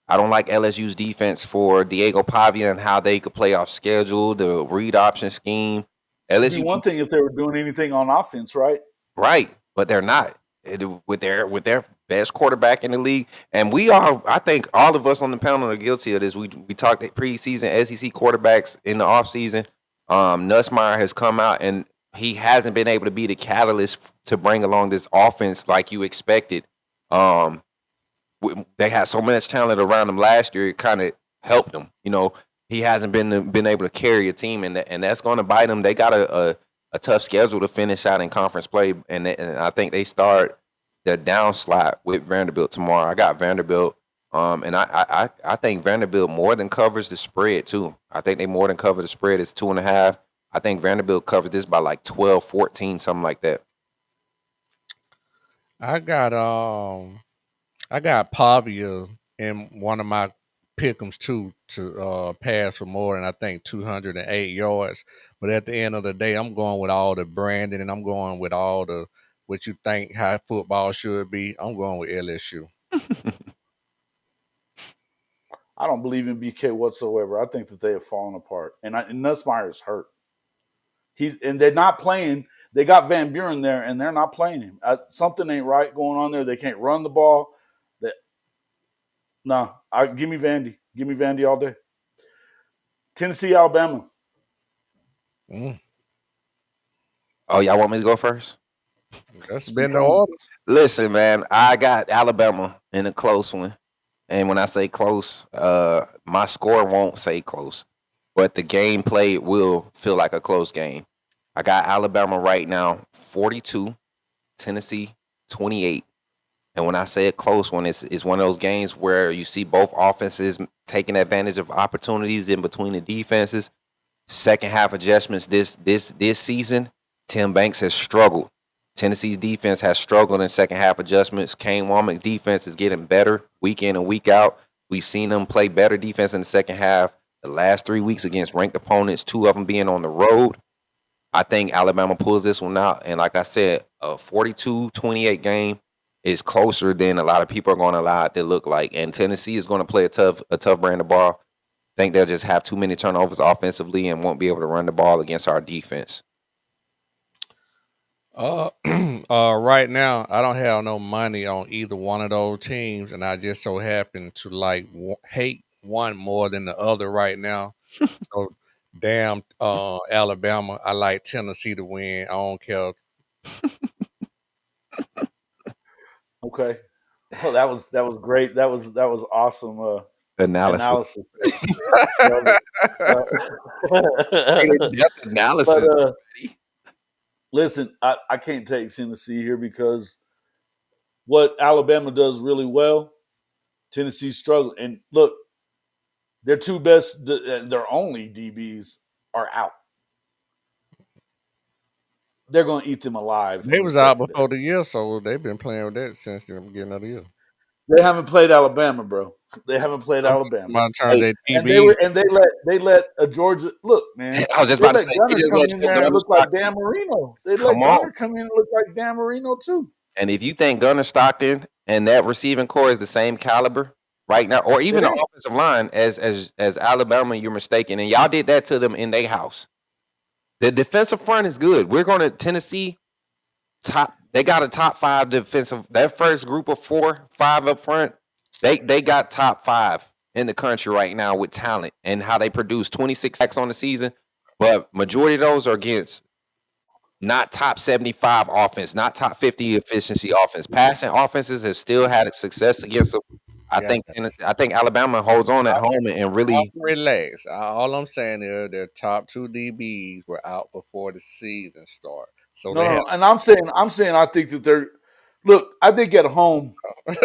I don't like LSU's defense for Diego Pavia and how they could play off schedule, the read option scheme. It'd be one thing if they were doing anything on offense, right? Right, but they're not. With their best quarterback in the league, and I think all of us on the panel are guilty of this. We talked preseason SEC quarterbacks in the offseason. Nussmeier has come out and he hasn't been able to be the catalyst to bring along this offense like you expected. They had so much talent around them last year; it kind of helped them. You know, he hasn't been able to carry a team, and that's going to bite them. They got a tough schedule to finish out in conference play, and I think they start the downslide with Vanderbilt tomorrow. I got Vanderbilt, and I think Vanderbilt more than covers the spread too. I think they more than cover the spread. It's 2.5. I think Vanderbilt covers this by like 12, 14, something like that. I got Pavia in one of my pick'ems too to pass for more than I think 208 yards. But at the end of the day, I'm going with all the branding and I'm going with all the what you think how football should be. I'm going with LSU. I don't believe in BK whatsoever. I think that they have fallen apart, and Nussmeier's hurt. They're not playing. They got Van Buren there, and they're not playing him. Something ain't right going on there. They can't run the ball. Give me Vandy. Give me Vandy all day. Tennessee, Alabama. Oh, y'all want me to go first? That's been the order. Listen, man, I got Alabama in a close one. And when I say close, my score won't say close, but the game played will feel like a close game. I got Alabama right now, 42, Tennessee, 28. And when I say a close one, it's one of those games where you see both offenses taking advantage of opportunities in between the defenses. Second half adjustments this season, Tim Banks has struggled. Tennessee's defense has struggled in second half adjustments. Kane Womack defense is getting better week in and week out. We've seen them play better defense in the second half the last 3 weeks against ranked opponents, 2 of them being on the road. I think Alabama pulls this one out. And like I said, a 42-28 game is closer than a lot of people are going to allow it to look like. And Tennessee is going to play a tough brand of ball. I think they'll just have too many turnovers offensively and won't be able to run the ball against our defense. Right now, I don't have no money on either one of those teams, and I just so happen to hate one more than the other right now. So, damn, Alabama. I like Tennessee to win. I don't care. Okay. Oh, that was great. That was awesome. Analysis. Analysis. But, listen, I can't take Tennessee here because what Alabama does really well, Tennessee's struggling. And look, their two best, their only DBs are out. they're going to eat them alive They in the was out secondary. before the year, so they've been playing with that since the beginning of the year. They haven't played Alabama, bro. They havened played Alabama, My turn, Hey, they and DBs. they let a Georgia look, man. I was just They about to let say they Gunner just come let in Joe there and Gunner look like Stockton. Dan Marino. They let Come on. Gunner come in and look like Dan Marino too. And if you think Gunner Stockton and that receiving core is the same caliber right now, or even It the ain't. offensive line as Alabama, you're mistaken. And y'all did that to them in their house. The defensive front is good. We're going to Tennessee top. They got a top 5 defensive. That first group of 4, 5 up front, they got top 5 in the country right now with talent and how they produce 26 sacks on the season. But majority of those are against not top 75 offense, not top 50 efficiency offense. Passing offenses have still had success against them. Yeah, I think Alabama holds on at home and really. relax. All I'm saying is their top 2 DBs were out before the season start, so No, they no, and I'm saying I think that they're look. I think at home have.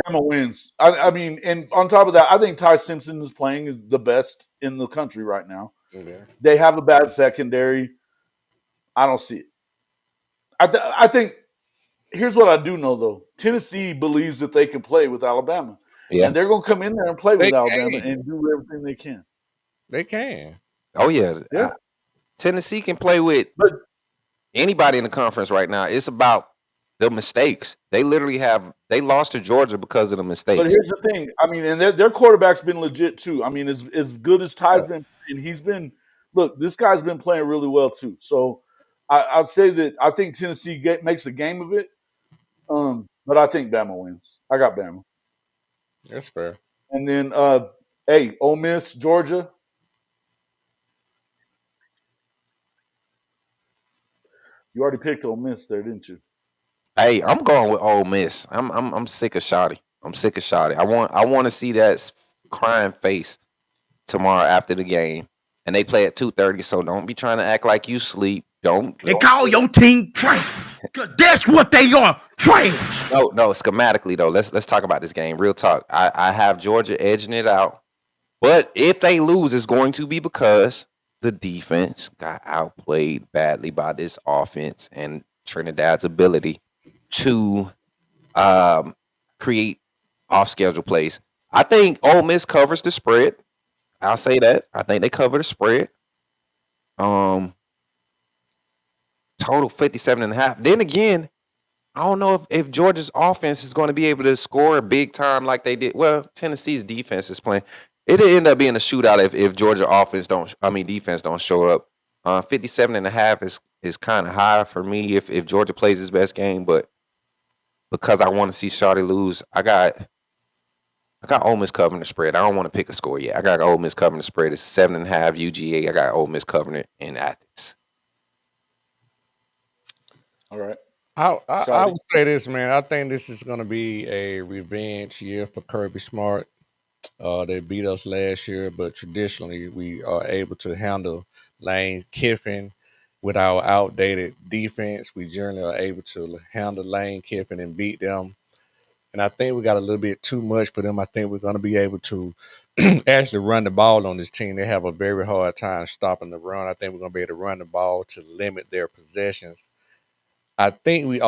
Bama wins. I mean, and on top of that, I think Ty Simpson is playing is the best in the country right now. Yeah. They have a bad secondary. I don't see it. I think here's what I do know though. Tennessee believes that they can play with Alabama, Yeah. and they're going to come in there and play They with Alabama can. and do everything they can. They can. Oh yeah. Yeah, Tennessee can play with but anybody in the conference right now. It's about the mistakes. They literally they lost to Georgia because of the mistakes. here's the thing. I mean, and their quarterback's been legit too. I mean, as good as Ty's been, and he's been. Look, this guy's been playing really well too. So I'll say that I think Tennessee makes a game of it. But I think Bama wins. I got Bama, That's fair. and then hey, Ole Miss, Georgia. You already picked Ole Miss there, didn't you? Hey, I'm going with Ole Miss. I'm sick of Shotty. I'm sick of Shotty. I want to see that crying face tomorrow after the game, and they play at 2:30. So don't be trying to act like you sleep. Don't. And call your team trash. Cause that's what they are. Trash. No. Schematically though, let's talk about this game. Real talk. I have Georgia edging it out, but if they lose, it's going to be because the defense got outplayed badly by this offense and Trinidad's ability to create off schedule plays. I think Ole Miss covers the spread. I'll say that. I think they cover the spread. Um, Total 57.5. Then again, I don't know if Georgia's offense is going to be able to score big time like they did. Well, Tennessee's defense is playing. It'll end up being a shootout if Georgia defense don't show up. 57.5 is kind of high for me if Georgia plays his best game, but because I want to see Shawty lose, I got Ole Miss covering the spread. I don't want to pick a score yet. I got Ole Miss covering the spread. It's 7.5 UGA. I got Ole Miss covering it in Athens. All right. I would say this, man. I think this is going to be a revenge year for Kirby Smart. They beat us last year, but traditionally we are able to handle Lane Kiffin with our outdated defense. We generally are able to handle Lane Kiffin and beat them. And I think we got a little bit too much for them. I think we're going to be able to actually run the ball on this team. They have a very hard time stopping the run. I think we're going to be able to run the ball to limit their possessions. I think we beat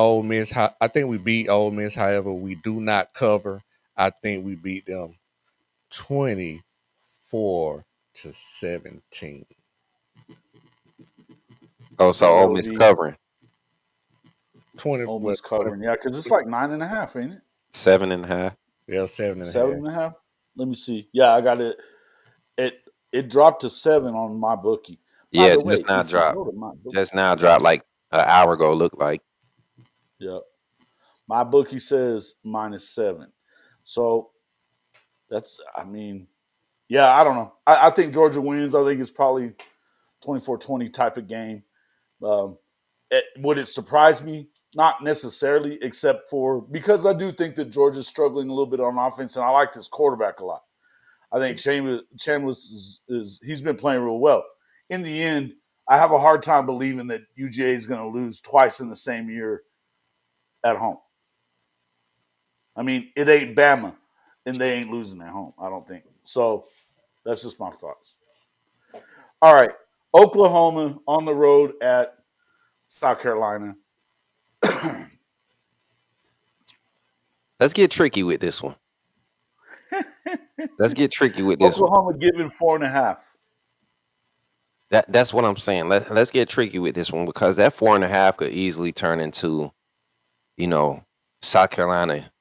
Ole Miss. However, we do not cover. I think we beat them 24-17. Oh, so Yeah, that Ole would Miss be covering 20 Ole what Miss covering. Yeah, because it's like 9.5, ain't it? 7.5. yeah, 7.5. 7.5. Let me see. Yeah, I got it. It dropped to 7 on my bookie. By Yeah, the way, if you go to my bookie, just now dropped like an hour ago. Looked like yeah, my bookie says -7. So that's, I mean, yeah, I don't know. I think Georgia wins. I think it's probably 24-20 type of game. Um, would it surprise me? Not necessarily, except for because I do think that Georgia's struggling a little bit on offense, and I like this quarterback a lot. I think Chambliss is he's been playing real well. In the end, I have a hard time believing that UGA is going to lose twice in the same year at home. I mean, it ain't Bama, and they ain't losing at home. I don't think so. That's just my thoughts. All right, Oklahoma on the road at South Carolina. Let's get tricky with this one. Let's get tricky with this one. Oklahoma giving 4.5. That's what I'm saying. Let's get tricky with this one because that 4.5 could easily turn into, South Carolina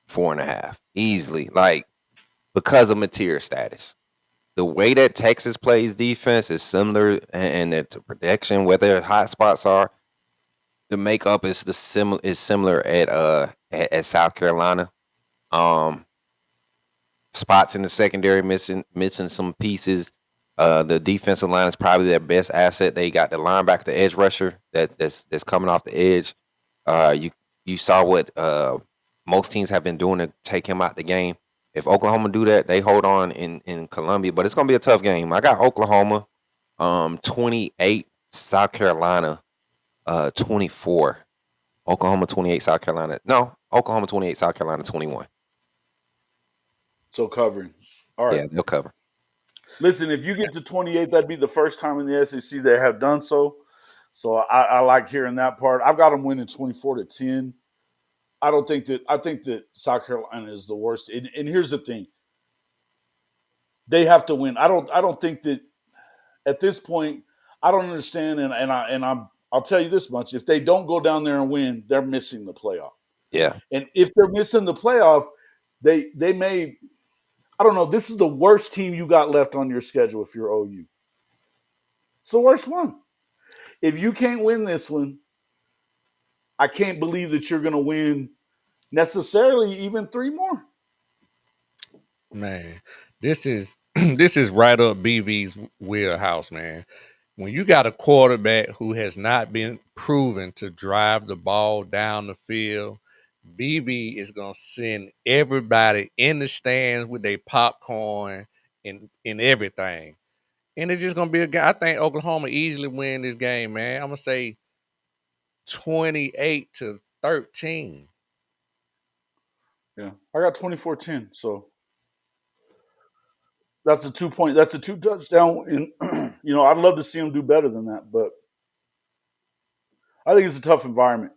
4.5 easily, like because of material status. The way that Texas plays defense is similar, and that the protection, where their hot spots are, the makeup is similar at South Carolina. Spots in the secondary missing some pieces. The defensive line is probably their best asset. They got the linebacker, the edge rusher that's coming off the edge. You saw what most teams have been doing to take him out the game. If Oklahoma do that, they hold on in Columbia, but it's gonna be a tough game. I got Oklahoma 28, South Carolina 24. Oklahoma 28, South Carolina. No, Oklahoma 28, South Carolina 21. So covering. All right. Yeah, they'll cover. Listen, if you get to 28, that'd be the first time in the SEC they have done so. So I like hearing that part. I've got them winning 24-10. I think that South Carolina is the worst. And here's the thing. They have to win. I don't think that at this point, I don't understand, I'll tell you this much. If they don't go down there and win, they're missing the playoff. Yeah. And if they're missing the playoff, they may, I don't know, this is the worst team you got left on your schedule if you're OU. It's the worst one. If you can't win this one, I can't believe that you're going to win necessarily even 3 more. Man, this is this is right up BV's wheelhouse, man. When you got a quarterback who has not been proven to drive the ball down the field, BV is gonna send everybody in the stands with their popcorn and everything, and it's just gonna be a game. I think Oklahoma easily win this game, man. I'm gonna say 28-13. Yeah, I got 24-10. So that's a 2 point. That's a 2 touchdown. And I'd love to see them do better than that, but I think it's a tough environment.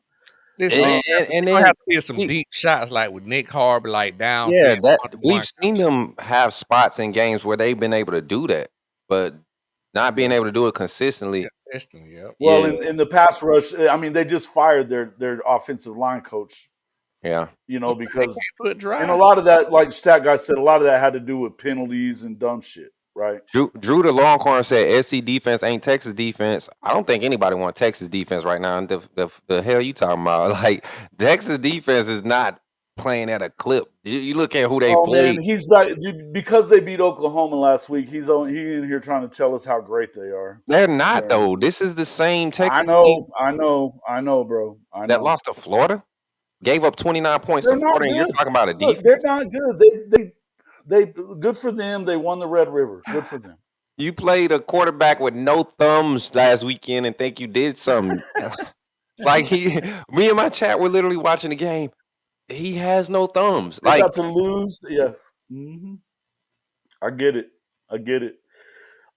Listen, And and then have to hit some deep shots like with Nick Harbor, like down. Yeah, that we've seen them have spots in games where they've been able to do that, but not being able to do it consistently. Yeah. Well, in the pass rush, I mean, they just fired their offensive line coach. Yeah. Because and a lot of that, like Stat Guy said, a lot of that had to do with penalties and dumb shit, right? Drew the Longhorn said SC defense ain't Texas defense. I don't think anybody wants Texas defense right now. The hell you talking about? Like, Texas defense is not playing at a clip. You look at who they played. Man, he's not, because they beat Oklahoma last week. He in here trying to tell us how great they are. They're not though. This is the same Texas. I know, bro. That lost to Florida, gave up 29 points to Florida, and you're talking about a defense. They're not good. They good for them. They won the Red River. Good for them. You played a quarterback with no thumbs last weekend and think you did something. Like me and my chat were literally watching the game. He has no thumbs. They got to lose. Yeah. Mm-hmm. I get it.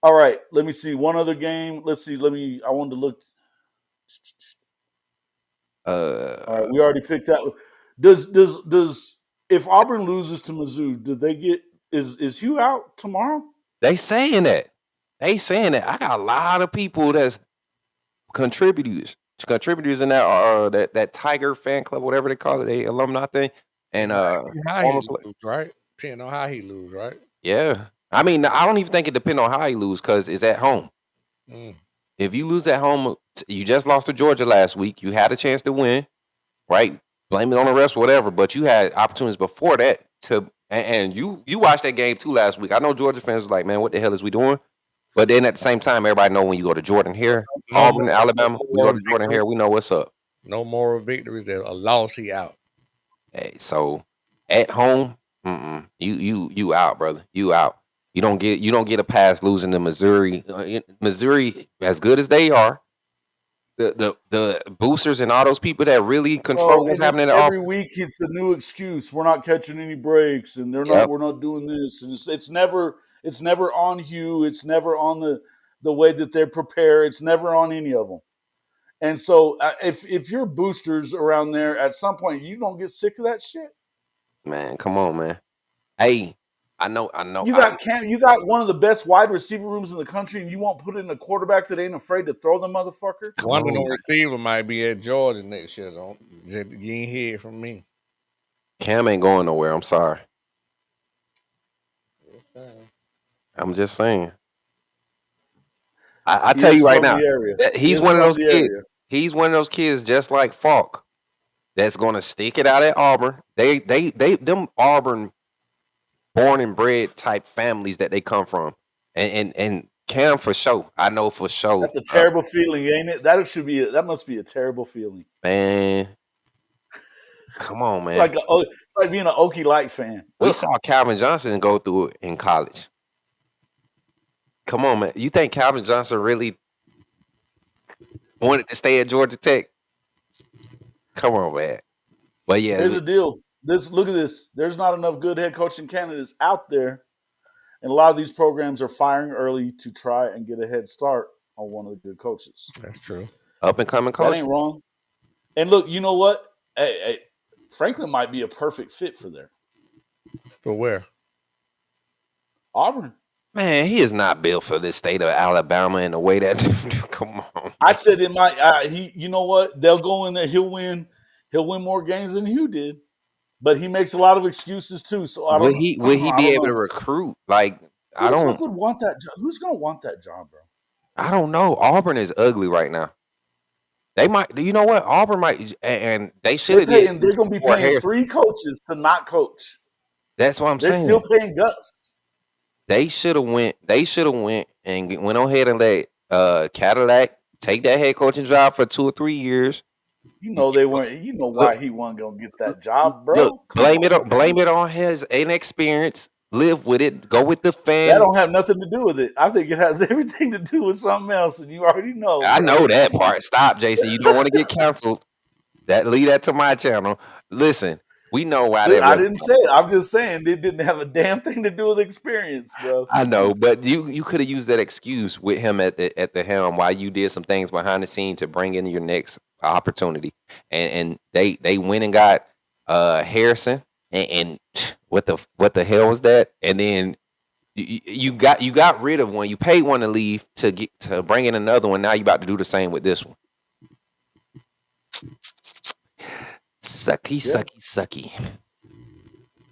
All right. Let me see. One other game. Let's see. I wanted to look. All right. We already picked out. Does if Auburn loses to Mizzou, do they get is Hugh out tomorrow? They saying that. I got a lot of people that's contributors in that Tiger fan club, whatever they call it, the alumni thing. And how he lose, right? Depending on how he lose, right? Yeah. I mean, I don't even think it depends on how he lose because it's at home. If you lose at home, you just lost to Georgia last week. You had a chance to win, right? Blame it on the refs, whatever. But you had opportunities before that and you watched that game too last week. I know Georgia fans was like, man, what the hell is we doing? But then at the same time, everybody know when you go to Jordan Hare, Auburn, Alabama, we go to Jordan Hare, we know what's up. No moral victories. A loss, he out. Hey, so at home, you out, brother. You out. You don't get a pass losing to Missouri. Missouri, as good as they are, the boosters and all those people that really control what's happening every week. It's a new excuse. We're not catching any breaks, and we're not doing this, and it's never on Hugh. It's never on the way that they prepare. It's never on any of them. And so, if you're boosters around there, at some point you don't get sick of that shit. Man, come on, man. Hey, I know. You got one of the best wide receiver rooms in the country, and you won't put in a quarterback that ain't afraid to throw the motherfucker. Come One of on, them man. receiver might be at Georgia next year. Don't you ain't hear it from me. Cam ain't going nowhere. I'm sorry. I'm just saying. I tell you right now, that he's one of those kids. He's one of those kids just like Falk that's gonna stick it out at Auburn. Them Auburn born and bred type families that they come from. And Cam for sure. I know for sure. That's a terrible feeling, ain't it? That must be a terrible feeling. Man. Come on, man. It's like being an Okie Light fan. We saw Calvin Johnson go through it in college. Come on, man. You think Calvin Johnson really wanted to stay at Georgia Tech? Come on, man. But yeah, here's the deal. Look at this. There's not enough good head coaching candidates out there, and a lot of these programs are firing early to try and get a head start on one of the good coaches. That's true. Up and coming coach. That ain't wrong. And look, you know what? Hey, Franklin might be a perfect fit for there. For where? Auburn. Man, he is not built for this state of Alabama in the way that. Come on. I said in my you know what? They'll go in there. He'll win more games than Hugh did, but he makes a lot of excuses too. So I don't. Will he be able to recruit? Like I don't. Would want that job? Who's gonna want that job, bro? I don't know. Auburn is ugly right now. They might. You know what? Auburn might, and they should have. They're gonna be paying 3 coaches to not coach. That's what I'm saying. They're still paying Gus. They should have went and went on ahead and let Cadillac take that head coaching job for 2 or 3 years. You know they weren't. You know why he wasn't gonna get that job, bro. Look, blame it on his inexperience. Live with it. Go with the fan. That don't have nothing to do with it. I think it has everything to do with something else, and you already know. I know that part. Stop, Jason. You don't want to get canceled. Leave that to my channel. Listen. We know why that. I didn't say it. I'm just saying it didn't have a damn thing to do with experience, bro. I know, but you could have used that excuse with him at the helm while you did some things behind the scene to bring in your next opportunity, and they went and got Harrison, and what the hell was that? And then you got rid of one. You paid one to leave to bring in another one. Now you about to do the same with this one. Sucky.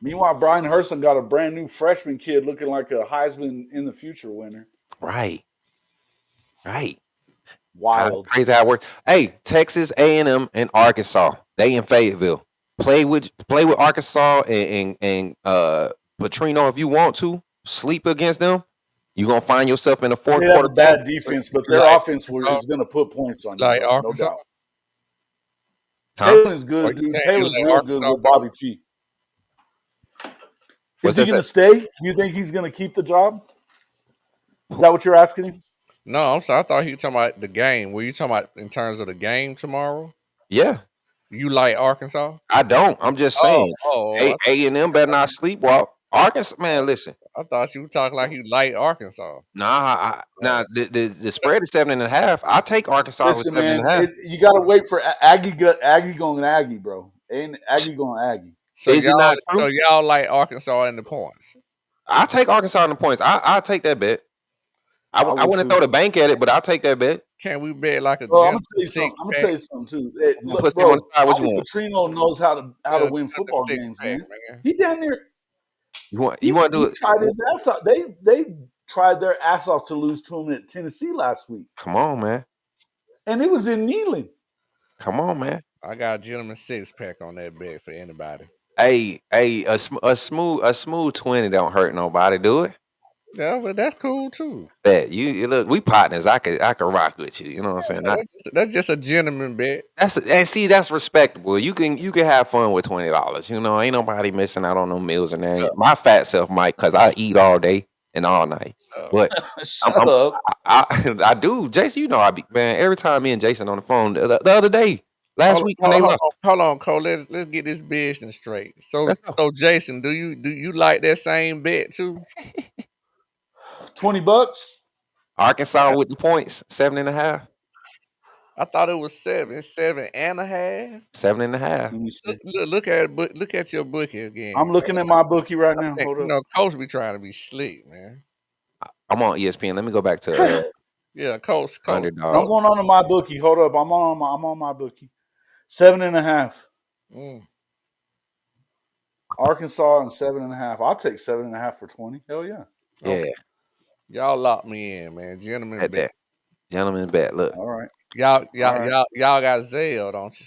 Meanwhile, Brian Herson got a brand new freshman kid looking like a Heisman in the future winner. Right. Wild. Crazy how it works. Hey, Texas A&M and Arkansas. They in Fayetteville. Play with Arkansas and Petrino if you want to. Sleep against them. You're gonna find yourself in the fourth quarter. They have a bad defense, but their offense is gonna put points on you, no doubt. Taylor's good, dude. Taylor's real good with Bobby P. Is he going to stay? Do you think he's going to keep the job? Is that what you're asking him? No, I'm sorry. I thought he was talking about the game. Were you talking about in terms of the game tomorrow? Yeah. You like Arkansas? I don't. I'm just saying. A&M better not sleepwalk. Arkansas, man, listen. I thought you were talking like you like Arkansas. Nah, the spread is 7.5. I'll take Arkansas with 7.5. You got to wait for Aggie going Aggie, bro. Ain't Aggie going Aggie. So y'all like Arkansas in the points? I'll take Arkansas in the points. I'll take that bet. I wouldn't throw the bank at it, but I'll take that bet. Can we bet like a? Bro, I'm gonna tell you something too. Look, bro, Petrino knows how to win football games, man. He down there. You want to do it? Tried his ass off. They tried their ass off to lose to him at Tennessee last week. Come on, man. And it was in Neyland. Come on, man. I got a gentleman 6-pack on that bet for anybody. Hey, a smooth 20 don't hurt nobody, do it? Yeah, but that's cool too. Bet you look, we partners. I could rock with you. You know what I'm saying? That's just a gentleman bet. That's respectable. You can have fun with $20. You know, ain't nobody missing out on no meals or nothing. My fat self might, cause I eat all day and all night. But shut up. I do, Jason. You know, I be, man. Every time me and Jason on the phone the other day. Last week when they lost. Hold on, Cole. Let's get this business straight. So Jason, do you like that same bet too? $20. Arkansas with the points, 7.5. I thought it was 7. It's 7.5. 7.5. Let me see. Look at it, look at your bookie again. I'm looking at my bookie right I now. think, Hold up. Coach be trying to be slick, man. I'm on ESPN. Let me go back to Yeah, Coach. I'm Underdog. going on to my bookie. Hold up. I'm on my bookie. 7.5. Mm. Arkansas and 7.5. I'll take 7.5 for 20. Hell yeah. Yeah, Okay. Y'all lock me in, man. Gentlemen at bet. that. Gentleman bet. Look, All right. Y'all right. got Zelle, don't you?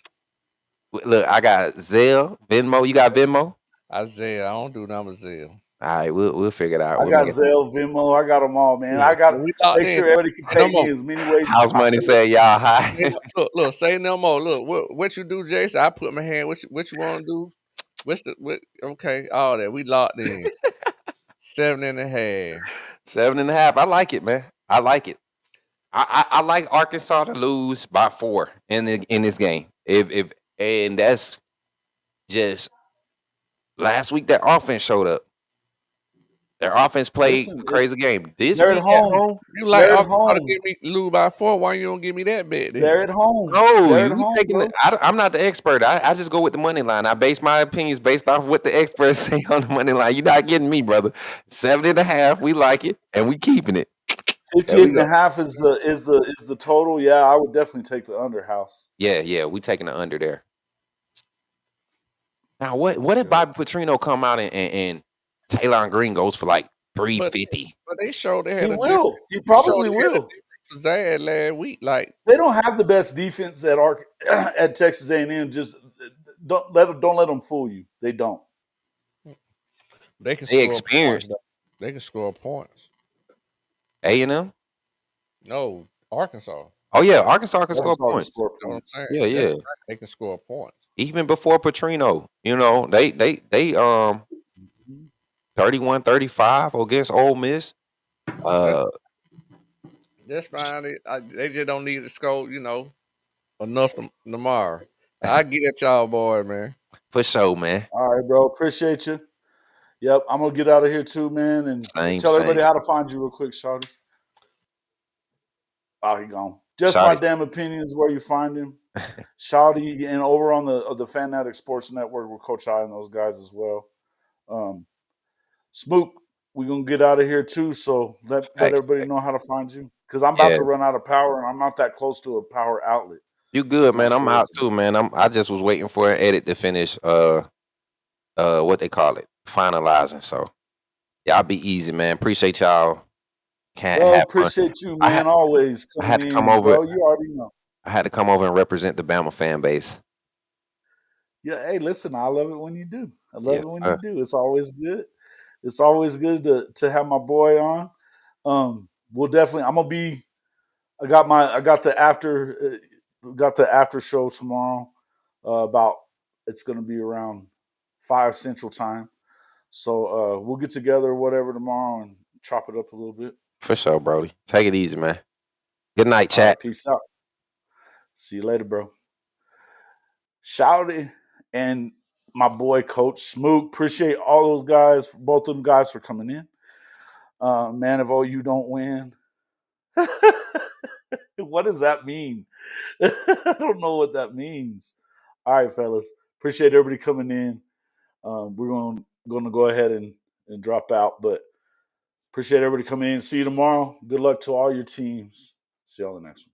look. I got Zelle, Venmo. You got Venmo? Isaiah, I don't do number Zelle. All right, we'll figure it out. I We'll got make it. Zelle, Venmo. I got them all, man. Yeah. I got So to we locked make in. sure everybody can No pay more. me as many ways House as money possible. said y'all high. Look, say no more. Look, what you do, Jason? I put my hand. What you want to do? Okay, all that. We locked in. 7.5. 7.5. I like it, man. I like it. I like Arkansas to lose by 4 in this game. If and that's just last week that offense showed up. Their offense played Listen, a crazy game. This they're at week at home. home, You like They're at Arkansas to home. give me lose by 4? Why you don't give me that bet then? They're at home. no, They're at you home, taking bro. it. I'm not the expert. I just go with the money line. I base my opinions based off what the experts say on the money line. You're not getting me, brother. 7.5. We like it, and we keeping it. There 58 we and a go. half is the total. Yeah, I would definitely take the under house. Yeah, we taking the under there. Now, what if Bobby Petrino come out and Taylor Green goes for like But 350? they showed they He had a will. different. He They showed probably they had a will. different pizzazz last week. Like They don't have the best defense at at Texas A&M. Just don't let them fool you. They don't. they can They score points. experienced Though. They can score points. A&M. No, Arkansas. Oh yeah, Arkansas can score Arkansas can points. score You know what I'm points. saying? Yeah, That's yeah. right. They can score points. Even before Petrino, they 31-35 against Ole Miss. That's fine. They just don't need to score. Enough tomorrow. I get at y'all, boy, man. For sure, man. All right, bro. Appreciate you. Yep, I'm gonna get out of here too, man, and Same. tell everybody how to find you real quick, Shawty. Oh, he gone. Just my Shawty. damn opinions where you find him. Shawty and over on the Fanatic Sports Network with Coach I and those guys as well. Smook, we're gonna get out of here too, so let everybody know how to find you. Because I'm about Yeah, to run out of power and I'm not that close to a power outlet. you good, I'm not man. I'm sure what out to too, man. I just was waiting for an edit to finish what they call it, finalizing. So y'all be easy, man. Appreciate y'all. Can't Bro, have fun. appreciate you, I man. Always I had coming to come in, over. bro. You already know. I had to come over and represent the Bama fan base. Yeah, hey, listen, I love it when you do. I love Yes, it when you sir. do. It's always good. It's always good to have my boy on. We'll definitely. I'm gonna be. I got the after show tomorrow. About it's gonna be around 5 Central Time. So we'll get together or whatever tomorrow and chop it up a little bit. For sure, Brody. Take it easy, man. Good night, All right, chat. peace out. See you later, bro. Shouty and my boy Coach Smook. Appreciate all those guys, both of them guys for coming in. Man, if OU don't win, what does that mean? I don't know what that means. All right, fellas. Appreciate everybody coming in. We're going to go ahead and drop out, but appreciate everybody coming in. See you tomorrow. Good luck to all your teams. See you on the next one.